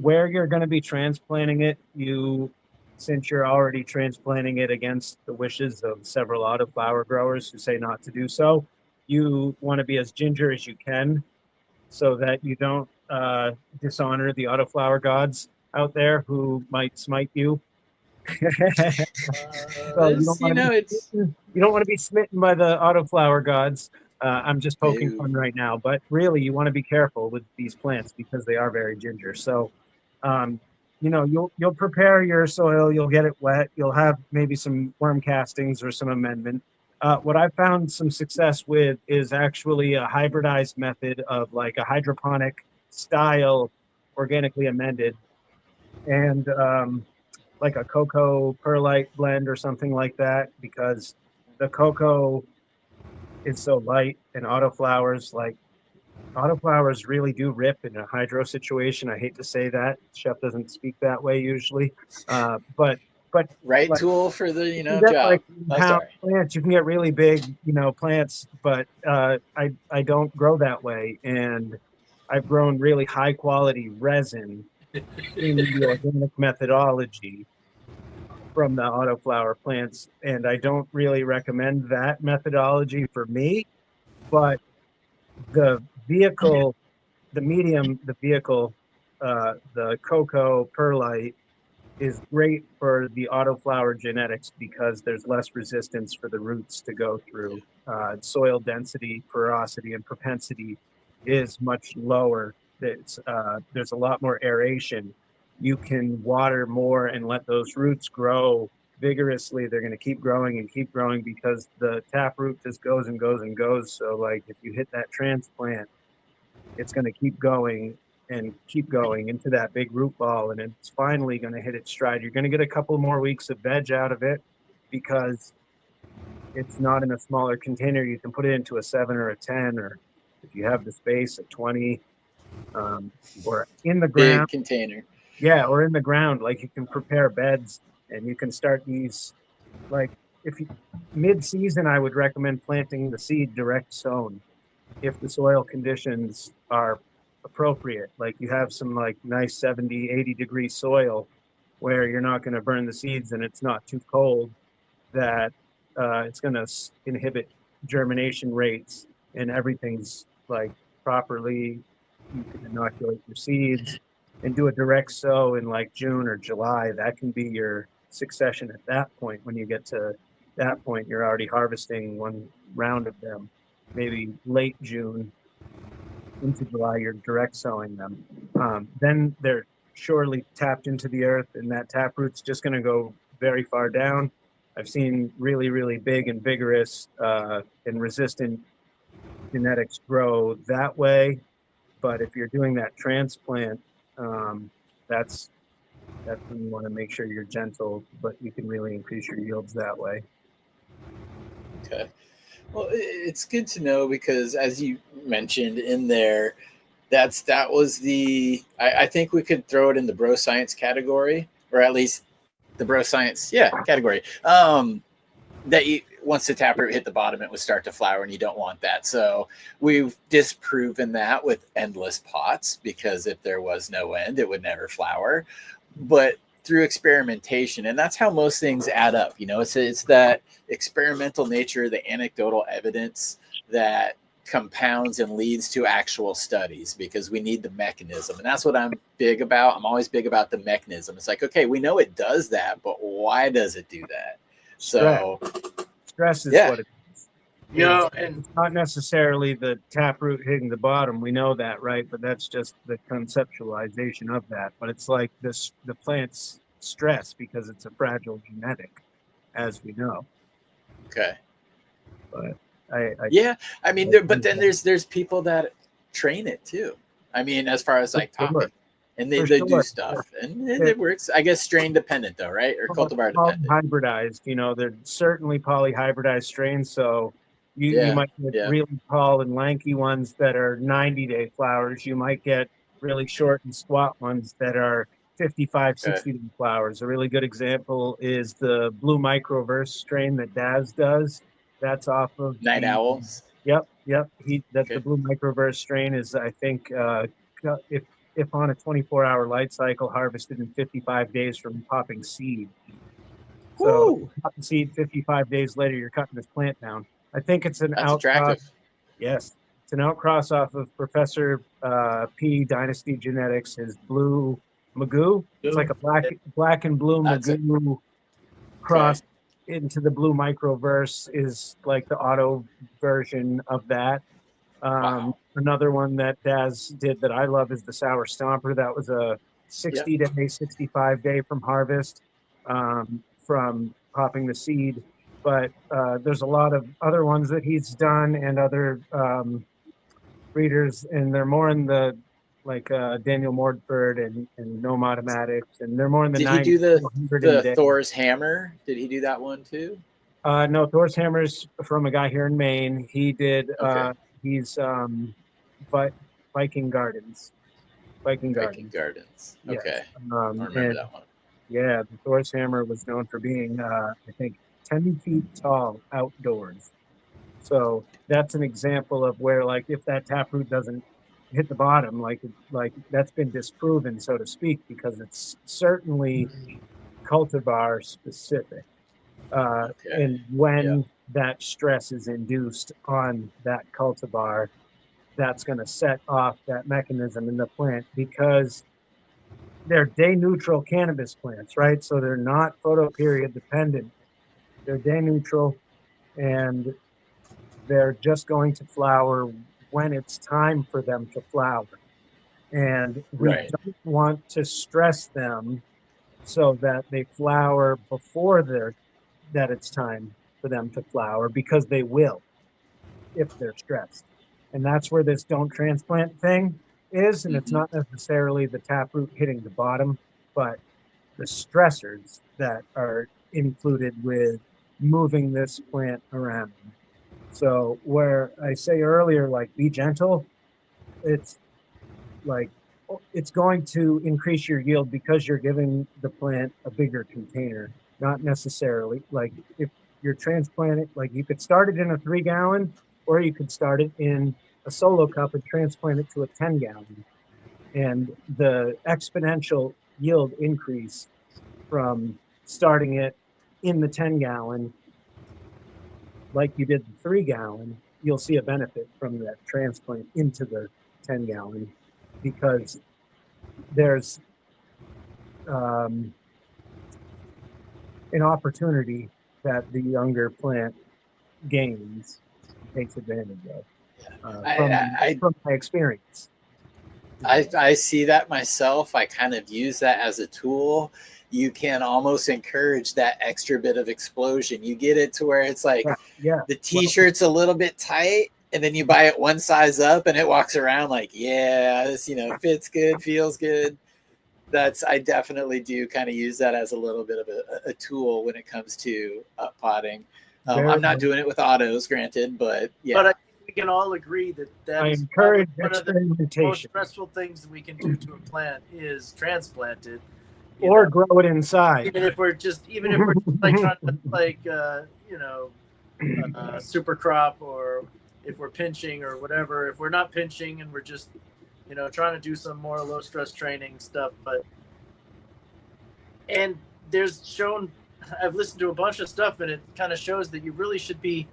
Where you're going to be transplanting it, since you're already transplanting it against the wishes of several autoflower growers who say not to do so, you want to be as ginger as you can so that you don't dishonor the autoflower gods out there who might smite you. So you don't want to be smitten by the autoflower gods. I'm just poking fun right now, but really you want to be careful with these plants because they are very ginger. So, you'll prepare your soil, you'll get it wet, you'll have maybe some worm castings or some amendment. What I found some success with is actually a hybridized method of like a hydroponic style organically amended, and like a cocoa perlite blend or something like that, because the cocoa is so light and autoflowers really do rip in a hydro situation. I hate to say that. Chef doesn't speak that way usually. But right like, tool for the job. Like plants, you can get really big, plants, but I don't grow that way. And I've grown really high quality resin in the organic methodology from the autoflower plants, and I don't really recommend that methodology for me. But the vehicle, the cocoa perlite is great for the autoflower genetics because there's less resistance for the roots to go through. Soil density, porosity, and propensity is much lower. There's a lot more aeration. You can water more and let those roots grow vigorously. They're going to keep growing and keep growing because the taproot just goes and goes and goes. So like if you hit that transplant, it's going to keep going and keep going into that big root ball, and it's finally going to hit its stride. You're going to get a couple more weeks of veg out of it because it's not in a smaller container. You can put it into a 7 or a 10, or if you have the space, a 20, or in the ground. Big container. Yeah, or in the ground. Like you can prepare beds and you can start these, like mid-season, I would recommend planting the seed direct sown if the soil conditions are appropriate. Like you have some like nice 70, 80 degree soil where you're not going to burn the seeds and it's not too cold, that it's going to inhibit germination rates and everything's like properly. You can inoculate your seeds and do a direct sow in like June or July. That can be your succession at that point. When you get to that point, you're already harvesting one round of them. Maybe late June into July, you're direct sowing them. Then they're surely tapped into the earth, and that taproot's just going to go very far down. I've seen really, really big and vigorous and resistant genetics grow that way. But if you're doing that transplant, that's when you want to make sure you're gentle, but you can really increase your yields that way. Okay. Well, it's good to know because as you mentioned in there, that was the, I think we could throw it in the bro science category, or at least the bro science, category. That once the taproot hit the bottom, it would start to flower, and you don't want that. So we've disproven that with endless pots, because if there was no end, it would never flower. But through experimentation, and that's how most things add up. It's that experimental nature, the anecdotal evidence that compounds and leads to actual studies, because we need the mechanism. And that's what I'm big about. I'm always big about the mechanism. It's like, okay, we know it does that, but why does it do that? So stress is what it is. And it's not necessarily the taproot hitting the bottom. We know that, right? But that's just the conceptualization of that. But it's like the plant's stress because it's a fragile genetic, as we know. Okay. But but then there's people that train it too. I mean, as far as like topping And they For do sure. stuff, and it works. I guess strain dependent though, right? Or cultivar dependent. Hybridized, they're certainly polyhybridized strains. So you might get really tall and lanky ones that are 90-day flowers. You might get really short and squat ones that are 55, 60-day flowers. A really good example is the Blue Microverse strain that Daz does. That's off of Night Owls. Yep. The Blue Microverse strain is, I think, if on a 24-hour light cycle, harvested in 55 days from popping seed. So popping seed, 55 days later, you're cutting this plant down. I think it's an outcross. Attractive. Yes, it's an outcross off of Professor P. Dynasty Genetics. His Blue Magoo. It's like a black and blue Magoo cross into the Blue Microverse is like the auto version of that. Another one that Daz did that I love is the Sour Stomper. That was a 60-day, 65-day from harvest, from popping the seed. But there's a lot of other ones that he's done and other breeders, and they're more in the Daniel Mordford and Gnome Automatics, and they're more in the. Did he do the Thor's Hammer? Did he do that one too? No, Thor's Hammer's from a guy here in Maine. He did. He's Viking Gardens. Viking Gardens. Okay. Yes. I remember that one. Yeah, the Thor's Hammer was known for being, I think, 10 feet tall outdoors. So that's an example of where, if that taproot doesn't hit the bottom, that's been disproven, so to speak, because it's certainly cultivar specific. And when that stress is induced on that cultivar, that's going to set off that mechanism in the plant, because they're day neutral cannabis plants, right? So they're not photoperiod dependent. They're day neutral, and they're just going to flower when it's time for them to flower. And we don't want to stress them so that they flower before that it's time for them to flower, because they will if they're stressed. And that's where this don't transplant thing is. And it's not necessarily the taproot hitting the bottom, but the stressors that are included with moving this plant around. So where I say earlier, be gentle, it's going to increase your yield because you're giving the plant a bigger container, not necessarily. If you're transplanting, you could start it in a 3-gallon, or you could start it in a solo cup and transplant it to a 10-gallon. And the exponential yield increase from starting it in the 10-gallon, like you did the 3-gallon, you'll see a benefit from that transplant into the 10-gallon, because there's an opportunity that the younger plant gains, takes advantage of. From my experience. I see that myself. I kind of use that as a tool. You can almost encourage that extra bit of explosion. You get it to where it's the t-shirt's a little bit tight, and then you buy it one size up and it walks around this, fits good, feels good. I definitely do kind of use that as a little bit of a tool when it comes to potting. I'm not doing it with autos, granted, but yeah. But I think we can all agree that I encourage one of the experimentation. most stressful things that we can do to a plant is transplant it. Or grow it inside. Even if we're just trying to super crop, or if we're pinching or whatever. If we're not pinching and we're just trying to do some more low stress training stuff, and I've listened to a bunch of stuff, and it kind of shows that you really should be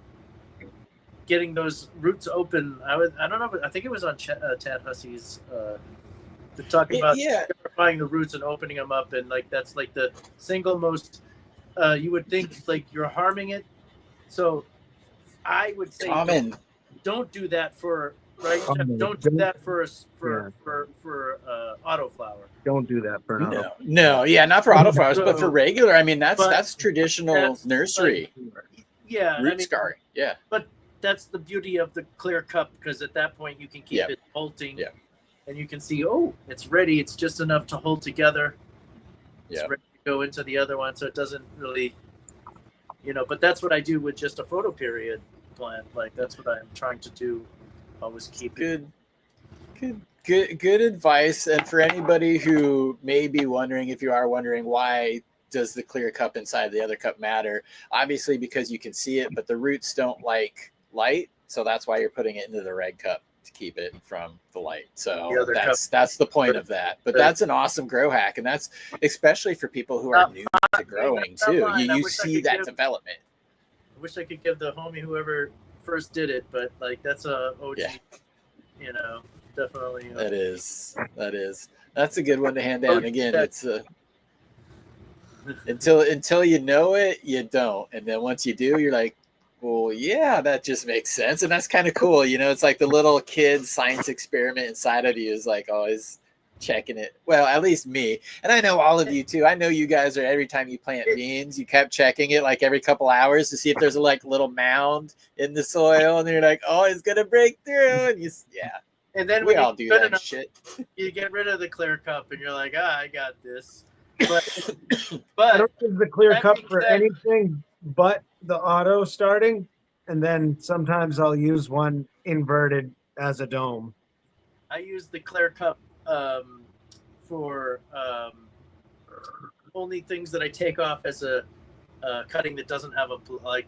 getting those roots open. I don't know, I think it was on Tad Hussey's to talk about purifying the roots and opening them up, and that's the single most you would think you're harming it. So I would say don't do that for don't do that for autoflower. Don't do that for auto. No, not for autoflowers, but for regular. I mean, that's traditional nursery. Root scarring. Yeah. But that's the beauty of the clear cup, because at that point you can keep it bolting. and you can see, oh, it's ready. It's just enough to hold together. It's Yep. ready to go into the other one, so it doesn't really, but that's what I do with just a photo period plant. Like that's what I'm trying to do. Always keep it. Good advice. And for anybody who may be wondering, if you are wondering why does the clear cup inside the other cup matter, obviously because you can see it, but the roots don't like light, so that's why you're putting it into the red cup to keep it from the light. So that's the point of that. But that's an awesome grow hack, and that's especially for people who are new to growing too. You see that development. I wish I could give the homie whoever first did it, but like that's a OG, definitely. That is. That's a good one to hand down. Again, it's until you know it, you don't, and then once you do, you're like, well, yeah, that just makes sense, and that's kind of cool. It's like the little kid science experiment inside of you is like always checking it. Well, at least me, and I know all of you too. I know you guys are, every time you plant beans, you kept checking it like every couple hours to see if there's a like little mound in the soil, and you're like, oh, it's gonna break through, and and then we all do that shit. You get rid of the clear cup, and you're like, I got this. But I don't use the clear that cup being for said- anything but the auto starting, and then sometimes I'll use one inverted as a dome. I use the clear cup for only things that I take off as a cutting that doesn't have like.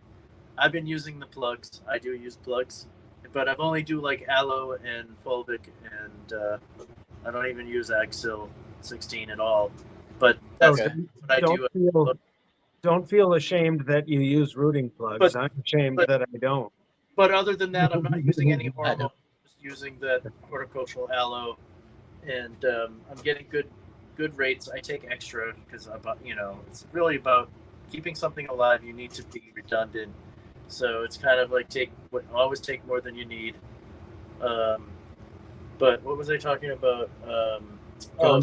I've been using the plugs. I do use plugs, but I've only do like aloe and fulvic, and I don't even use Axil 16 at all. But that's Okay. what I do. Don't feel ashamed that you use rooting plugs. I'm ashamed that I don't. But other than that, I'm not using any hormone. I'm just using the horticultural aloe, and I'm getting good rates. I take extra because it's really about keeping something alive. You need to be redundant, so it's kind of like always take more than you need. But what was I talking about? I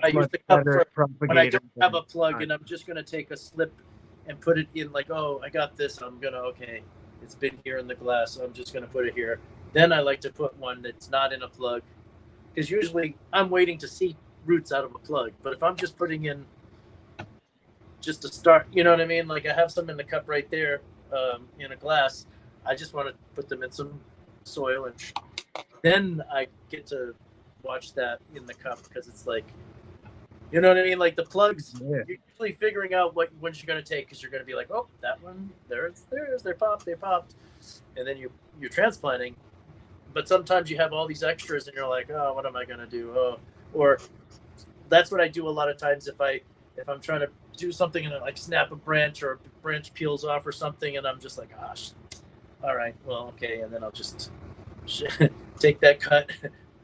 use the cup for when I don't have a plug, and I'm just gonna take a slip and put it in. Like, oh, I got this. It's been here in the glass, so I'm just gonna put it here. Then I like to put one that's not in a plug, because usually I'm waiting to see roots out of a plug. But if I'm just putting in just to start, you know what I mean? Like I have some in the cup right there, in a glass. I just want to put them in some soil, and then I get to watch that in the cup, because it's like, you know what I mean? Like the plugs, you're usually figuring out what ones you're going to take, because you're going to be like, oh, that one, there's, they popped, and then you're transplanting. But sometimes you have all these extras, and you're like, oh, what am I going to do? Oh, or that's what I do a lot of times if I'm trying to do something and I like snap a branch, or a branch peels off or something, and I'm just like, gosh, all right, well, okay, and then I'll just take that cut.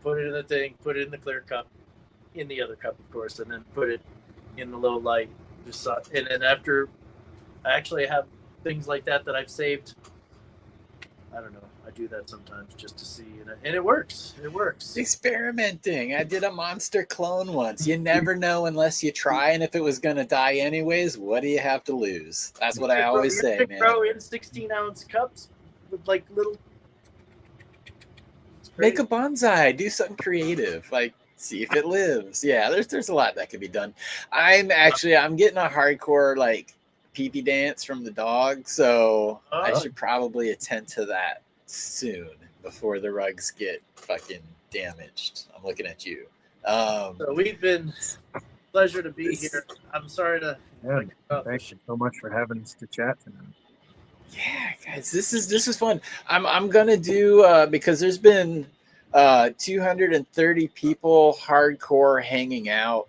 Put it in the thing, put it in the clear cup, in the other cup, of course, and then put it in the low light. And then after, I actually have things like that I've saved. I don't know. I do that sometimes just to see, and it works. It works. Experimenting. I did a monster clone once. You never know unless you try, and if it was going to die anyways, what do you have to lose? That's what I always say, man. Grow in 16-ounce cups with like little. Make a bonsai. Do something creative. Like, see if it lives. Yeah, there's a lot that could be done. I'm getting a hardcore like pee-pee dance from the dog, so I should probably attend to that soon before the rugs get fucking damaged. I'm looking at you. So we've been pleasure to be here. I'm sorry to. Thank you so much for having us to chat tonight. Yeah, guys, this is fun. I'm gonna do because there's been 230 people hardcore hanging out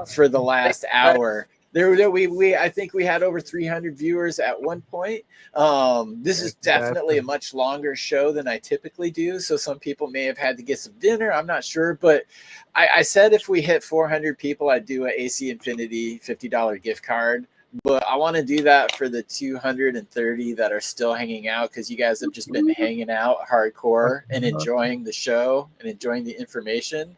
for the last hour. I think we had over 300 viewers at one point. This is definitely a much longer show than I typically do, so some people may have had to get some dinner. I'm not sure, but I said if we hit 400 people, I'd do an AC Infinity $50 gift card. But I want to do that for the 230 that are still hanging out, because you guys have just been hanging out hardcore and enjoying the show and enjoying the information.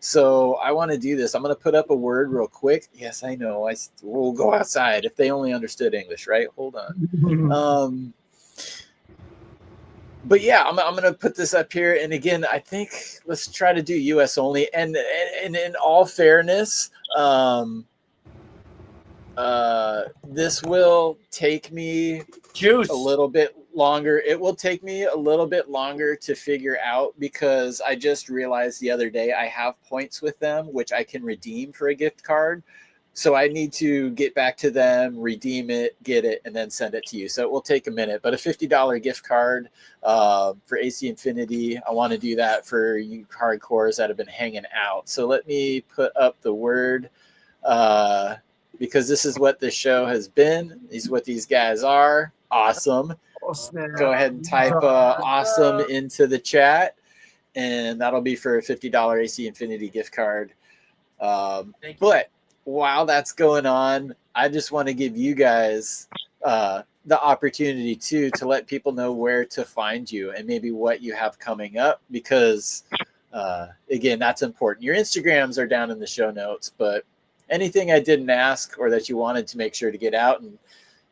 So I want to do this. I'm going to put up a word real quick. Yes, I know. We'll go outside if they only understood English, right? Hold on. but yeah, I'm going to put this up here. And again, I think let's try to do US only. And in all fairness, this will take me Juice. a little bit longer. It will take me a little bit longer to figure out because I just realized the other day I have points with them, which I can redeem for a gift card. So I need to get back to them, redeem it, get it, and then send it to you. So it will take a minute, but a $50 gift card for AC Infinity. I want to do that for you hardcores that have been hanging out. So let me put up the word because this is what this show has been. This is what these guys are. Awesome. Go ahead and type awesome into the chat, and that'll be for a $50 AC Infinity gift card. But while that's going on, I just want to give you guys the opportunity to let people know where to find you and maybe what you have coming up, because again, that's important. Your Instagrams are down in the show notes, but anything I didn't ask or that you wanted to make sure to get out. And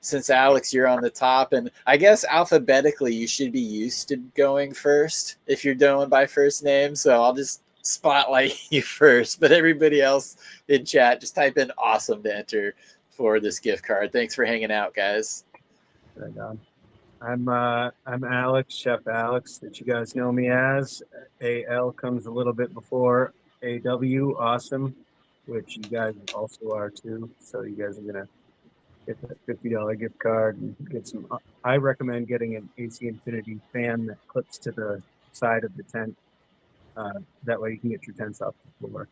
since Alex, you're on the top, and I guess alphabetically you should be used to going first if you're going by first name. So I'll just spotlight you first, but everybody else in chat, just type in awesome to enter for this gift card. Thanks for hanging out, guys. Right on. I'm Alex, Chef Alex, that you guys know me as. AL comes a little bit before AW, awesome, which you guys also are too. So you guys are gonna get that $50 gift card and get some. I recommend getting an AC Infinity fan that clips to the side of the tent. That way you can get your tents off the floor.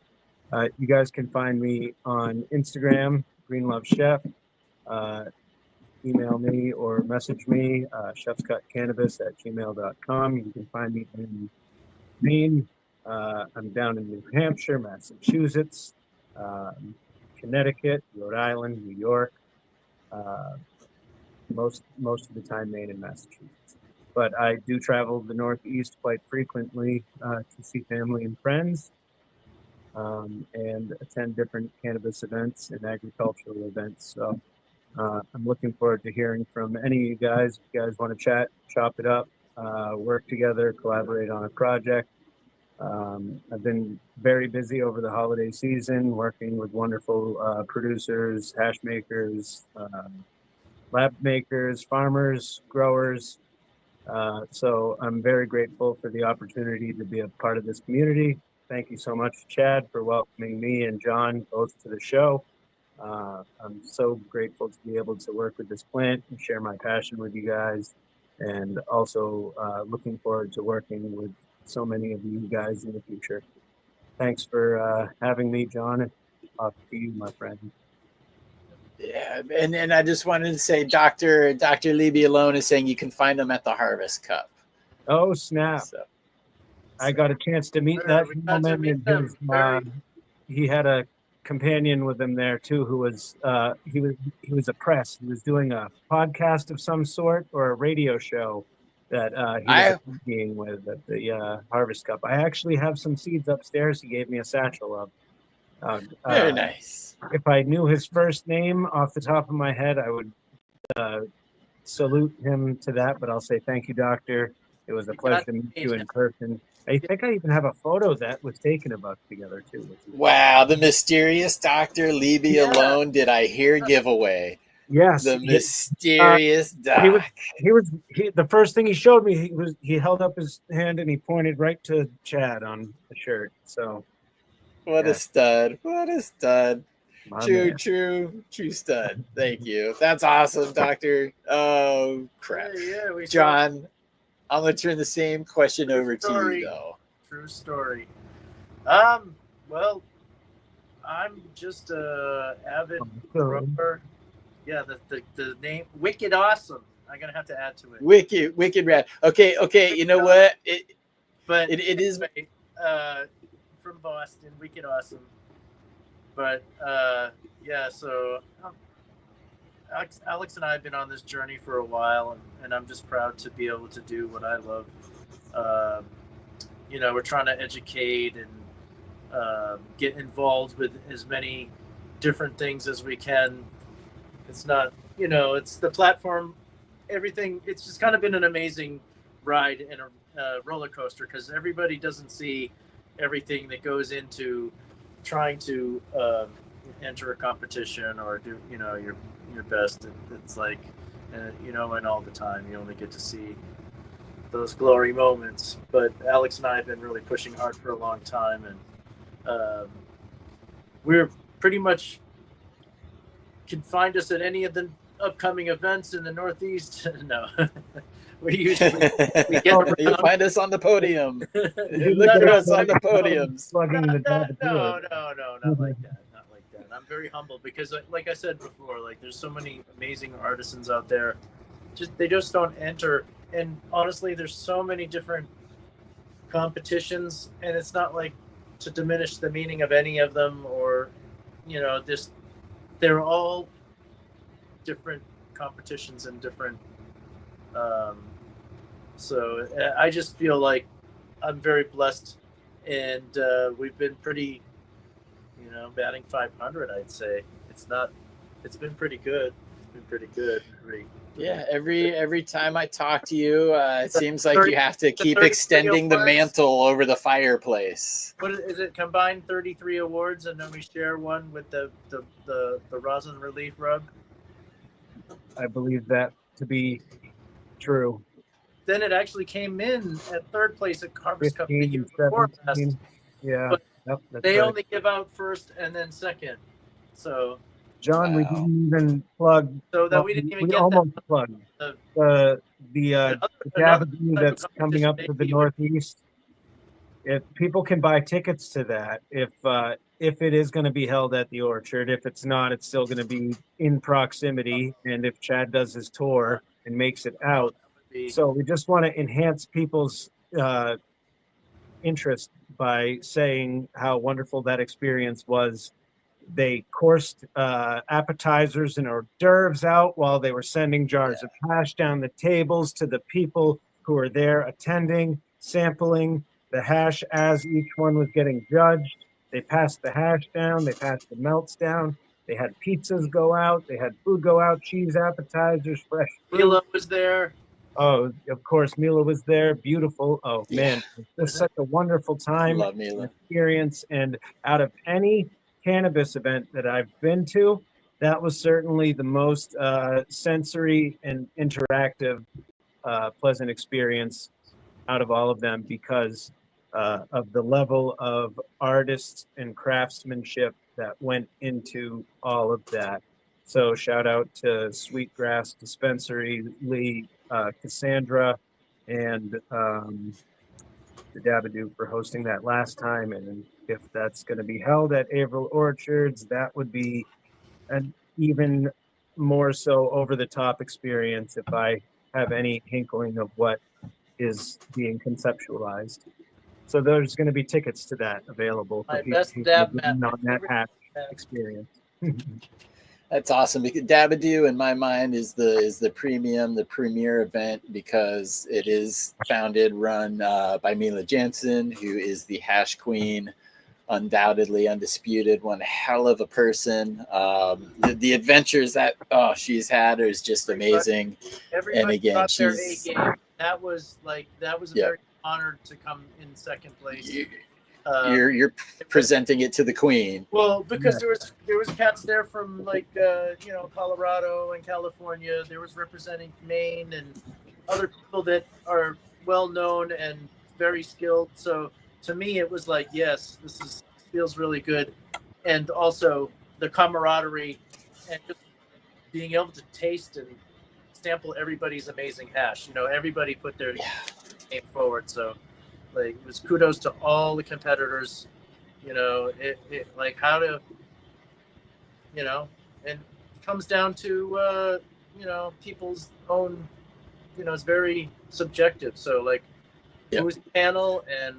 You guys can find me on Instagram, Green Love Chef. Email me or message me, chefscutcannabis@gmail.com. You can find me in Maine. I'm down in New Hampshire, Massachusetts, Connecticut, Rhode Island, New York. Most of the time, Maine and Massachusetts. But I do travel the Northeast quite frequently to see family and friends, and attend different cannabis events and agricultural events. So I'm looking forward to hearing from any of you guys. If you guys want to chat, chop it up, work together, collaborate on a project. I've been very busy over the holiday season, working with wonderful producers, hash makers, lab makers, farmers, growers. So I'm very grateful for the opportunity to be a part of this community. Thank you so much, Chad, for welcoming me and John both to the show. I'm so grateful to be able to work with this plant and share my passion with you guys, and also looking forward to working with so many of you guys in the future. Thanks for having me, John, and off to you, my friend. Yeah, and I just wanted to say, Dr. Libby alone is saying you can find them at the Harvest Cup. Oh, snap. So I got a chance to meet that gentleman, and he had a companion with him there too, who was he was a press. He was doing a podcast of some sort or a radio show that he was being with at the Harvest Cup. I actually have some seeds upstairs. He gave me a satchel of. Very nice. If I knew his first name off the top of my head, I would salute him to that. But I'll say thank you, Doctor. It was a pleasure to meet you in person. I think I even have a photo that was taken of us together too. Wow, the mysterious Dr. Libby alone. Did I hear giveaway? Yes, the mysterious doc. He was the first thing he showed me. He held up his hand and he pointed right to Chad on the shirt. So, what a stud! What a stud! My True stud. Thank you. That's awesome, Doctor. Oh crap, John. I'm gonna turn the same question over to you though. True story. Well, I'm just a avid grower. Yeah, the name Wicked Awesome. I'm gonna have to add to it. Wicked rad. Okay. You know what? It is from Boston. Wicked Awesome. But yeah, so Alex and I have been on this journey for a while, and I'm just proud to be able to do what I love. We're trying to educate and get involved with as many different things as we can. It's not, it's the platform, everything. It's just kind of been an amazing ride in a roller coaster, because everybody doesn't see everything that goes into trying to enter a competition or do your best. It's like and all the time you only get to see those glory moments. But Alex and I have been really pushing hard for a long time, and we're pretty much can find us at any of the upcoming events in the Northeast. No, we usually we get You'll around. find us on the podium. You Look look for at us on the podiums. Plugging the No, Dabadoo. not like that. Not like that. I'm very humble because, like I said before, like there's so many amazing artisans out there. They just don't enter. And honestly, there's so many different competitions, and it's not like to diminish the meaning of any of them, or this. They're all different competitions and different. So I just feel like I'm very blessed, and we've been pretty, batting 500. I'd say it's been pretty good. It's been pretty good. Yeah, every time I talk to you, it seems like 30 you have to keep 33 extending the awards. mantle over the fireplace. What is it? Combined 33 awards, and then we share one with the Rosin relief rug. I believe that to be true. Then it actually came in at third place at Harvest Cup the 15 year and before. 17. Yeah, But yep, that's They right. only give out first and then second. So John, we Wow. didn't even plug. that we didn't even we get almost that. plugged The- the another Dabadoo type that's of coming up to the competition, Northeast. If people can buy tickets to that, if it is going to be held at the Orchard, if it's not, it's still going to be in proximity. And if Chad does his tour and makes it out, so we just want to enhance people's interest by saying how wonderful that experience was. They coursed appetizers and hors d'oeuvres out while they were sending jars of hash down the tables to the people who were there attending, sampling the hash as each one was getting judged. They passed the hash down, they passed the melts down. They had pizzas go out, they had food go out, cheese appetizers, fresh fruit. Killa was there. Oh, of course, Mila was there. Beautiful. Oh, man. It was such a wonderful time. Love Mila. Experience. And out of any cannabis event that I've been to, that was certainly the most sensory and interactive, pleasant experience out of all of them, because of the level of artists and craftsmanship that went into all of that. So shout out to Sweetgrass Dispensary, Lee, Cassandra, and the Dabadoo for hosting that last time. And if that's going to be held at Averill Orchards, that would be an even more so over-the-top experience if I have any inkling of what is being conceptualized. So there's going to be tickets to that available for My people best who dab live on mat, my that favorite hash dab. experience. That's awesome. Because Dabadoo, in my mind, is the premier event, because it is founded, run by Mila Jansen, who is the hash queen, undoubtedly undisputed, one hell of a person. The adventures that she's had is just amazing. Everybody And again, brought their A she's- game. That was very honored to come in second place. You're presenting it to the queen. Well, because there was cats there from Colorado and California. There was representing Maine and other people that are well known and very skilled. So to me, it was like, yes, feels really good, and also the camaraderie and just being able to taste and sample everybody's amazing hash. Everybody put their name forward. So it was kudos to all the competitors. It like how to, and it comes down to people's own, it's very subjective. So who's the panel, and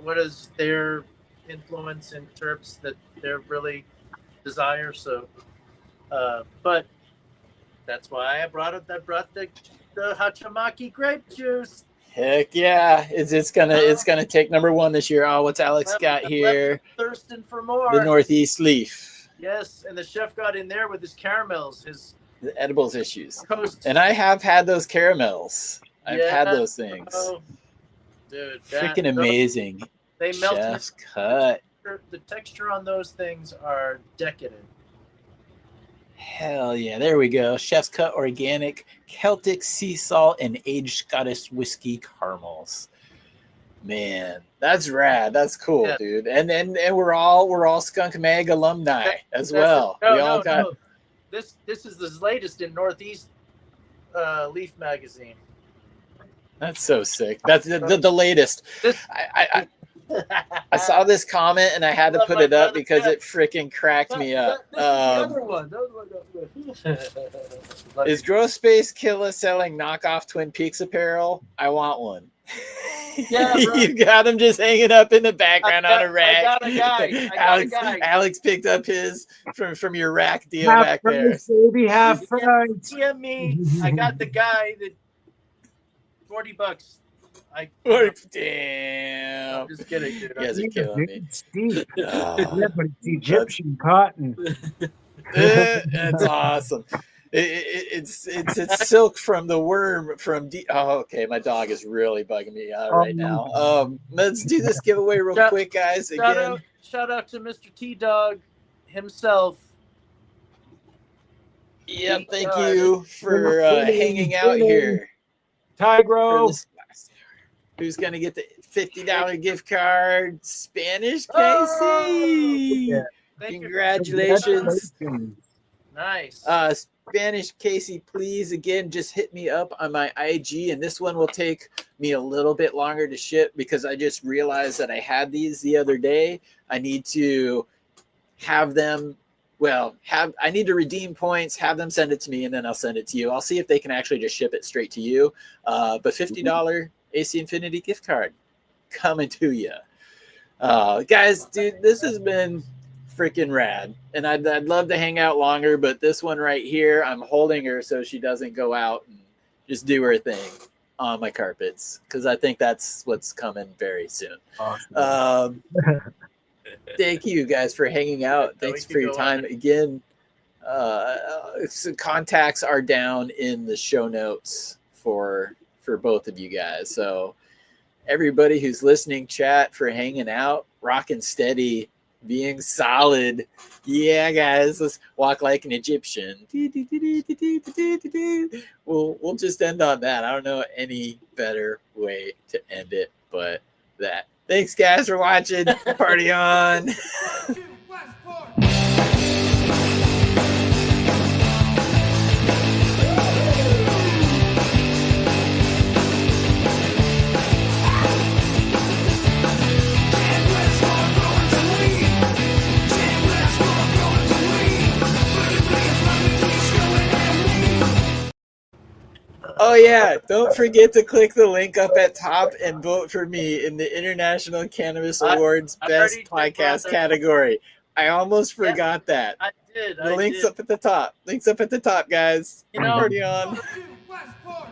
what is their influence in terps that they're really desire. So but that's why I brought the Hachamaki grape juice. Heck yeah! It's gonna take number one this year. Oh, what's Alex got here? Thirsting for more. The Northeast Leaf. Yes, and the chef got in there with his caramels, his The edibles issues. Coast. And I have had those caramels. I've had Yeah. those things. Oh, dude, Freaking those- amazing. They melt. Chef's cut. The texture on those things are decadent. Hell yeah. There we go. Chef's cut organic Celtic sea salt and aged Scottish whiskey caramels. Man, that's rad. That's cool, Yeah. dude. And we're all Skunk Mag alumni as well. No, We all got no. This is the latest in Northeast Leaf magazine. That's so sick. That's the latest. This I saw this comment and I had to Love put my it up brother, because yeah. it freaking cracked me up. This is the other one. Is GrowSpaceKilla selling knockoff Twin Peaks apparel? I want one. Yeah, bro. You got him just hanging up in the background on a rack. I got a guy. Alex picked up his from your rack deal Half back there. price, baby, half price. DM me. I got the guy that $40. Damn. I'm just kidding, dude. You guys are killing me. Steep. Oh. Yeah, but it's Egyptian cotton. That's awesome. It's silk from the worm from oh, okay, my dog is really bugging me out right now. Let's do this giveaway real quick, guys. Again, Shout out to Mr. T Dog himself. yeah, thank you for hanging out here. Tigro. Who's gonna get the $50 gift card? Spanish Casey. Oh, yeah. Thank you. Congratulations. Nice. Spanish Casey, please again just hit me up on my IG, and this one will take me a little bit longer to ship because I just realized that I had these the other day. I need to have them. Well, I need to redeem points, have them send it to me, and then I'll send it to you. I'll see if they can actually just ship it straight to you. But $50 AC Infinity gift card coming to you. Guys, dude, this has been freaking rad. And I'd love to hang out longer, but this one right here, I'm holding her so she doesn't go out and just do her thing on my carpets because I think that's what's coming very soon. Awesome. Thank you guys for hanging out. Thanks for your time again. Contacts are down in the show notes for both of you guys. So everybody who's listening, chat, for hanging out, rocking steady, being solid. Yeah, guys, let's walk like an Egyptian. We'll just end on that. I don't know any better way to end it but that. Thanks, guys, for watching. Party on. Westport. Oh yeah, don't forget to click the link up at top and vote for me in the International Cannabis Awards I Best already did, Podcast brother. category. I almost forgot that. I did. The link's up at the top. Links up at the top, guys. You know- Party on. Westport.